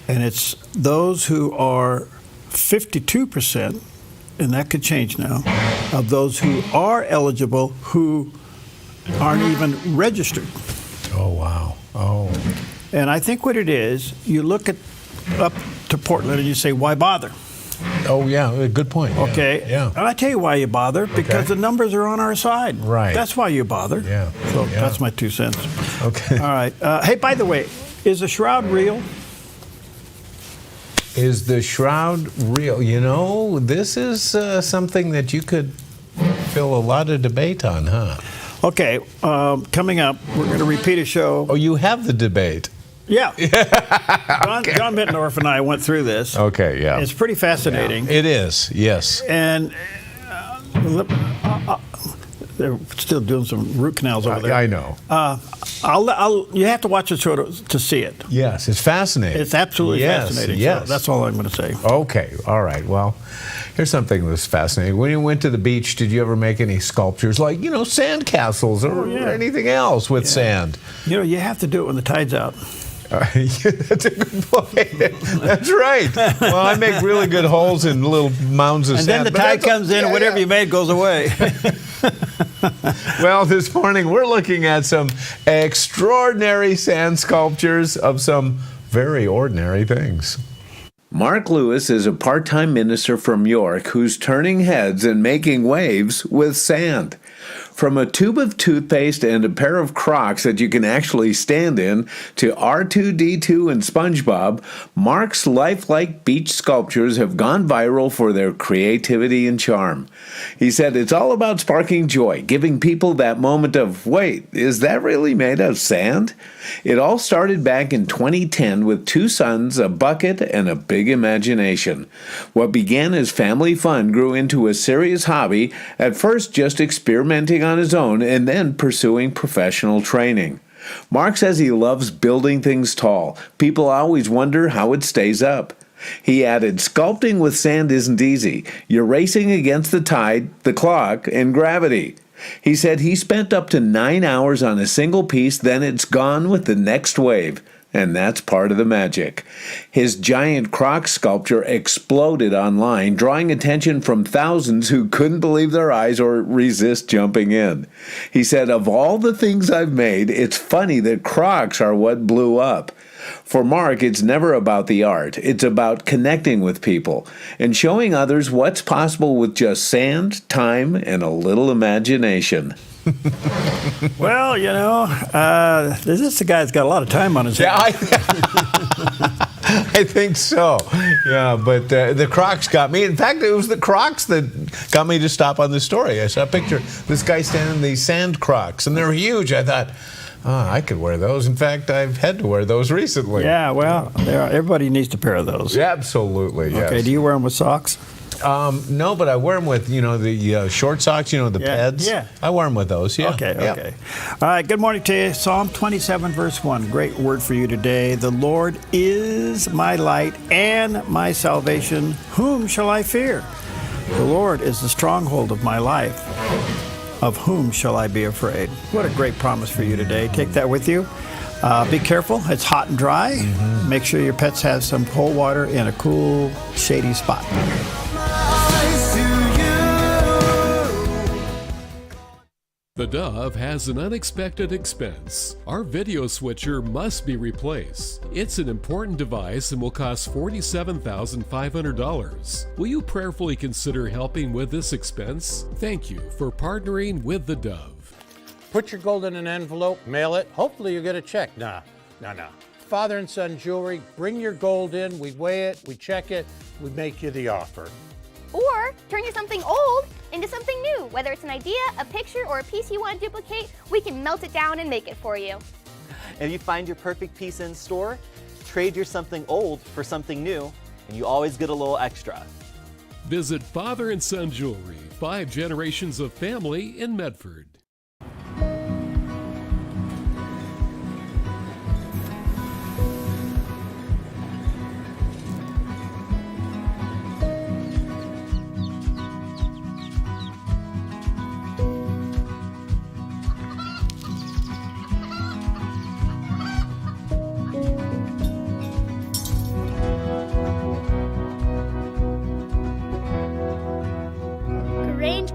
And it's those who are 52%, and that could change now, of those who are eligible who aren't even registered. Oh, wow. Oh. And I think what it is, you look up to Portland and you say, why bother? Oh, yeah, good point. Okay. Yeah. And I tell you why you bother, because the numbers are on our side. Right. That's why you bother. Yeah. So that's my 2 cents. Okay. All right. Hey, by the way, is the shroud real? Is the shroud real? This is something that you could fill a lot of debate on, huh? Okay. Coming up, we're going to repeat a show. Oh, you have the debate. Yeah. John Mittendorf and I went through this. Okay, yeah. It's pretty fascinating. Yeah. It is, yes. And they're still doing some root canals over there. I know. You have to watch the show to see it. Yes, it's fascinating. It's absolutely fascinating. Yes. So that's all I'm going to say. Okay, all right. Well, here's something that's fascinating. When you went to the beach, did you ever make any sculptures like, sand castles or anything else with sand? You have to do it when the tide's out. That's a good point. That's right. Well, I make really good holes in little mounds of sand. And then the tide comes in and whatever you made goes away. Well, this morning we're looking at some extraordinary sand sculptures of some very ordinary things. Mark Lewis is a part-time minister from York who's turning heads and making waves with sand. From a tube of toothpaste and a pair of Crocs that you can actually stand in to R2-D2 and SpongeBob, Mark's lifelike beach sculptures have gone viral for their creativity and charm. He said it's all about sparking joy, giving people that moment of, wait, is that really made of sand? It all started back in 2010 with 2 sons, a bucket, and a big imagination. What began as family fun grew into a serious hobby, at first just experimenting on his own and then pursuing professional training. Mark says he loves building things tall. People always wonder how it stays up. He added, sculpting with sand isn't easy. You're racing against the tide, the clock, and gravity. He said he spent up to 9 hours on a single piece, then it's gone with the next wave. And that's part of the magic. His giant Croc sculpture exploded online, drawing attention from thousands who couldn't believe their eyes or resist jumping in. He said, of all the things I've made, it's funny that Crocs are what blew up. For Mark, it's never about the art. It's about connecting with people and showing others what's possible with just sand, time, and a little imagination. Well, you know, this is a guy that's got a lot of time on his hands. I think so. Yeah, but the Crocs got me. In fact, it was the Crocs that got me to stop on this story. I saw a picture. This guy standing in these sand Crocs, and they're huge. I thought, oh, I could wear those. In fact, I've had to wear those recently. Yeah, well, everybody needs a pair of those. Yeah, absolutely, yes. Okay, do you wear them with socks? No, but I wear them with, the short socks, the Peds. Yeah. I wear them with those, yeah. Okay. All right, good morning to you. Psalm 27, verse 1. Great word for you today. The Lord is my light and my salvation. Whom shall I fear? The Lord is the stronghold of my life. Of whom shall I be afraid? What a great promise for you today. Take that with you. Be careful. It's hot and dry. Mm-hmm. Make sure your pets have some cold water in a cool, shady spot. The Dove has an unexpected expense. Our video switcher must be replaced. It's an important device and will cost $47,500. Will you prayerfully consider helping with this expense? Thank you for partnering with the Dove. Put your gold in an envelope, mail it. Hopefully you get a check. No. Father and son jewelry, bring your gold in, we weigh it, we check it, we make you the offer. Or turn your something old into something new. Whether it's an idea, a picture, or a piece you want to duplicate, we can melt it down and make it for you. If you find your perfect piece in store, trade your something old for something new, and you always get a little extra. Visit Father and Son Jewelry, 5 generations of family in Medford.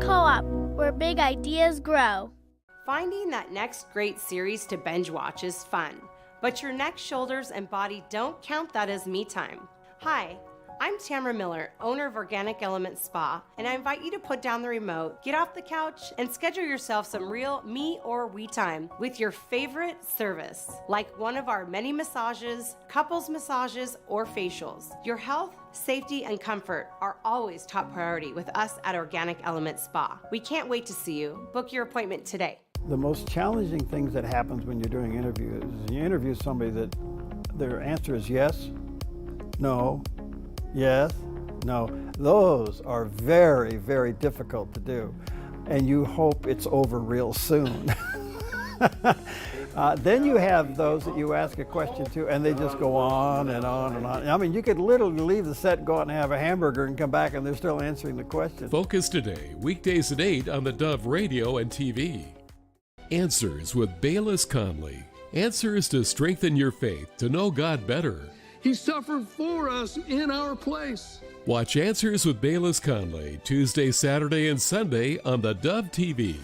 Co-op, where big ideas grow. Finding that next great series to binge watch is fun, but your neck, shoulders, and body don't count that as me time. Hi, I'm Tamara Miller, owner of Organic Element Spa, and I invite you to put down the remote, get off the couch, and schedule yourself some real me or we time with your favorite service, like one of our many massages, couples massages, or facials. Your health, safety, and comfort are always top priority with us at Organic Element Spa. We can't wait to see you. Book your appointment today. The most challenging things that happens when you're doing interviews is you interview somebody that their answer is yes, no, yes, no. Those are very, very difficult to do. And you hope it's over real soon. Then you have those that you ask a question to and they just go on and on and on. I mean, you could literally leave the set, go out and have a hamburger and come back and they're still answering the question. Focus Today, weekdays at 8 on the Dove Radio and TV. Answers with Bayless Conley. Answers to strengthen your faith, to know God better. He suffered for us in our place. Watch Answers with Bayless Conley, Tuesday, Saturday, and Sunday on the Dove TV.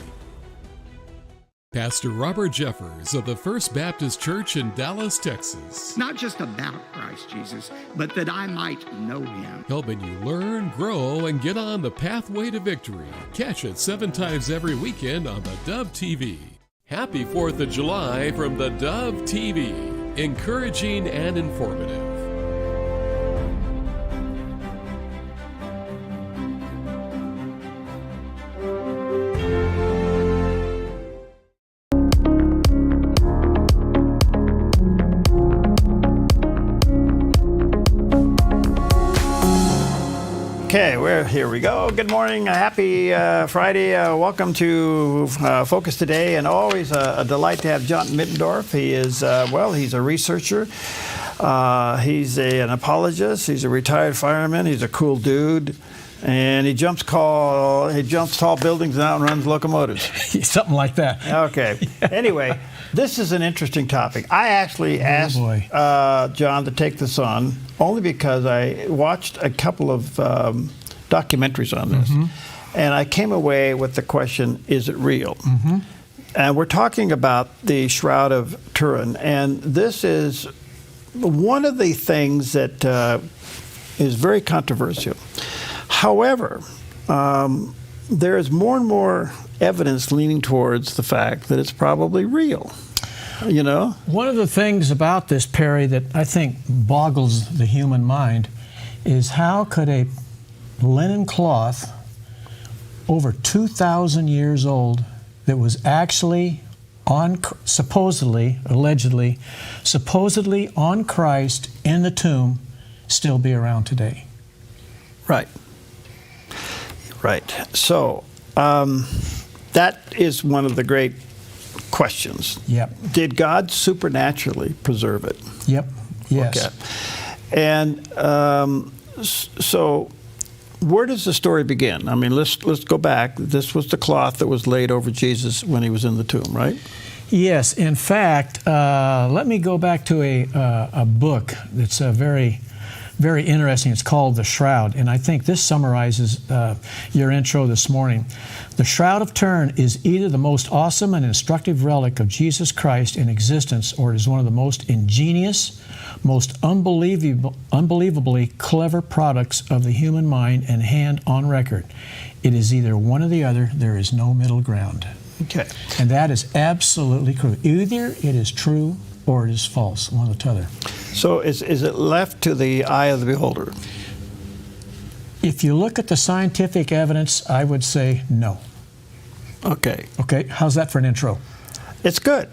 Pastor Robert Jeffers of the First Baptist Church in Dallas, Texas. Not just about Christ Jesus, but that I might know him. Helping you learn, grow, and get on the pathway to victory. Catch it 7 times every weekend on the Dove TV. Happy 4th of July from the Dove TV. Encouraging and informative. Okay, here we go. Good morning. Happy Friday. Welcome to Focus Today, and always a delight to have John Middendorf. He is, he's a researcher. He's an apologist. He's a retired fireman. He's a cool dude. And he jumps tall buildings and outruns locomotives. Something like that. Okay. Anyway, this is an interesting topic. I actually asked John to take this on only because I watched a couple of documentaries on this. And I came away with the question, is it real? And we're talking about the Shroud of Turin. And this is one of the things that is very controversial. However, there is more and more evidence leaning towards the fact that it's probably real. You know? One of the things about this, Perry, that I think boggles the human mind is how could a linen cloth over 2,000 years old that was actually allegedly on Christ in the tomb still be around today? Right. Right. So that is one of the great questions. Yep. Did God supernaturally preserve it? Yep. Yes. Okay. And so where does the story begin? I mean, let's go back. This was the cloth that was laid over Jesus when he was in the tomb, right? Yes. In fact, let me go back to a book that's very interesting. It's called The Shroud, and I think this summarizes your intro this morning. The Shroud of Turin is either the most awesome and instructive relic of Jesus Christ in existence, or it is one of the most ingenious, most unbelievably clever products of the human mind and hand on record. It is either one or the other. There is no middle ground. Okay. And that is absolutely true. Either it is true or it is false, one or the other. So is it left to the eye of the beholder? If you look at the scientific evidence, I would say no. Okay. Okay, how's that for an intro? It's good.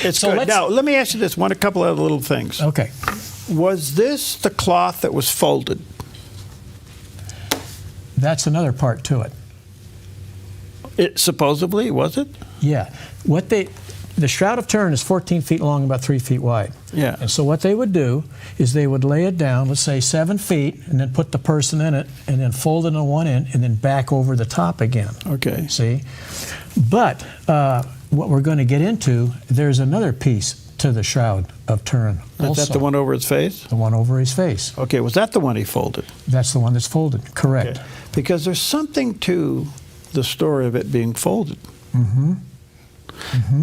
It's good. Now, let me ask you this, a couple of little things. Okay. Was this the cloth that was folded? That's another part to it. It supposedly, was it? Yeah. The Shroud of Turin is 14 feet long, about 3 feet wide. Yeah. And so what they would do is they would lay it down, let's say 7 feet, and then put the person in it, and then fold it on one end, and then back over the top again. Okay. See? But what we're going to get into, there's another piece to the Shroud of Turin. Is that the one over his face? The one over his face. Okay, was that the one he folded? That's the one that's folded, correct. Okay. Because there's something to the story of it being folded.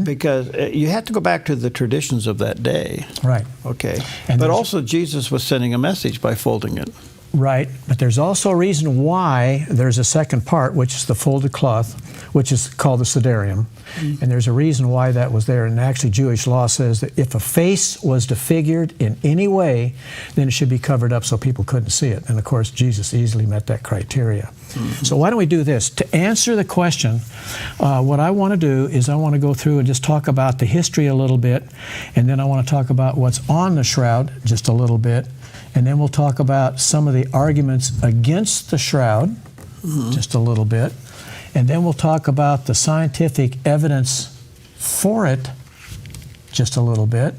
Because you have to go back to the traditions of that day. Right. Okay. But also Jesus was sending a message by folding it. Right. But there's also a reason why there's a second part, which is the folded cloth, which is called the Siderium. And there's a reason why that was there. And actually Jewish law says that if a face was disfigured in any way, then it should be covered up so people couldn't see it. And of course, Jesus easily met that criteria. So why don't we do this? To answer the question, what I want to do is I want to go through and just talk about the history a little bit, and then I want to talk about what's on the shroud just a little bit, and then we'll talk about some of the arguments against the shroud just a little bit, and then we'll talk about the scientific evidence for it just a little bit,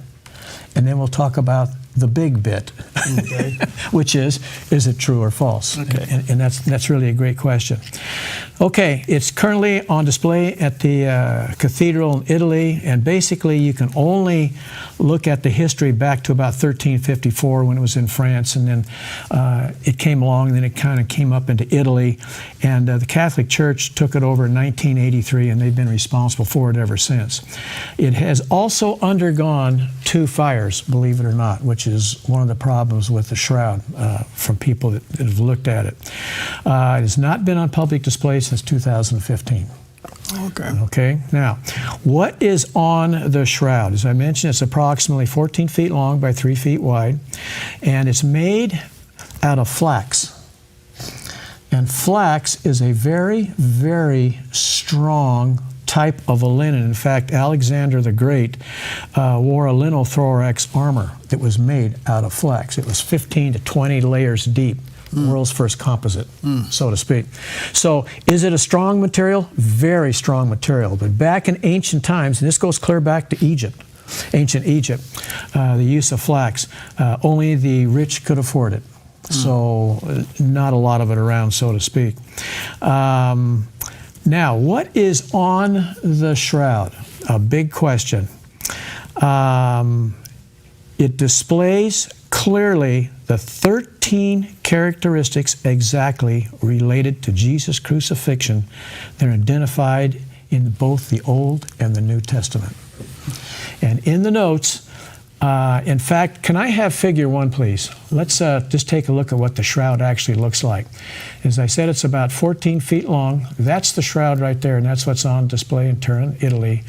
and then we'll talk about the big bit. okay. Which is it true or false? Okay. And that's really a great question. Okay, it's currently on display at the cathedral in Italy, and basically you can only look at the history back to about 1354 when it was in France, and then it came along, and then it kind of came up into Italy, and the Catholic Church took it over in 1983, and they've been responsible for it ever since. It has also undergone 2 fires, believe it or not, which is one of the problems with the shroud from people that have looked at it. It has not been on public display since 2015. Okay. Okay. Now, what is on the shroud? As I mentioned, it's approximately 14 feet long by 3 feet wide, and it's made out of flax. And flax is a very, very strong type of a linen. In fact, Alexander the Great wore a linothorax armor that was made out of flax. It was 15 to 20 layers deep. World's first composite, so to speak. So is it a strong material? Very strong material. But back in ancient times, and this goes clear back to Egypt, ancient Egypt, the use of flax, only the rich could afford it. So not a lot of it around, so to speak. Now, what is on the shroud? A big question. It displays clearly the 13 characteristics exactly related to Jesus' crucifixion that are identified in both the Old and the New Testament. And in the notes, in fact, can I have figure 1, please? Let's just take a look at what the shroud actually looks like. As I said, it's about 14 feet long. That's the shroud right there, and that's what's on display in Turin, Italy.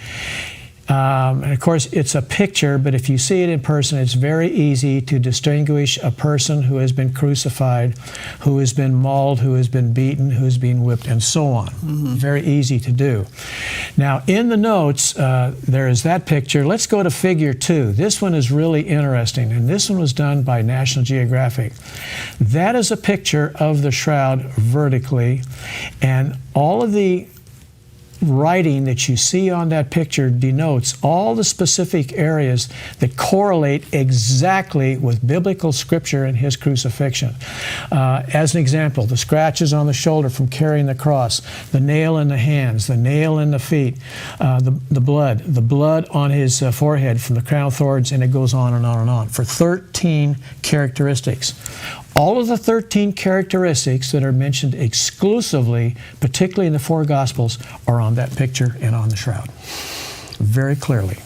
And of course, it's a picture, but if you see it in person, it's very easy to distinguish a person who has been crucified, who has been mauled, who has been beaten, who's been whipped, and so on. Very easy to do. Now, in the notes, there is that picture. Let's go to figure 2. This one is really interesting, and this one was done by National Geographic. That is a picture of the shroud vertically, and all of the writing that you see on that picture denotes all the specific areas that correlate exactly with biblical scripture and his crucifixion. As an example, the scratches on the shoulder from carrying the cross, the nail in the hands, the nail in the feet, the blood on his forehead from the crown of thorns, and it goes on and on and on for 13 characteristics. All of the 13 characteristics that are mentioned exclusively, particularly in the 4 Gospels, are on that picture and on the shroud, very clearly.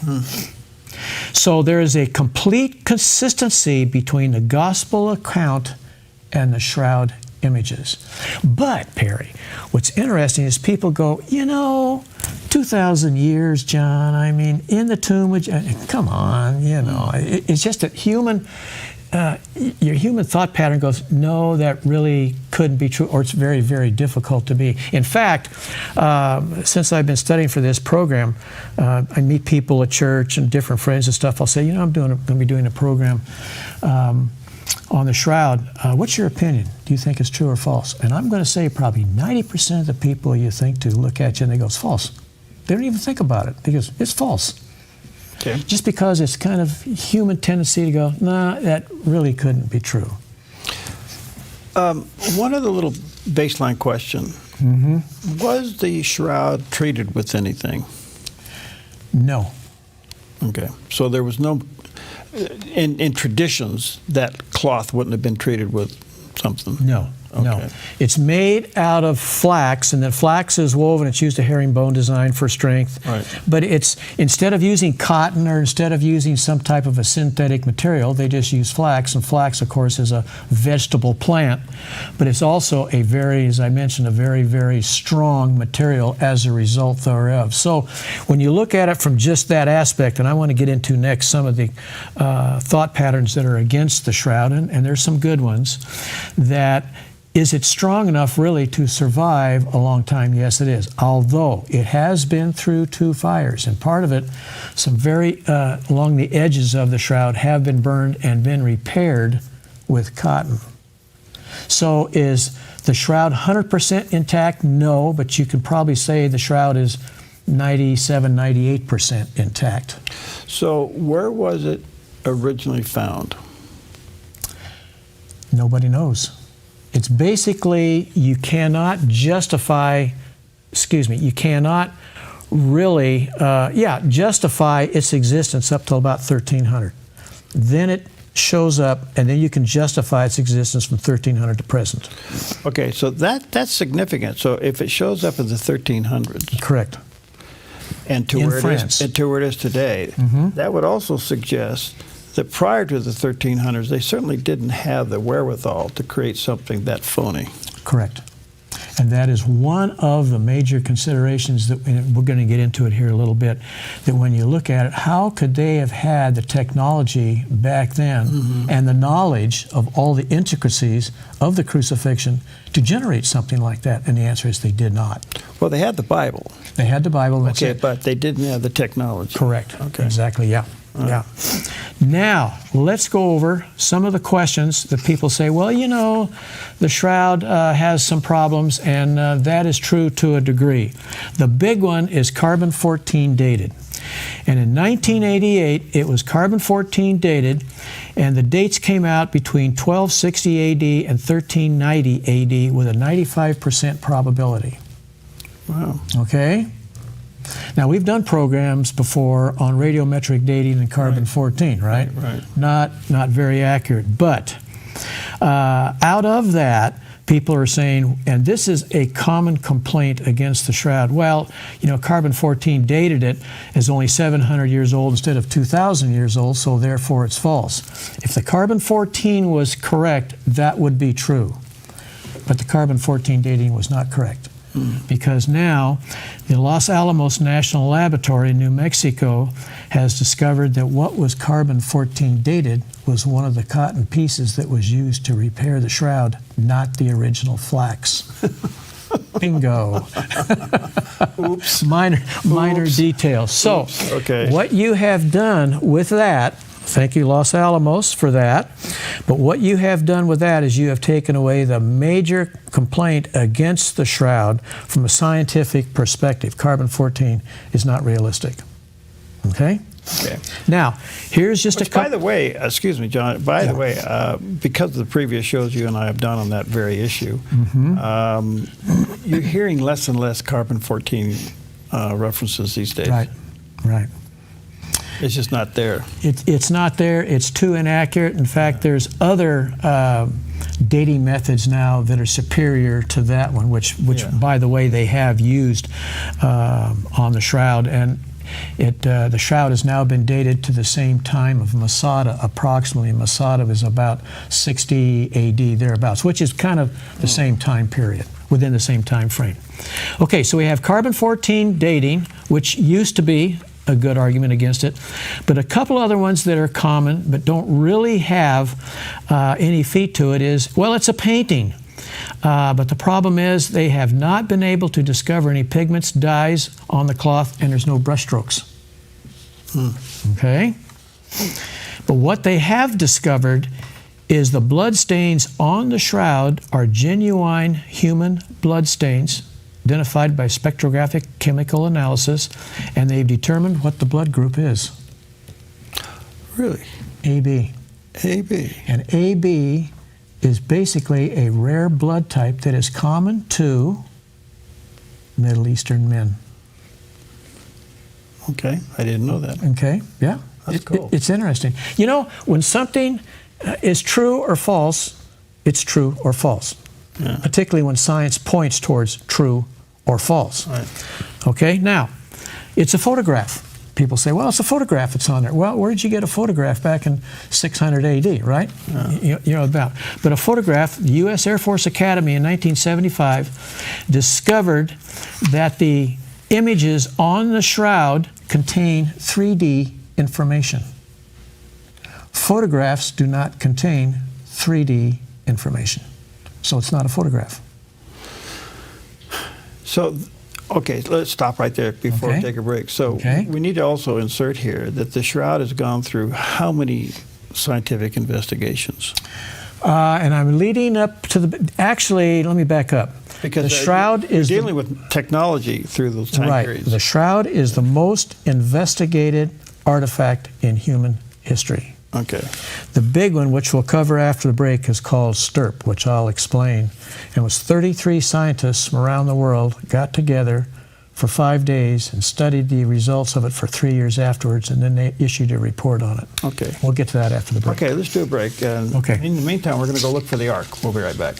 So there is a complete consistency between the Gospel account and the shroud images. But, Perry, what's interesting is people go, 2,000 years, John, I mean, in the tomb, come on, it's just that your human thought pattern goes, no, that really couldn't be true, or it's very, very difficult to be. In fact, since I've been studying for this program, I meet people at church and different friends and stuff. I'll say, I'm going to be doing a program on the shroud. What's your opinion? Do you think it's true or false? And I'm going to say probably 90% of the people you think to look at you and they go, it's false. They don't even think about it. They go, it's false. Okay. Just because it's kind of human tendency to go, nah, that really couldn't be true. One other little baseline question. Was the shroud treated with anything? No. Okay. So there was no, in traditions, that cloth wouldn't have been treated with something? No. Okay. No. It's made out of flax, and then flax is woven. It's used a herringbone design for strength. Right. But it's, instead of using cotton or instead of using some type of a synthetic material, they just use flax. And flax, of course, is a vegetable plant. But it's also a very, as I mentioned, a very, very strong material as a result thereof. So when you look at it from just that aspect, and I want to get into next some of the thought patterns that are against the shroud, and there's some good ones, that is it strong enough really to survive a long time? Yes, it is. Although it has been through 2 fires, and part of it, some very along the edges of the shroud have been burned and been repaired with cotton. So is the shroud 100% intact? No, but you can probably say the shroud is 97, 98% intact. So where was it originally found? Nobody knows. It's basically, you cannot really, justify its existence up till about 1300. Then it shows up, and then you can justify its existence from 1300 to present. Okay, so that's significant. So if it shows up in the 1300s, correct, and to where it is today, that would also suggest that prior to the 1300s, they certainly didn't have the wherewithal to create something that phony. Correct. And that is one of the major considerations that we're going to get into it here a little bit, that when you look at it, how could they have had the technology back then and the knowledge of all the intricacies of the crucifixion to generate something like that? And the answer is they did not. Well, they had the Bible. They had the Bible. That's okay, it. But they didn't have the technology. Correct. Okay. Exactly, yeah. Yeah. Now, let's go over some of the questions that people say, well, you know, the shroud has some problems, and that is true to a degree. The big one is carbon-14 dated. And in 1988, it was carbon-14 dated, and the dates came out between 1260 AD and 1390 AD with a 95% probability. Wow. Okay? Now, we've done programs before on radiometric dating and carbon-14, right? Right. Not very accurate. But out of that, people are saying, and this is a common complaint against the shroud, well, you know, carbon-14 dated it as only 700 years old instead of 2,000 years old, so therefore it's false. If the carbon-14 was correct, that would be true. But the carbon-14 dating was not correct. Because now the Los Alamos National Laboratory in New Mexico has discovered that what was carbon-14 dated was one of the cotton pieces that was used to repair the shroud, not the original flax. Bingo. Oops. Minor details. So okay. What you have done with that, thank you, Los Alamos, for that. But what you have done with that is you have taken away the major complaint against the shroud from a scientific perspective. Carbon-14 is not realistic. Okay? Okay. Now, here's just by the way, excuse me, John, by the way, because of the previous shows you and I have done on that very issue, you're hearing less and less carbon-14 references these days. Right, right. It's just not there. It's not there. It's too inaccurate. In fact, there's other dating methods now that are superior to that one, which by the way, they have used on the shroud. And the shroud has now been dated to the same time of Masada, approximately. Masada is about 60 AD, thereabouts, which is kind of the same time period, within the same time frame. Okay, so we have carbon-14 dating, which used to be a good argument against it, but a couple other ones that are common but don't really have any feet to it is, well, it's a painting. But the problem is they have not been able to discover any pigments, dyes on the cloth, and there's no brush strokes. Okay? But what they have discovered is the blood stains on the shroud are genuine human blood stains identified by spectrographic chemical analysis, and they've determined what the blood group is. Really? AB. AB. And AB is basically a rare blood type that is common to Middle Eastern men. Okay, I didn't know that. Okay, yeah. That's cool. It's interesting. You know, when something is true or false, it's true or false. Yeah. Particularly when science points towards true or false. Right. Okay, now, it's a photograph. People say, well, it's a photograph that's on there. Well, where did you get a photograph back in 600 AD, right? You know about. But a photograph, the U.S. Air Force Academy in 1975 discovered that the images on the shroud contain 3D information. Photographs do not contain 3D information. So it's not a photograph. So, okay, let's stop right there before we take a break. So we need to also insert here that the shroud has gone through how many scientific investigations? And I'm leading up to the, actually, let me back up. Because the shroud is dealing with technology through those time periods. The shroud is the most investigated artifact in human history. Okay. The big one, which we'll cover after the break, is called STIRP, which I'll explain. And it was 33 scientists from around the world got together for 5 days and studied the results of it for 3 years afterwards, and then they issued a report on it. Okay. We'll get to that after the break. Okay, let's do a break. Okay. In the meantime, we're going to go look for the Ark. We'll be right back.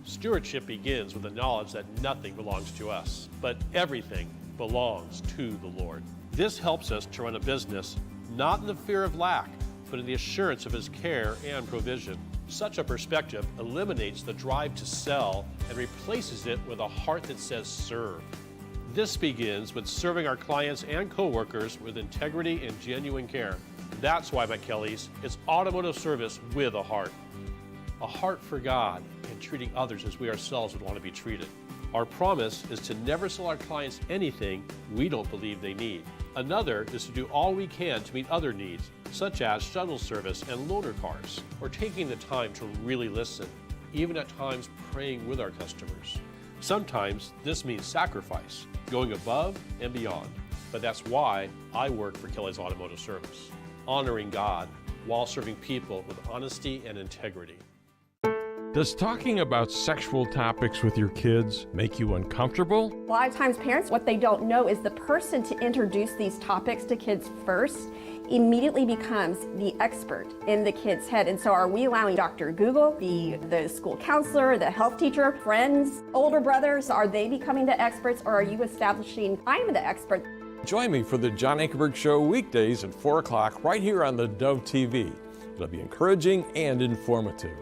Stewardship begins with the knowledge that nothing belongs to us, but everything belongs to the Lord. This helps us to run a business not in the fear of lack, but in the assurance of His care and provision. Such a perspective eliminates the drive to sell and replaces it with a heart that says serve. This begins with serving our clients and coworkers with integrity and genuine care. That's why McKelly's is automotive service with a heart for God, and treating others as we ourselves would want to be treated. Our promise is to never sell our clients anything we don't believe they need. Another is to do all we can to meet other needs, such as shuttle service and loaner cars, or taking the time to really listen, even at times praying with our customers. Sometimes this means sacrifice, going above and beyond. But that's why I work for Kelly's Automotive Service, honoring God while serving people with honesty and integrity. Does talking about sexual topics with your kids make you uncomfortable? A lot of times parents, what they don't know is the person to introduce these topics to kids first immediately becomes the expert in the kid's head. And so are we allowing Dr. Google, the school counselor, the health teacher, friends, older brothers, are they becoming the experts, or are you establishing I'm the expert? Join me for the John Ankerberg Show weekdays at 4 o'clock right here on the Dove TV. It'll be encouraging and informative.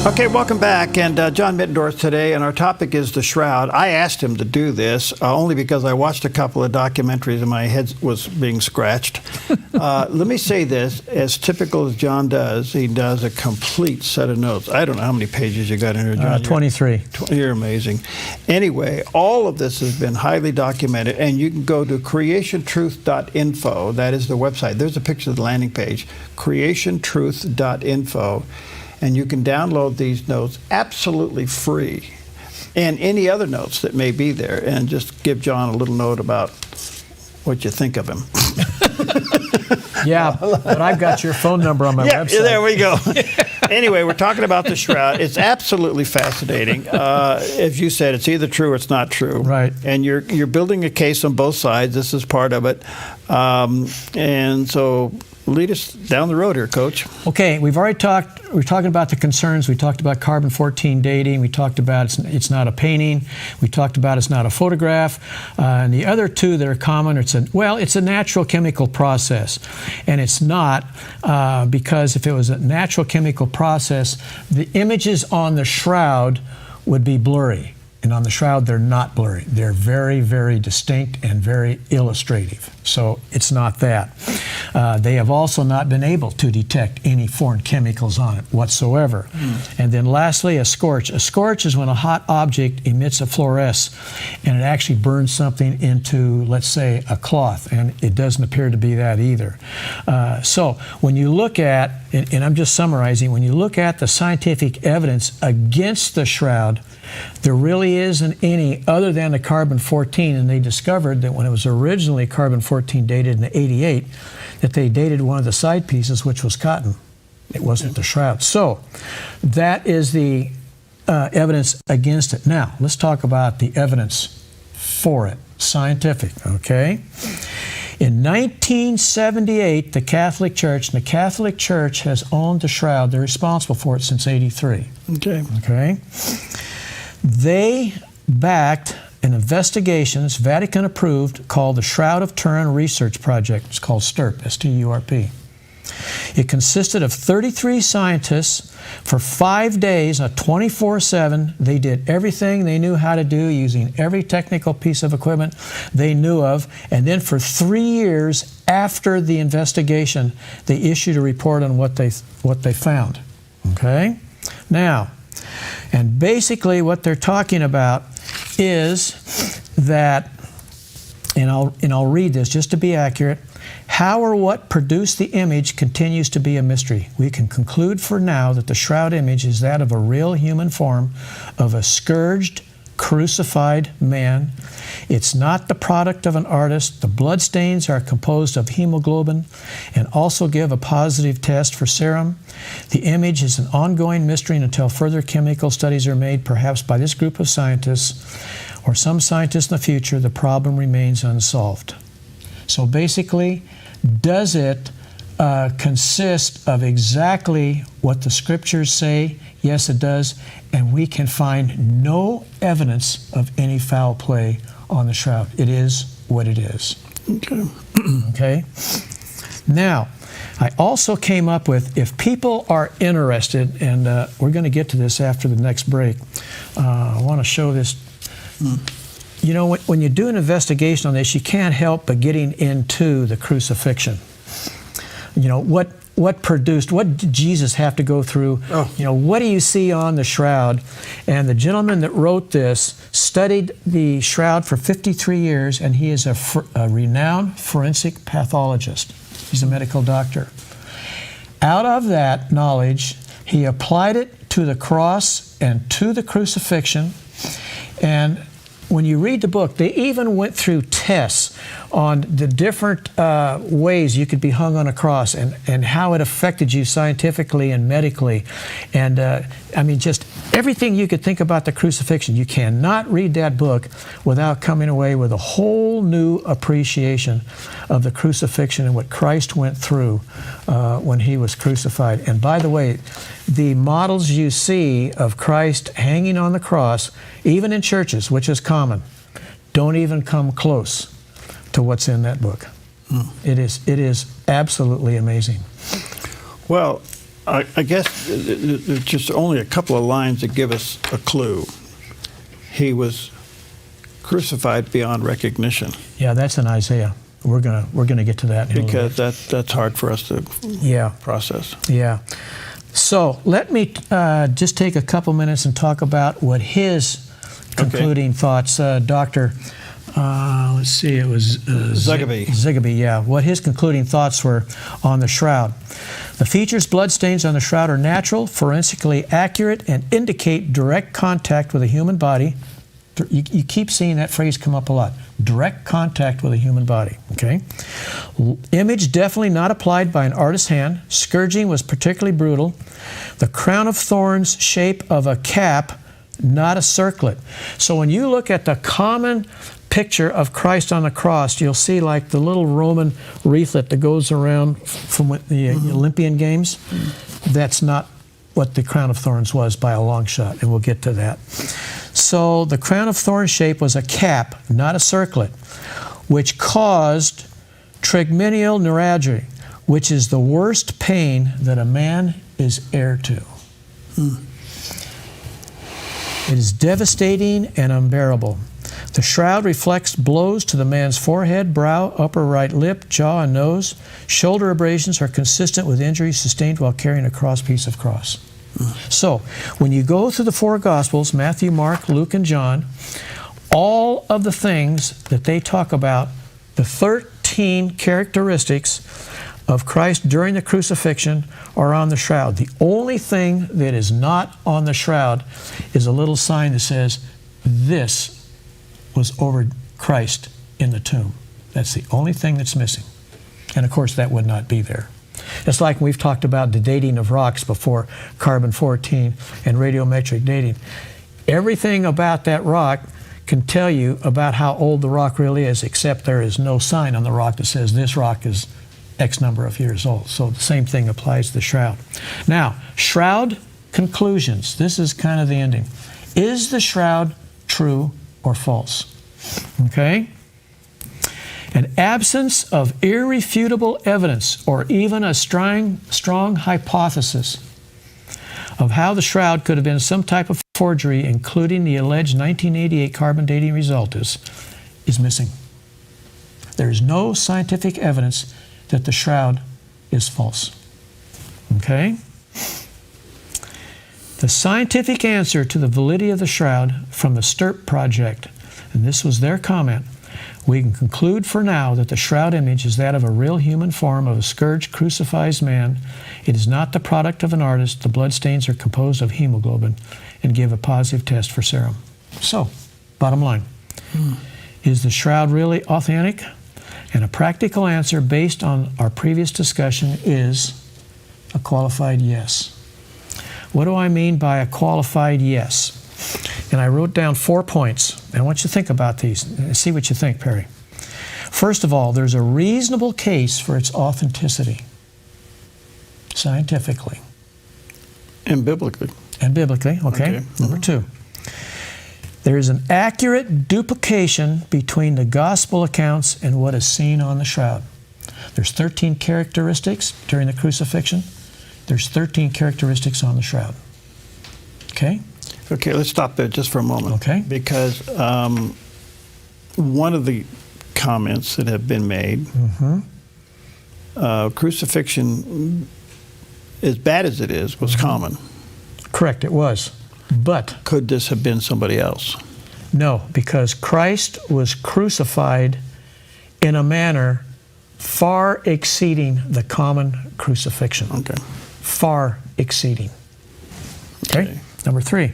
Okay, welcome back. And John Mittendorf today, and our topic is the shroud. I asked him to do this only because I watched a couple of documentaries and my head was being scratched. Let me say this, as typical as John does, he does a complete set of notes. I don't know how many pages you got in here, John. 23. You're amazing. Anyway, all of this has been highly documented, and you can go to creationtruth.info. That is the website. There's a picture of the landing page, creationtruth.info. And you can download these notes absolutely free, and any other notes that may be there, and just give John a little note about what you think of him. Yeah, but I've got your phone number on my website. Yeah, there we go. Anyway, we're talking about the shroud. It's absolutely fascinating. As you said, it's either true or it's not true. Right. And you're building a case on both sides. This is part of it. And so lead us down the road here, Coach. Okay, we're talking about the concerns. We talked about carbon-14 dating. We talked about it's not a painting. We talked about it's not a photograph. And the other two that are common, it's a natural chemical process. And it's not, because if it was a natural chemical process, the images on the shroud would be blurry. And on the shroud, they're not blurry. They're very, very distinct and very illustrative. So it's not that. They have also not been able to detect any foreign chemicals on it whatsoever. And then lastly, a scorch. A scorch is when a hot object emits a fluoresce and it actually burns something into, let's say, a cloth. And it doesn't appear to be that either. So when you look at, and I'm just summarizing, when you look at the scientific evidence against the shroud, there really isn't any other than the carbon-14, and they discovered that when it was originally carbon-14 dated in '88, that they dated one of the side pieces, which was cotton. It wasn't the shroud. So that is the evidence against it. Now, let's talk about the evidence for it, scientific, okay? In 1978, the Catholic Church, and the Catholic Church has owned the shroud. They're responsible for it since '83. Okay? They backed an investigation, it's Vatican approved, called the Shroud of Turin Research Project. It's called STIRP, S-T-U-R-P. It consisted of 33 scientists for 5 days, 24/7. They did everything they knew how to do using every technical piece of equipment they knew of. And then for 3 years after the investigation, they issued a report on what they found. Okay? Now, and basically what they're talking about is that, and I'll read this just to be accurate, how or what produced the image continues to be a mystery. We can conclude for now that the shroud image is that of a real human form of a scourged, crucified man. It's not the product of an artist. The bloodstains are composed of hemoglobin and also give a positive test for serum. The image is an ongoing mystery until further chemical studies are made, perhaps by this group of scientists or some scientists in the future. The problem remains unsolved. So basically, does it consist of exactly what the scriptures say? Yes, it does. And we can find no evidence of any foul play on the shroud. It is what it is. Okay. Okay? Now, I also came up with, if people are interested, and we're going to get to this after the next break, I want to show this. You know, when you do an investigation on this, you can't help but getting into the crucifixion. You know, what did Jesus have to go through? You know, what do you see on the shroud? And the gentleman that wrote this studied the shroud for 53 years, and he is a renowned forensic pathologist. He's a medical doctor. Out of that knowledge, he applied it to the cross and to the crucifixion. And when you read the book, they even went through tests on the different ways you could be hung on a cross and how it affected you scientifically and medically. And I mean, just everything you could think about the crucifixion. You cannot read that book without coming away with a whole new appreciation of the crucifixion and what Christ went through when he was crucified. And by the way, the models you see of Christ hanging on the cross, even in churches, which is common, don't even come close to what's in that book. It is absolutely amazing. Well, I guess there's just only a couple of lines that give us a clue. He was crucified beyond recognition. Yeah, that's in Isaiah. We're gonna get to that in because that's hard for us to process. Yeah. So let me just take a couple minutes and talk about what his concluding thoughts, Dr. Let's see, it was Zigaby, yeah. What his concluding thoughts were on the shroud. The features, bloodstains on the shroud are natural, forensically accurate, and indicate direct contact with a human body. You keep seeing that phrase come up a lot. Direct contact with a human body, okay? Image definitely not applied by an artist's hand. Scourging was particularly brutal. The crown of thorns shape of a cap, not a circlet. So when you look at the common picture of Christ on the cross, you'll see like the little Roman wreathlet that goes around from the Olympian Games. That's not what the crown of thorns was by a long shot, and we'll get to that. So the crown of thorns shape was a cap, not a circlet, which caused trigeminal neuralgia, which is the worst pain that a man is heir to. It is devastating and unbearable. The shroud reflects blows to the man's forehead, brow, upper right lip, jaw, and nose. Shoulder abrasions are consistent with injuries sustained while carrying a crosspiece of cross. So, when you go through the four Gospels, Matthew, Mark, Luke, and John, all of the things that they talk about, the 13 characteristics of Christ during the crucifixion are on the shroud. The only thing that is not on the shroud is a little sign that says, "This was over Christ in the tomb." That's the only thing that's missing. And of course, that would not be there. It's like we've talked about the dating of rocks before, carbon-14 and radiometric dating. Everything about that rock can tell you about how old the rock really is, except there is no sign on the rock that says this rock is X number of years old. So the same thing applies to the shroud. Now, shroud conclusions. This is kind of the ending. Is the shroud true or false? Okay? An absence of irrefutable evidence or even a strong hypothesis of how the shroud could have been some type of forgery, including the alleged 1988 carbon dating result, is missing. There is no scientific evidence that the shroud is false. Okay? The scientific answer to the validity of the shroud from the STIRP project, and this was their comment, we can conclude for now that the shroud image is that of a real human form of a scourged, crucified man. It is not the product of an artist. The bloodstains are composed of hemoglobin and give a positive test for serum. So, bottom line, is the shroud really authentic? And a practical answer based on our previous discussion is a qualified yes. What do I mean by a qualified yes? And I wrote down 4 points. And I want you to think about these and see what you think, Perry. First of all, there's a reasonable case for its authenticity, scientifically. And biblically. And biblically, okay. Number 2. There is an accurate duplication between the gospel accounts and what is seen on the shroud. There's 13 characteristics during the crucifixion. There's 13 characteristics on the shroud. Okay? Okay, let's stop there just for a moment. Okay. Because one of the comments that have been made, crucifixion, as bad as it is, was common. Correct, it was. But could this have been somebody else? No, because Christ was crucified in a manner far exceeding the common crucifixion. Okay. Far exceeding. Okay. Number 3.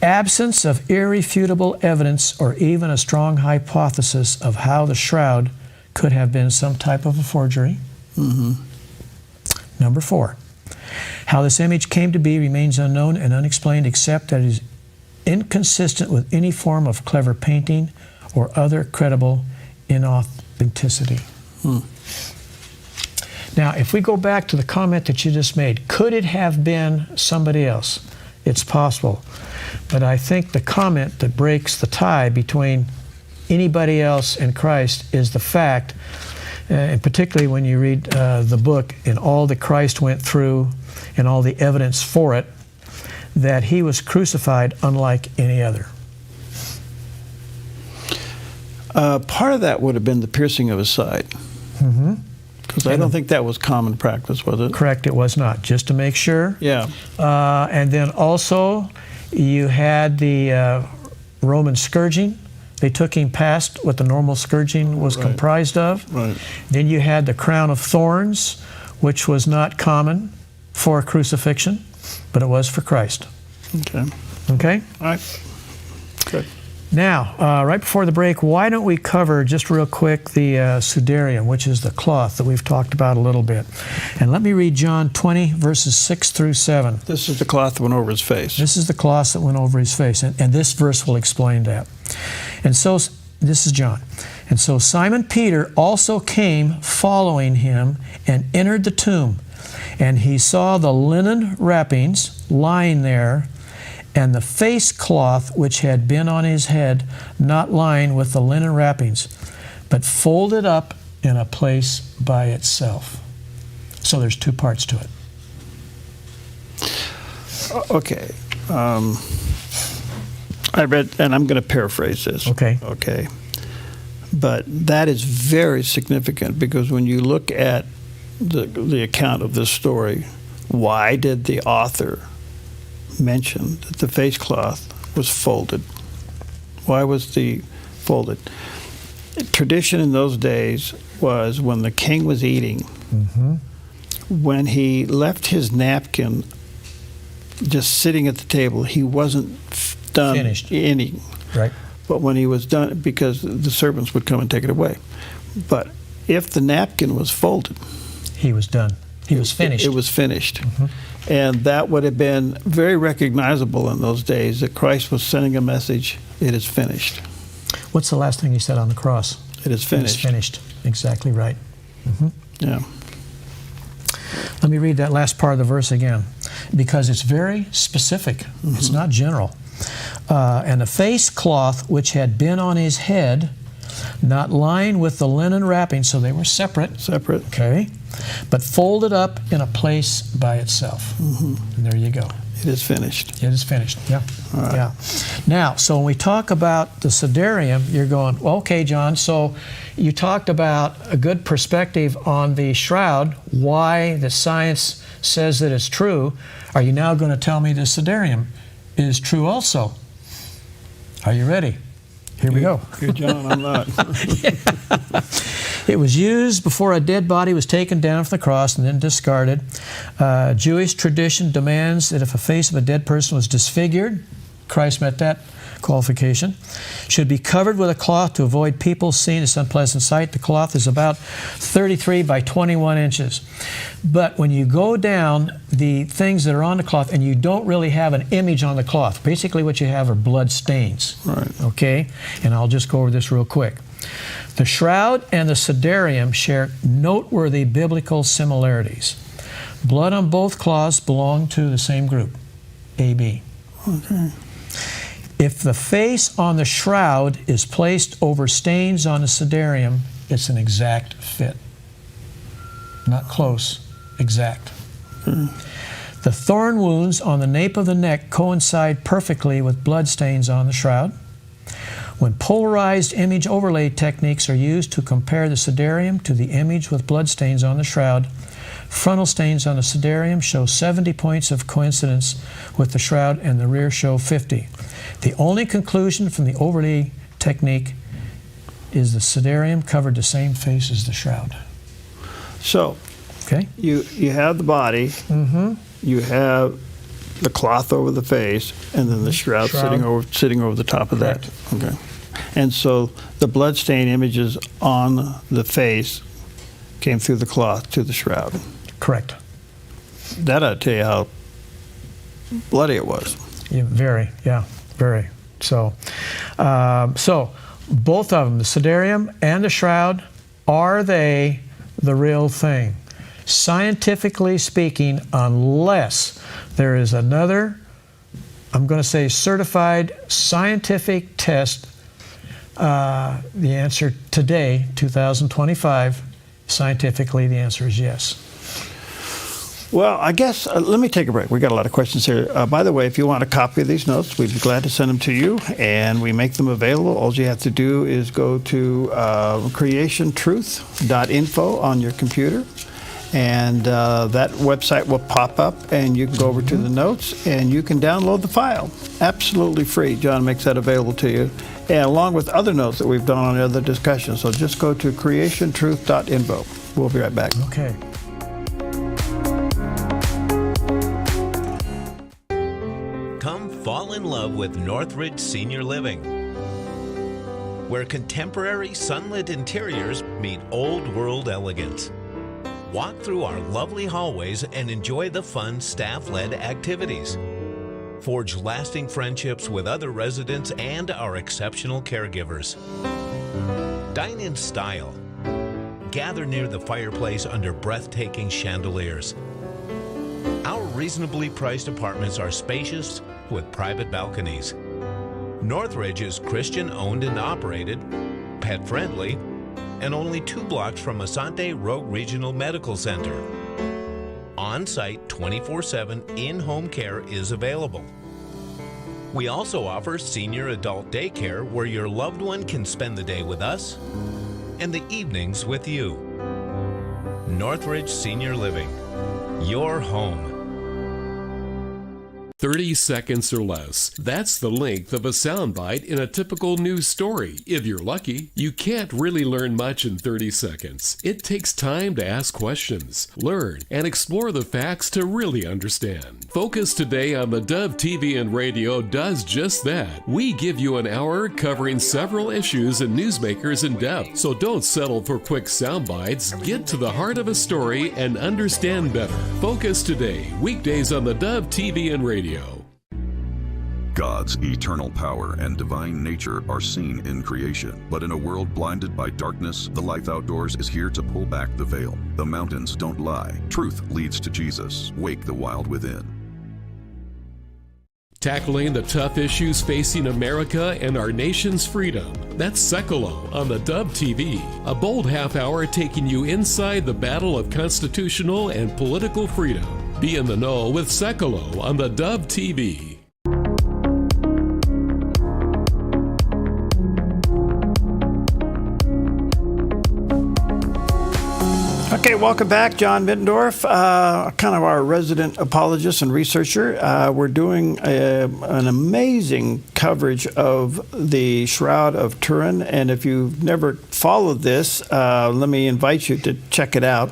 Absence of irrefutable evidence or even a strong hypothesis of how the shroud could have been some type of a forgery. Number 4. How this image came to be remains unknown and unexplained, except that it is inconsistent with any form of clever painting or other credible inauthenticity. Now, if we go back to the comment that you just made, could it have been somebody else? It's possible. But I think the comment that breaks the tie between anybody else and Christ is the fact, and particularly when you read the book and all that Christ went through and all the evidence for it, that he was crucified unlike any other. Part of that would have been the piercing of his side. Because I don't think that was common practice, was it? Correct, it was not. Just to make sure. Yeah. And then also, you had the Roman scourging. They took him past what the normal scourging was comprised of. Right. Then you had the crown of thorns, which was not common for crucifixion, but it was for Christ. Okay. Okay? All right. Good. Now, right before the break, why don't we cover just real quick the sudarium, which is the cloth that we've talked about a little bit. And let me read John 20, verses 6 through 7. This is the cloth that went over his face. This is the cloth that went over his face, and this verse will explain that. And so, this is John. And so Simon Peter also came following him and entered the tomb. And he saw the linen wrappings lying there, and the face cloth which had been on his head, not lying with the linen wrappings, but folded up in a place by itself. So there's 2 parts to it. Okay. I read, and I'm going to paraphrase this. Okay. Okay. But that is very significant, because when you look at the account of this story, why did the author mention that the face cloth was folded? Why was the folded? Tradition in those days was when the king was eating, when he left his napkin just sitting at the table, he wasn't done eating. Right. But when he was done, because the servants would come and take it away. But if the napkin was folded, he was done. He was finished. It was finished. And that would have been very recognizable in those days, that Christ was sending a message, it is finished. What's the last thing he said on the cross? It is finished. It is finished. Exactly right. Yeah. Let me read that last part of the verse again, because it's very specific. It's not general. And the face cloth which had been on his head, not lined with the linen wrapping, so they were separate. Separate. Okay. But folded up in a place by itself. And there you go. It is finished. It is finished, yeah. All right. Yeah. Now, so when we talk about the Sidarium, you're going, well, okay, John, so you talked about a good perspective on the shroud, why the science says that it's true. Are you now going to tell me the Sidarium is true also? Are you ready? Here we go. Good, John, I'm not. It was used before a dead body was taken down from the cross and then discarded. Jewish tradition demands that if a face of a dead person was disfigured, Christ met that qualification, should be covered with a cloth to avoid people seeing this unpleasant sight. The cloth is about 33 by 21 inches. But when you go down the things that are on the cloth and you don't really have an image on the cloth, basically what you have are blood stains. Right. Okay? And I'll just go over this real quick. The shroud and the Sidarium share noteworthy biblical similarities. Blood on both cloths belong to the same group, AB. Okay. If the face on the shroud is placed over stains on the Sidarium, it's an exact fit. Not close, exact. The thorn wounds on the nape of the neck coincide perfectly with blood stains on the shroud. When polarized image overlay techniques are used to compare the Sidarium to the image with blood stains on the shroud, frontal stains on the Sidarium show 70 points of coincidence with the shroud and the rear show 50. The only conclusion from the overlay technique is the Sidarium covered the same face as the shroud. So, okay, you have the body, you have the cloth over the face, and then the shroud. sitting over the top of that. Okay. And so the bloodstain images on the face came through the cloth to the shroud. Correct. That ought to tell you how bloody it was. Yeah, very. So, so both of them, the Sidarium and the shroud, are they the real thing? Scientifically speaking, unless there is another, I'm going to say certified scientific test, the answer today, 2025, scientifically the answer is yes. Well, I guess, let me take a break. We got a lot of questions here. By the way, if you want a copy of these notes, we'd be glad to send them to you, and we make them available. All you have to do is go to creationtruth.info on your computer, and that website will pop up, and you can go over to the notes, and you can download the file. Absolutely free. John makes that available to you, and along with other notes that we've done on other discussions. So just go to creationtruth.info. We'll be right back. Okay. Come fall in love with Northridge Senior Living, where contemporary sunlit interiors meet old world elegance. Walk through our lovely hallways and enjoy the fun staff-led activities. Forge lasting friendships with other residents and our exceptional caregivers. Dine in style. Gather near the fireplace under breathtaking chandeliers. Our reasonably priced apartments are spacious with private balconies. Northridge is Christian-owned and operated, pet-friendly, and only 2 blocks from Asante Rogue Regional Medical Center. On-site 24/7 in-home care is available. We also offer senior adult daycare where your loved one can spend the day with us and the evenings with you. Northridge Senior Living, your home. 30 seconds or less. That's the length of a soundbite in a typical news story. If you're lucky, you can't really learn much in 30 seconds. It takes time to ask questions, learn, and explore the facts to really understand. Focus Today on the Dove TV and Radio does just that. We give you an hour covering several issues and newsmakers in depth. So don't settle for quick sound bites. Get to the heart of a story and understand better. Focus Today, weekdays on the Dove TV and Radio. God's eternal power and divine nature are seen in creation. But in a world blinded by darkness, the Life Outdoors is here to pull back the veil. The mountains don't lie. Truth leads to Jesus. Wake the wild within. tackling the tough issues facing America and our nation's freedom. That's Sekolo on the Dove TV, a bold half hour taking you inside the battle of constitutional and political freedom. Be in the know with Sekolo on the Dove TV. Okay, welcome back, John Middendorf, kind of our resident apologist and researcher. We're doing an amazing coverage of the Shroud of Turin, and if you've never followed this, let me invite you to check it out.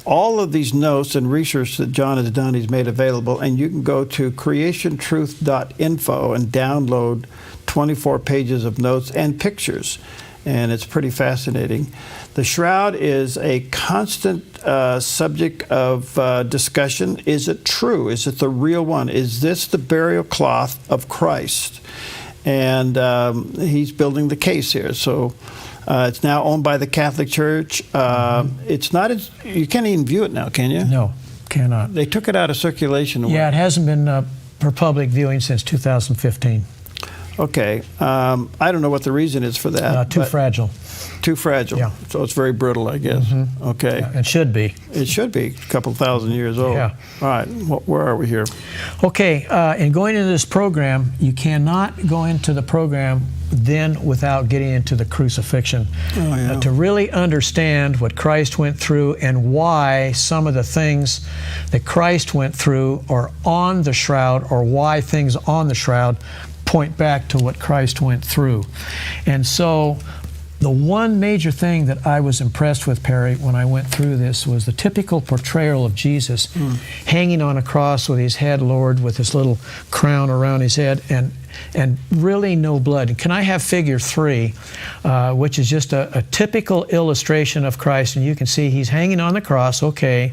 All of these notes and research that John has done, he's made available, and you can go to creationtruth.info and download 24 pages of notes and pictures, and it's pretty fascinating. The shroud is a constant subject of discussion. Is it true? Is it the real one? Is this the burial cloth of Christ? And he's building the case here. So it's now owned by the Catholic Church. It's not. You can't even view it now, can you? No, cannot. They took it out of circulation. Yeah, it hasn't been for public viewing since 2015. Okay. I don't know what the reason is for that. Too fragile. Too fragile. Yeah. So it's very brittle, I guess. Mm-hmm. Okay. Yeah, it should be. It should be a couple thousand years old. Yeah. All right. Where are we here? Okay. In going into this program, you cannot go into the program then without getting into the crucifixion. Oh, yeah. To really understand what Christ went through and why some of the things that Christ went through are on the shroud, or why things on the shroud point back to what Christ went through. And so the one major thing that I was impressed with, Perry, when I went through this was the typical portrayal of Jesus hanging on a cross with his head lowered, with this little crown around his head, and really no blood. And can I have figure 3, which is just a typical illustration of Christ, and you can see he's hanging on the cross, okay.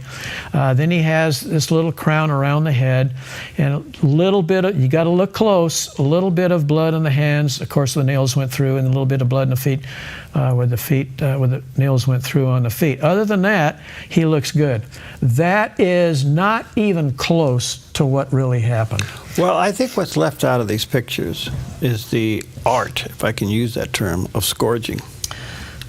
Then he has this little crown around the head, and a little bit of, you got to look close, a little bit of blood on the hands, of course the nails went through, and a little bit of blood in the feet, where the nails went through on the feet. Other than that, he looks good. That is not even close to what really happened. Well, I think what's left out of these pictures is the art, if I can use that term, of scourging.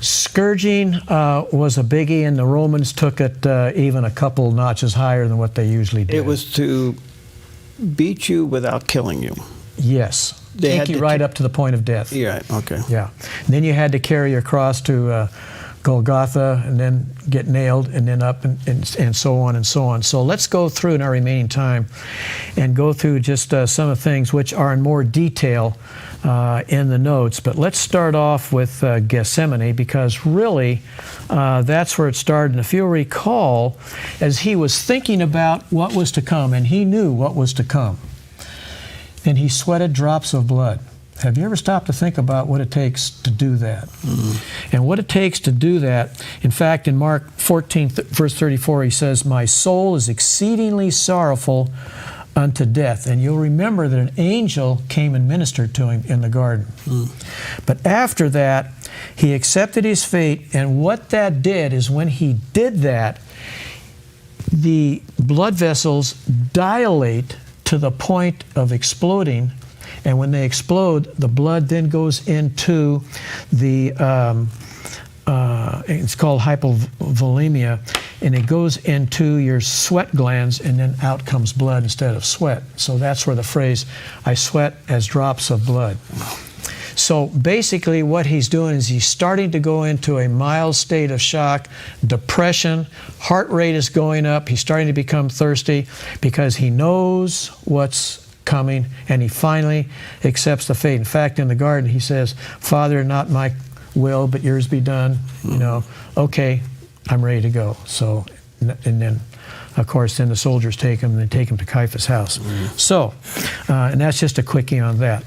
Scourging was a biggie, and the Romans took it even a couple notches higher than what they usually did. It was to beat you without killing you. Yes. Take you right up to the point of death. Yeah, okay. Yeah. And then you had to carry your cross to Golgotha, and then get nailed, and then up, and so on and so on. So let's go through in our remaining time and go through just some of the things which are in more detail in the notes. But let's start off with Gethsemane, because really that's where it started. And if you'll recall, as he was thinking about what was to come, and he knew what was to come, and he sweated drops of blood. Have you ever stopped to think about what it takes to do that? And what it takes to do that, in fact, in Mark 14, verse 34, he says, "My soul is exceedingly sorrowful unto death." And you'll remember that an angel came and ministered to him in the garden. But after that, he accepted his fate, and what that did is, when he did that, the blood vessels dilate to the point of exploding. And when they explode, the blood then goes into the, it's called hypovolemia, and it goes into your sweat glands, and then out comes blood instead of sweat. So that's where the phrase, "I sweat as drops of blood." So basically what he's doing is he's starting to go into a mild state of shock, depression, heart rate is going up, he's starting to become thirsty because he knows what's coming, and he finally accepts the fate. In fact, in the garden he says, "Father, not my will, but yours be done." You know, okay, I'm ready to go. So, and then, of course, then the soldiers take him, and they take him to Caiaphas' house. So, and that's just a quickie on that.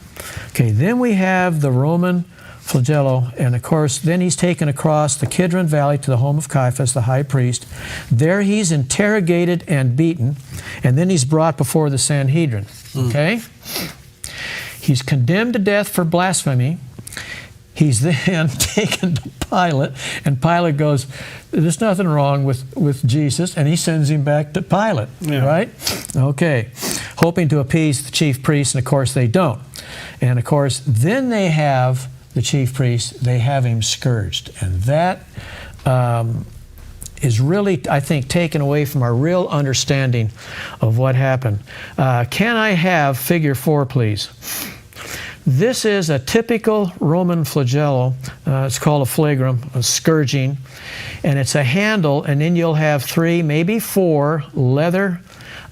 Okay, then we have the Roman flagello, and of course, then he's taken across the Kidron Valley to the home of Caiaphas, the high priest. There he's interrogated and beaten, and then he's brought before the Sanhedrin. Okay? He's condemned to death for blasphemy. He's then taken to Pilate, and Pilate goes, "There's nothing wrong with Jesus," and he sends him back to Pilate, right? Okay. hoping to appease the chief priests, and of course they don't. And of course, then they have the chief priest, they have him scourged. And that is really, I think, taken away from our real understanding of what happened. Can I have figure 4, please? This is a typical Roman flagellum. It's called a flagrum, a scourging. And it's a handle, and then you'll have 3, maybe 4 leather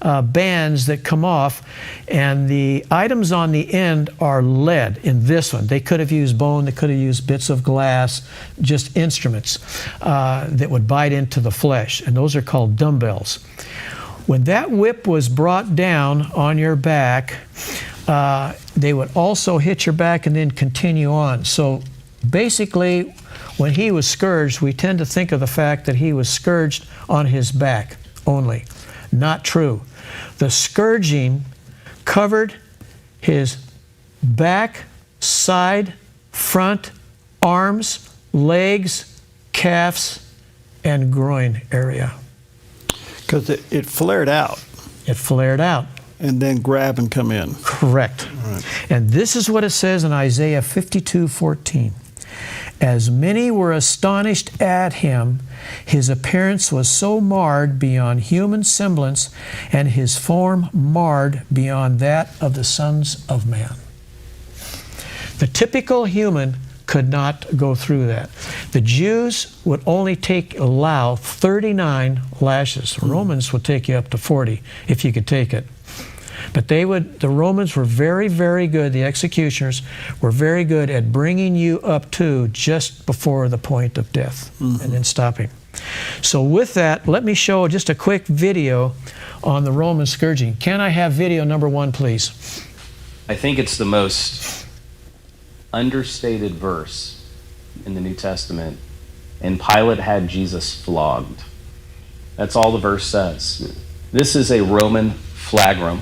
bands that come off, and the items on the end are lead in this one. They could have used bone, they could have used bits of glass, just instruments that would bite into the flesh, and those are called dumbbells. When that whip was brought down on your back, they would also hit your back and then continue on. So basically, when he was scourged, we tend to think of the fact that he was scourged on his back only. Not true. The scourging covered his back, side, front, arms, legs, calves, and groin area. Because it flared out. It flared out. And then grab and come in. Correct. All right. And this is what it says in Isaiah 52:14. As many were astonished at him, his appearance was so marred beyond human semblance, and his form marred beyond that of the sons of man. The typical human could not go through that. The Jews would only allow 39 lashes. Romans would take you up to 40 if you could take it. But the Romans were very, very good, the executioners were very good at bringing you up to just before the point of death and then stopping. So with that, let me show just a quick video on the Roman scourging. Can I have video number 1, please? I think it's the most understated verse in the New Testament. And Pilate had Jesus flogged. That's all the verse says. This is a Roman flagrum.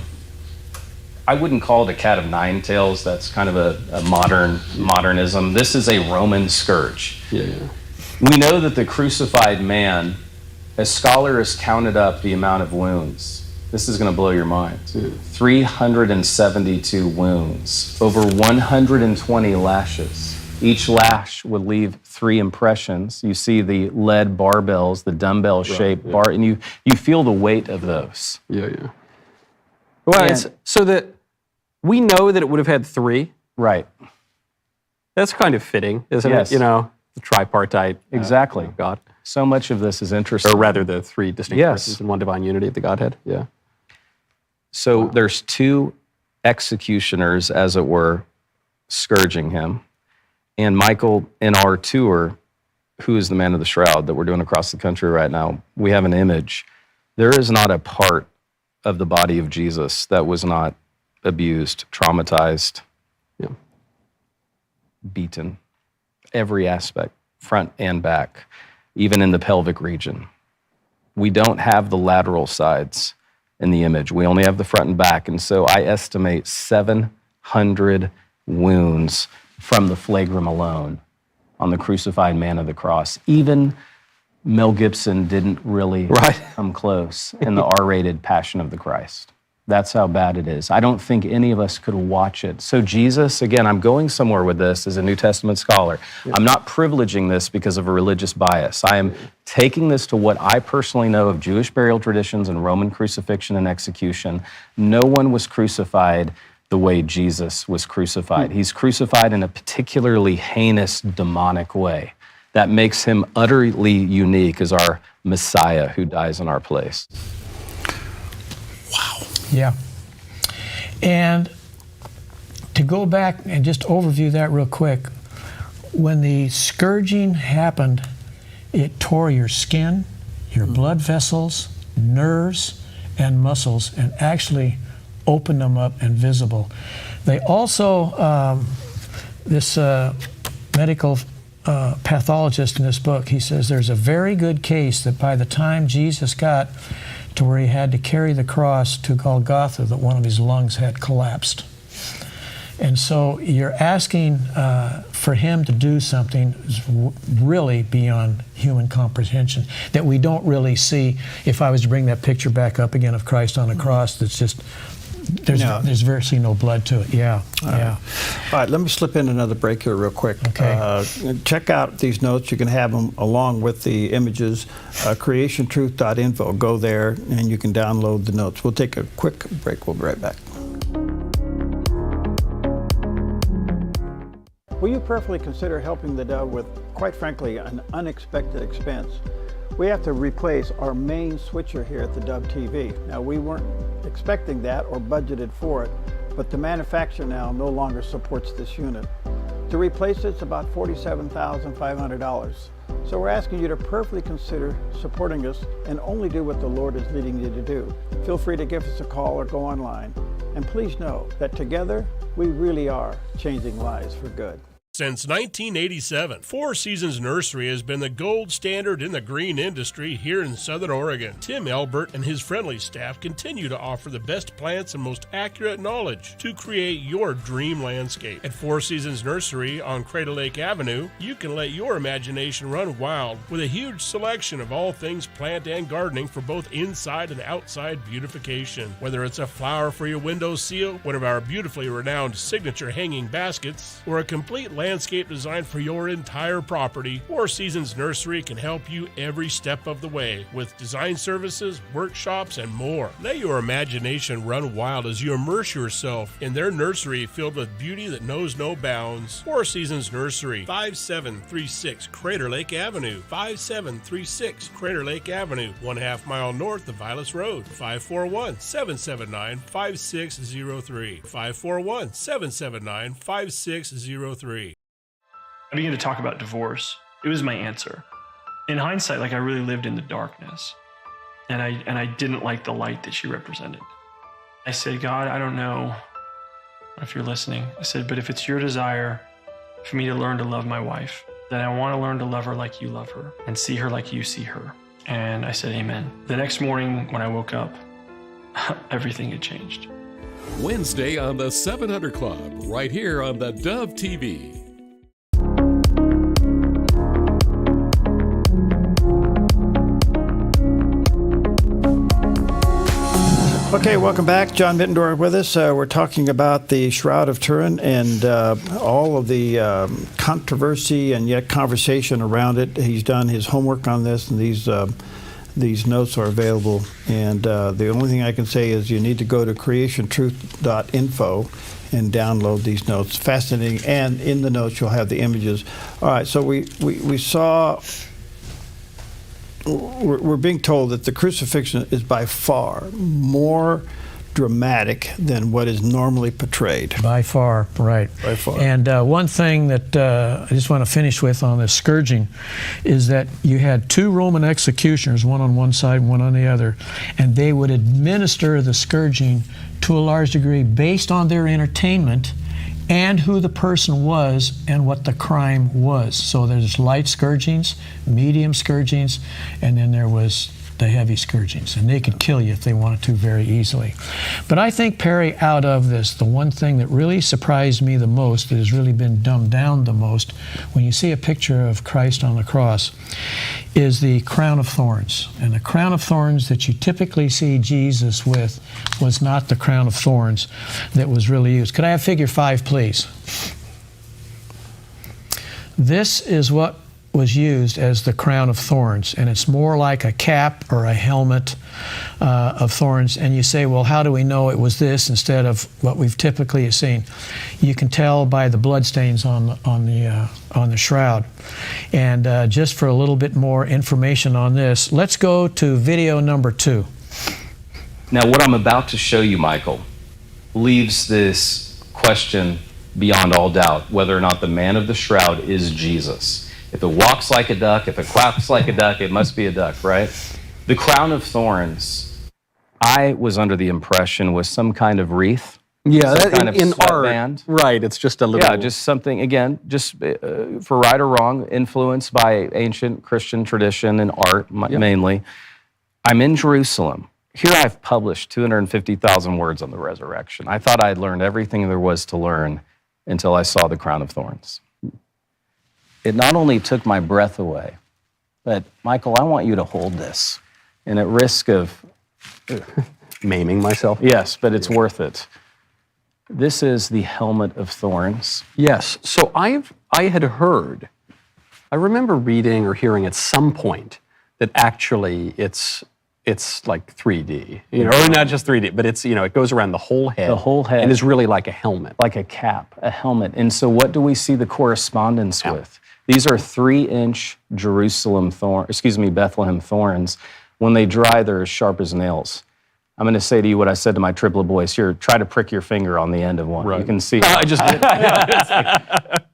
I wouldn't call it a cat of 9 tails. That's kind of a modernism. This is a Roman scourge. Yeah. We know that the crucified man, a scholar has counted up the amount of wounds. This is going to blow your mind. 372 wounds, over 120 lashes. Each lash would leave 3 impressions. You see the lead barbells, the dumbbell-shaped bar, and you feel the weight of those. Yeah. Well, so that we know that it would have had 3. Right. That's kind of fitting, isn't it? You know, the tripartite. Exactly. God. So much of this is interesting. Or rather, the 3 distinct persons in one divine unity of the Godhead. Yeah. So there's 2 executioners, as it were, scourging him. And Michael, in our tour, who is the man of the shroud that we're doing across the country right now, we have an image. There is not a part of the body of Jesus that was not abused, traumatized, beaten. Every aspect, front and back, even in the pelvic region. We don't have the lateral sides in the image. We only have the front and back. And so I estimate 700 wounds from the flagrum alone on the crucified man of the cross. Even Mel Gibson didn't really come close in the R-rated Passion of the Christ. That's how bad it is. I don't think any of us could watch it. So Jesus, again, I'm going somewhere with this as a New Testament scholar. I'm not privileging this because of a religious bias. I am taking this to what I personally know of Jewish burial traditions and Roman crucifixion and execution. No one was crucified the way Jesus was crucified. He's crucified in a particularly heinous, demonic way that makes him utterly unique as our Messiah who dies in our place. Wow. Yeah. And to go back and just overview that real quick, when the scourging happened, it tore your skin, your blood vessels, nerves, and muscles, and actually opened them up and visible. They also, this medical pathologist in this book, he says there's a very good case that by the time Jesus got to where he had to carry the cross to Golgotha, that one of his lungs had collapsed. And so you're asking for him to do something really beyond human comprehension that we don't really see. If I was to bring that picture back up again of Christ on a cross, that's just there's virtually no blood to it. Yeah, yeah. All right, let me slip in another break here real quick. Okay. Check out these notes. You can have them along with the images. Creationtruth.info. Go there and you can download the notes. We'll take a quick break. We'll be right back. Will you prayerfully consider helping the Dove with, quite frankly, an unexpected expense? We have to replace our main switcher here at the Dove TV. Now, we weren't expecting that or budgeted for it, but the manufacturer now no longer supports this unit. To replace it's about $47,500. So we're asking you to prayerfully consider supporting us and only do what the Lord is leading you to do. Feel free to give us a call or go online. And please know that together, we really are changing lives for good. Since 1987, Four Seasons Nursery has been the gold standard in the green industry here in Southern Oregon. Tim Elbert and his friendly staff continue to offer the best plants and most accurate knowledge to create your dream landscape. At Four Seasons Nursery on Crater Lake Avenue, you can let your imagination run wild with a huge selection of all things plant and gardening for both inside and outside beautification. Whether it's a flower for your window seal, one of our beautifully renowned signature hanging baskets, or a complete landscape design for your entire property, Four Seasons Nursery can help you every step of the way with design services, workshops, and more. Let your imagination run wild as you immerse yourself in their nursery filled with beauty that knows no bounds. Four Seasons Nursery, 5736 Crater Lake Avenue, 5736 Crater Lake Avenue, 1/2 mile north of Vilas Road, 541-779-5603, 541-779-5603. I began to talk about divorce. It was my answer. In hindsight, I really lived in the darkness, and I didn't like the light that she represented. I said, God, I don't know if you're listening. I said, but if it's your desire for me to learn to love my wife, then I want to learn to love her like you love her and see her like you see her. And I said, amen. The next morning when I woke up, everything had changed. Wednesday on the 700 Club, right here on the Dove TV. Okay, welcome back. John Mittendorf with us. We're talking about the Shroud of Turin and all of the controversy and yet conversation around it. He's done his homework on this, and these notes are available. And the only thing I can say is you need to go to creationtruth.info and download these notes. Fascinating. And in the notes, you'll have the images. All right, so we saw... We're being told that the crucifixion is by far more dramatic than what is normally portrayed. By far, right. By far. And one thing that I just want to finish with on this scourging is that you had two Roman executioners, one on one side, one on the other, and they would administer the scourging to a large degree based on their entertainment and who the person was and what the crime was. So there's light scourgings, medium scourgings, and then there was the heavy scourgings. And they could kill you if they wanted to very easily. But I think, Perry, out of this, the one thing that really surprised me the most, that has really been dumbed down the most, when you see a picture of Christ on the cross, is the crown of thorns. And the crown of thorns that you typically see Jesus with was not the crown of thorns that was really used. Could I have figure 5, please? This is what was used as the crown of thorns, and it's more like a cap or a helmet of thorns. And you say, well, how do we know it was this instead of what we've typically seen? You can tell by the bloodstains on the shroud. And just for a little bit more information on this, let's go to video number 2. Now, what I'm about to show you, Michael, leaves this question beyond all doubt, whether or not the man of the shroud is Jesus. If it walks like a duck, if it quacks like a duck, it must be a duck, right? The crown of thorns, I was under the impression was some kind of wreath. Yeah, some kind of in art, sweatband. right, it's just a little... Yeah, just something, again, just for right or wrong, influenced by ancient Christian tradition and art, mainly. I'm in Jerusalem. Here I've published 250,000 words on the resurrection. I thought I'd learned everything there was to learn until I saw the crown of thorns. It not only took my breath away, but Michael, I want you to hold this. And at risk of maiming myself. Yes, but it's worth it. This is the helmet of thorns. Yes. So I had heard, I remember reading or hearing at some point that actually it's like 3D, or not just 3D, but it's, it goes around the whole head. The whole head. And is really like a helmet. Like a cap, a helmet. And so what do we see the correspondence with? These are 3-inch Bethlehem thorns. When they dry, they're as sharp as nails. I'm going to say to you what I said to my triplet boys. Here, try to prick your finger on the end of one. Right. You can see. I just did.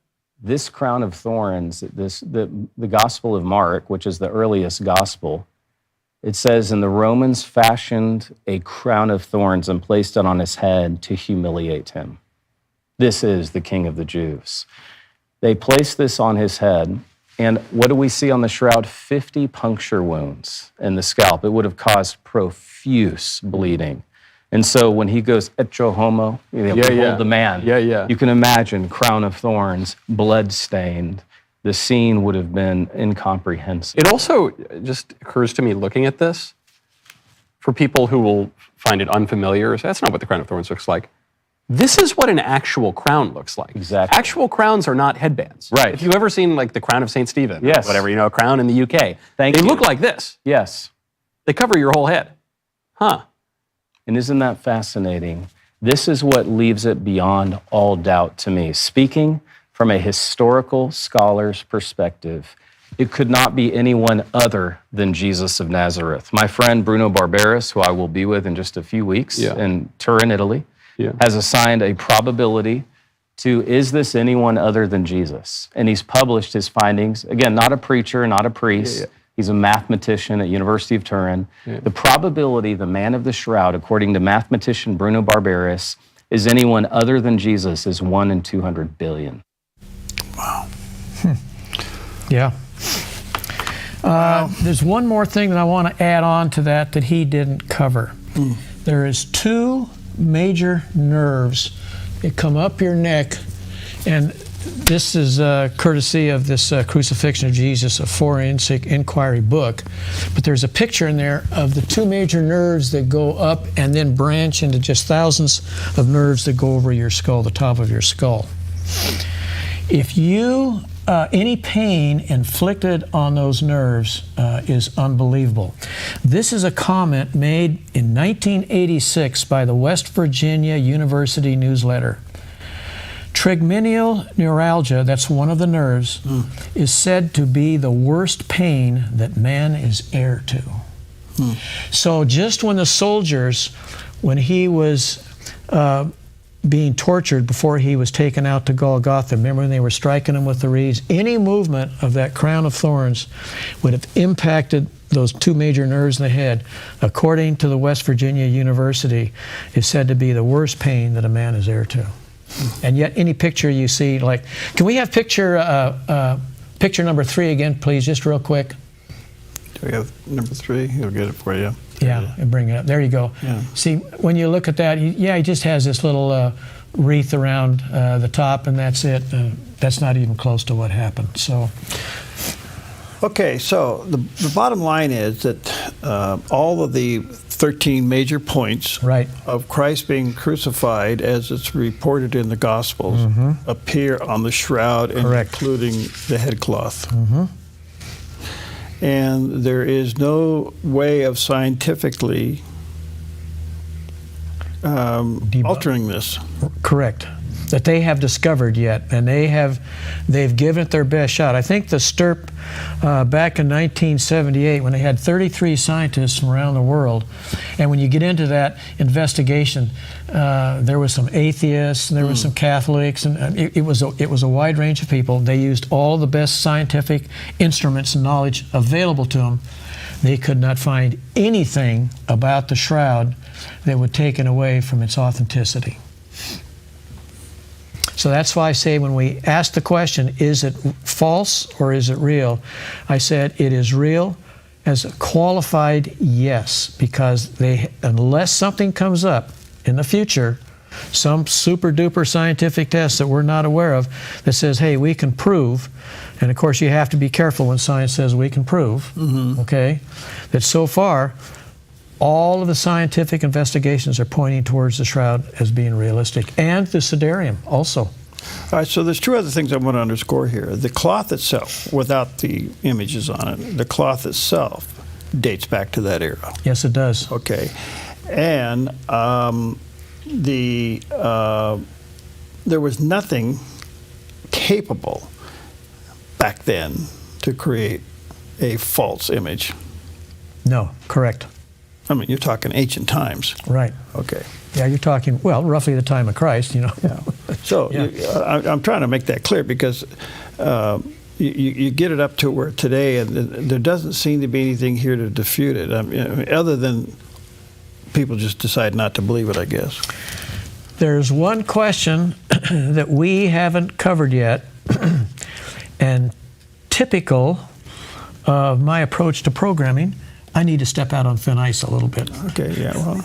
This crown of thorns, the Gospel of Mark, which is the earliest gospel, it says, and the Romans fashioned a crown of thorns and placed it on his head to humiliate him. This is the King of the Jews. They placed this on his head, and what do we see on the shroud? 50 puncture wounds in the scalp. It would have caused profuse bleeding. And so when he goes, etcho homo, behold the man. You can imagine, crown of thorns, blood-stained. The scene would have been incomprehensible. It also just occurs to me looking at this, for people who will find it unfamiliar, that's not what the crown of thorns looks like. This is what an actual crown looks like. Exactly. Actual crowns are not headbands. Right. If you've ever seen like the crown of St. Stephen, yes, or whatever, a crown in the UK, they look like this. Yes. They cover your whole head. Huh. And isn't that fascinating? This is what leaves it beyond all doubt to me. Speaking from a historical scholar's perspective, it could not be anyone other than Jesus of Nazareth. My friend Bruno Barberis, who I will be with in just a few weeks in Turin, Italy, has assigned a probability to, is this anyone other than Jesus? And he's published his findings. Again, not a preacher, not a priest. He's a mathematician at University of Turin. The probability the man of the shroud, according to mathematician Bruno Barberis, is anyone other than Jesus is 1 in 200 billion. Wow. Yeah. There's one more thing that I want to add on to that he didn't cover. There is 2 major nerves that come up your neck, and this is courtesy of this Crucifixion of Jesus, a forensic inquiry book. But there's a picture in there of the 2 major nerves that go up and then branch into just thousands of nerves that go over your skull, the top of your skull. If you any pain inflicted on those nerves is unbelievable. This is a comment made in 1986 by the West Virginia University Newsletter. Trigeminal neuralgia, that's one of the nerves, is said to be the worst pain that man is heir to. So just when the soldiers, when he was being tortured before he was taken out to Golgotha, remember when they were striking him with the reeds, any movement of that crown of thorns would have impacted those 2 major nerves in the head. According to the West Virginia University, is said to be the worst pain that a man is heir to. And yet any picture you see, like, can we have picture number 3 again, please, just real quick? Do we have number 3? He'll get it for you. Yeah, and bring it up. There you go. Yeah. See, when you look at that, he just has this little wreath around the top, and that's it. That's not even close to what happened. So, okay, so the bottom line is that all of the 13 major points of Christ being crucified, as it's reported in the Gospels, appear on the shroud, including the headcloth. And there is no way of scientifically altering this. Correct. That they have discovered yet, and they've given it their best shot. I think the STURP back in 1978, when they had 33 scientists from around the world, and when you get into that investigation, there was some atheists, and there was some Catholics, and it was a wide range of people. They used all the best scientific instruments and knowledge available to them. They could not find anything about the shroud that would take it away from its authenticity. So that's why I say when we ask the question, is it false or is it real? I said it is real as a qualified yes, because unless something comes up in the future, some super duper scientific test that we're not aware of that says, hey, we can prove, and of course you have to be careful when science says we can prove, okay, that so far all of the scientific investigations are pointing towards the shroud as being realistic, and the Sidarium also. All right, so there's two other things I want to underscore here. The cloth itself, without the images on it, the cloth itself dates back to that era. Yes, it does. Okay. And there was nothing capable back then to create a false image. No, correct. I mean, you're talking ancient times. Right. Okay. Yeah, you're talking, well, roughly the time of Christ, you know. Yeah. So Yeah. I'm trying to make that clear because you get it up to where today, and there doesn't seem to be anything here to defute it. I mean, other than people just decide not to believe it, I guess. There's one question that we haven't covered yet, and typical of my approach to programming, I need to step out on thin ice a little bit. Okay, yeah, well,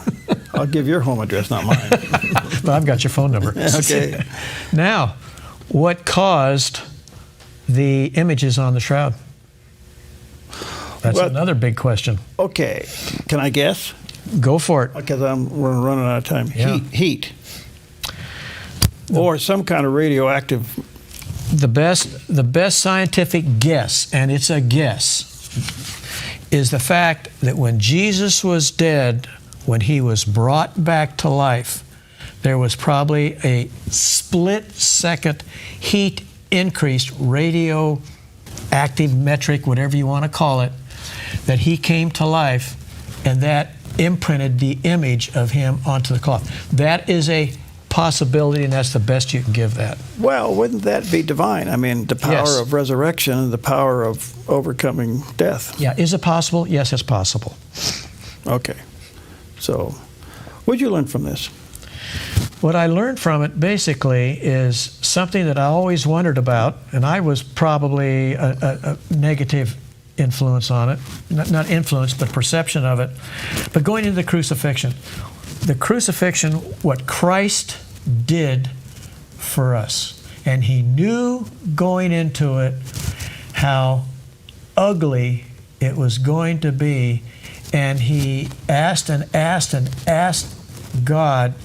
I'll give your home address, not mine. But I've got your phone number. Okay. Now, what caused the images on the shroud? That's another big question. Okay, can I guess? Go for it. Because we're running out of time. Yeah. Heat. Or some kind of radioactive. The best scientific guess, and it's a guess, is the fact that when Jesus was dead, when he was brought back to life, there was probably a split-second heat increased, radioactive metric, whatever you want to call it, that he came to life, and that imprinted the image of him onto the cloth. That is a possibility, and that's the best you can give that. Well, wouldn't that be divine? I mean, the power Yes. of resurrection and the power of overcoming death. Yeah, is it possible? Yes, it's possible. Okay. So, what did you learn from this? What I learned from it basically is something that I always wondered about, and I was probably a negative influence on it. Not influence, but perception of it. But going into the crucifixion, what Christ did for us. And he knew going into it how ugly it was going to be. And he asked and asked and asked God,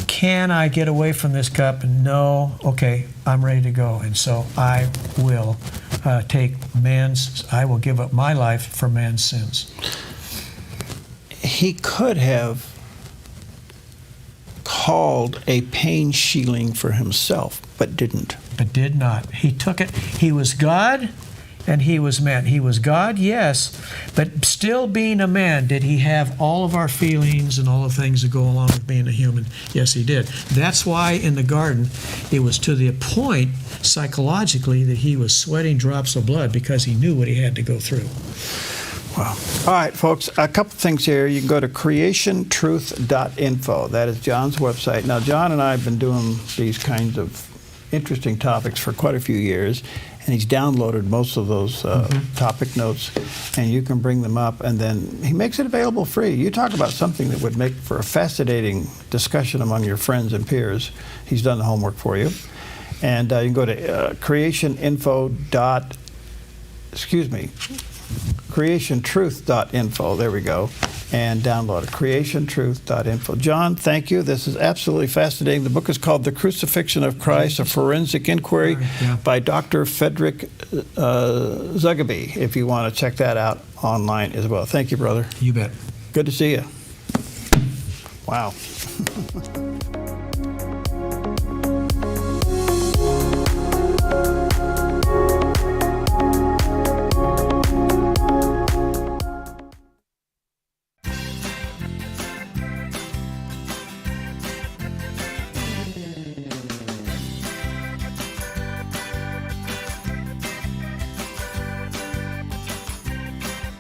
can I get away from this cup? And no, okay, I'm ready to go. And so I will I will give up my life for man's sins. He could have called a pain shielding for himself, but didn't. But did not. He took it. He was God and he was man. He was God, yes, but still being a man, did he have all of our feelings and all the things that go along with being a human? Yes, he did. That's why in the garden, it was to the point psychologically that he was sweating drops of blood because he knew what he had to go through. Wow. All right, folks, a couple things here. You can go to creationtruth.info. That is John's website. Now, John and I have been doing these kinds of interesting topics for quite a few years, and he's downloaded most of those topic notes, and you can bring them up, and then he makes it available free. You talk about something that would make for a fascinating discussion among your friends and peers. He's done the homework for you. And you can go to creationtruth.info, there we go, and download it, creationtruth.info. John, thank you. This is absolutely fascinating. The book is called The Crucifixion of Christ, a Forensic Inquiry by Dr. Frederick Zugaby, if you want to check that out online as well. Thank you, brother. You bet. Good to see you. Wow.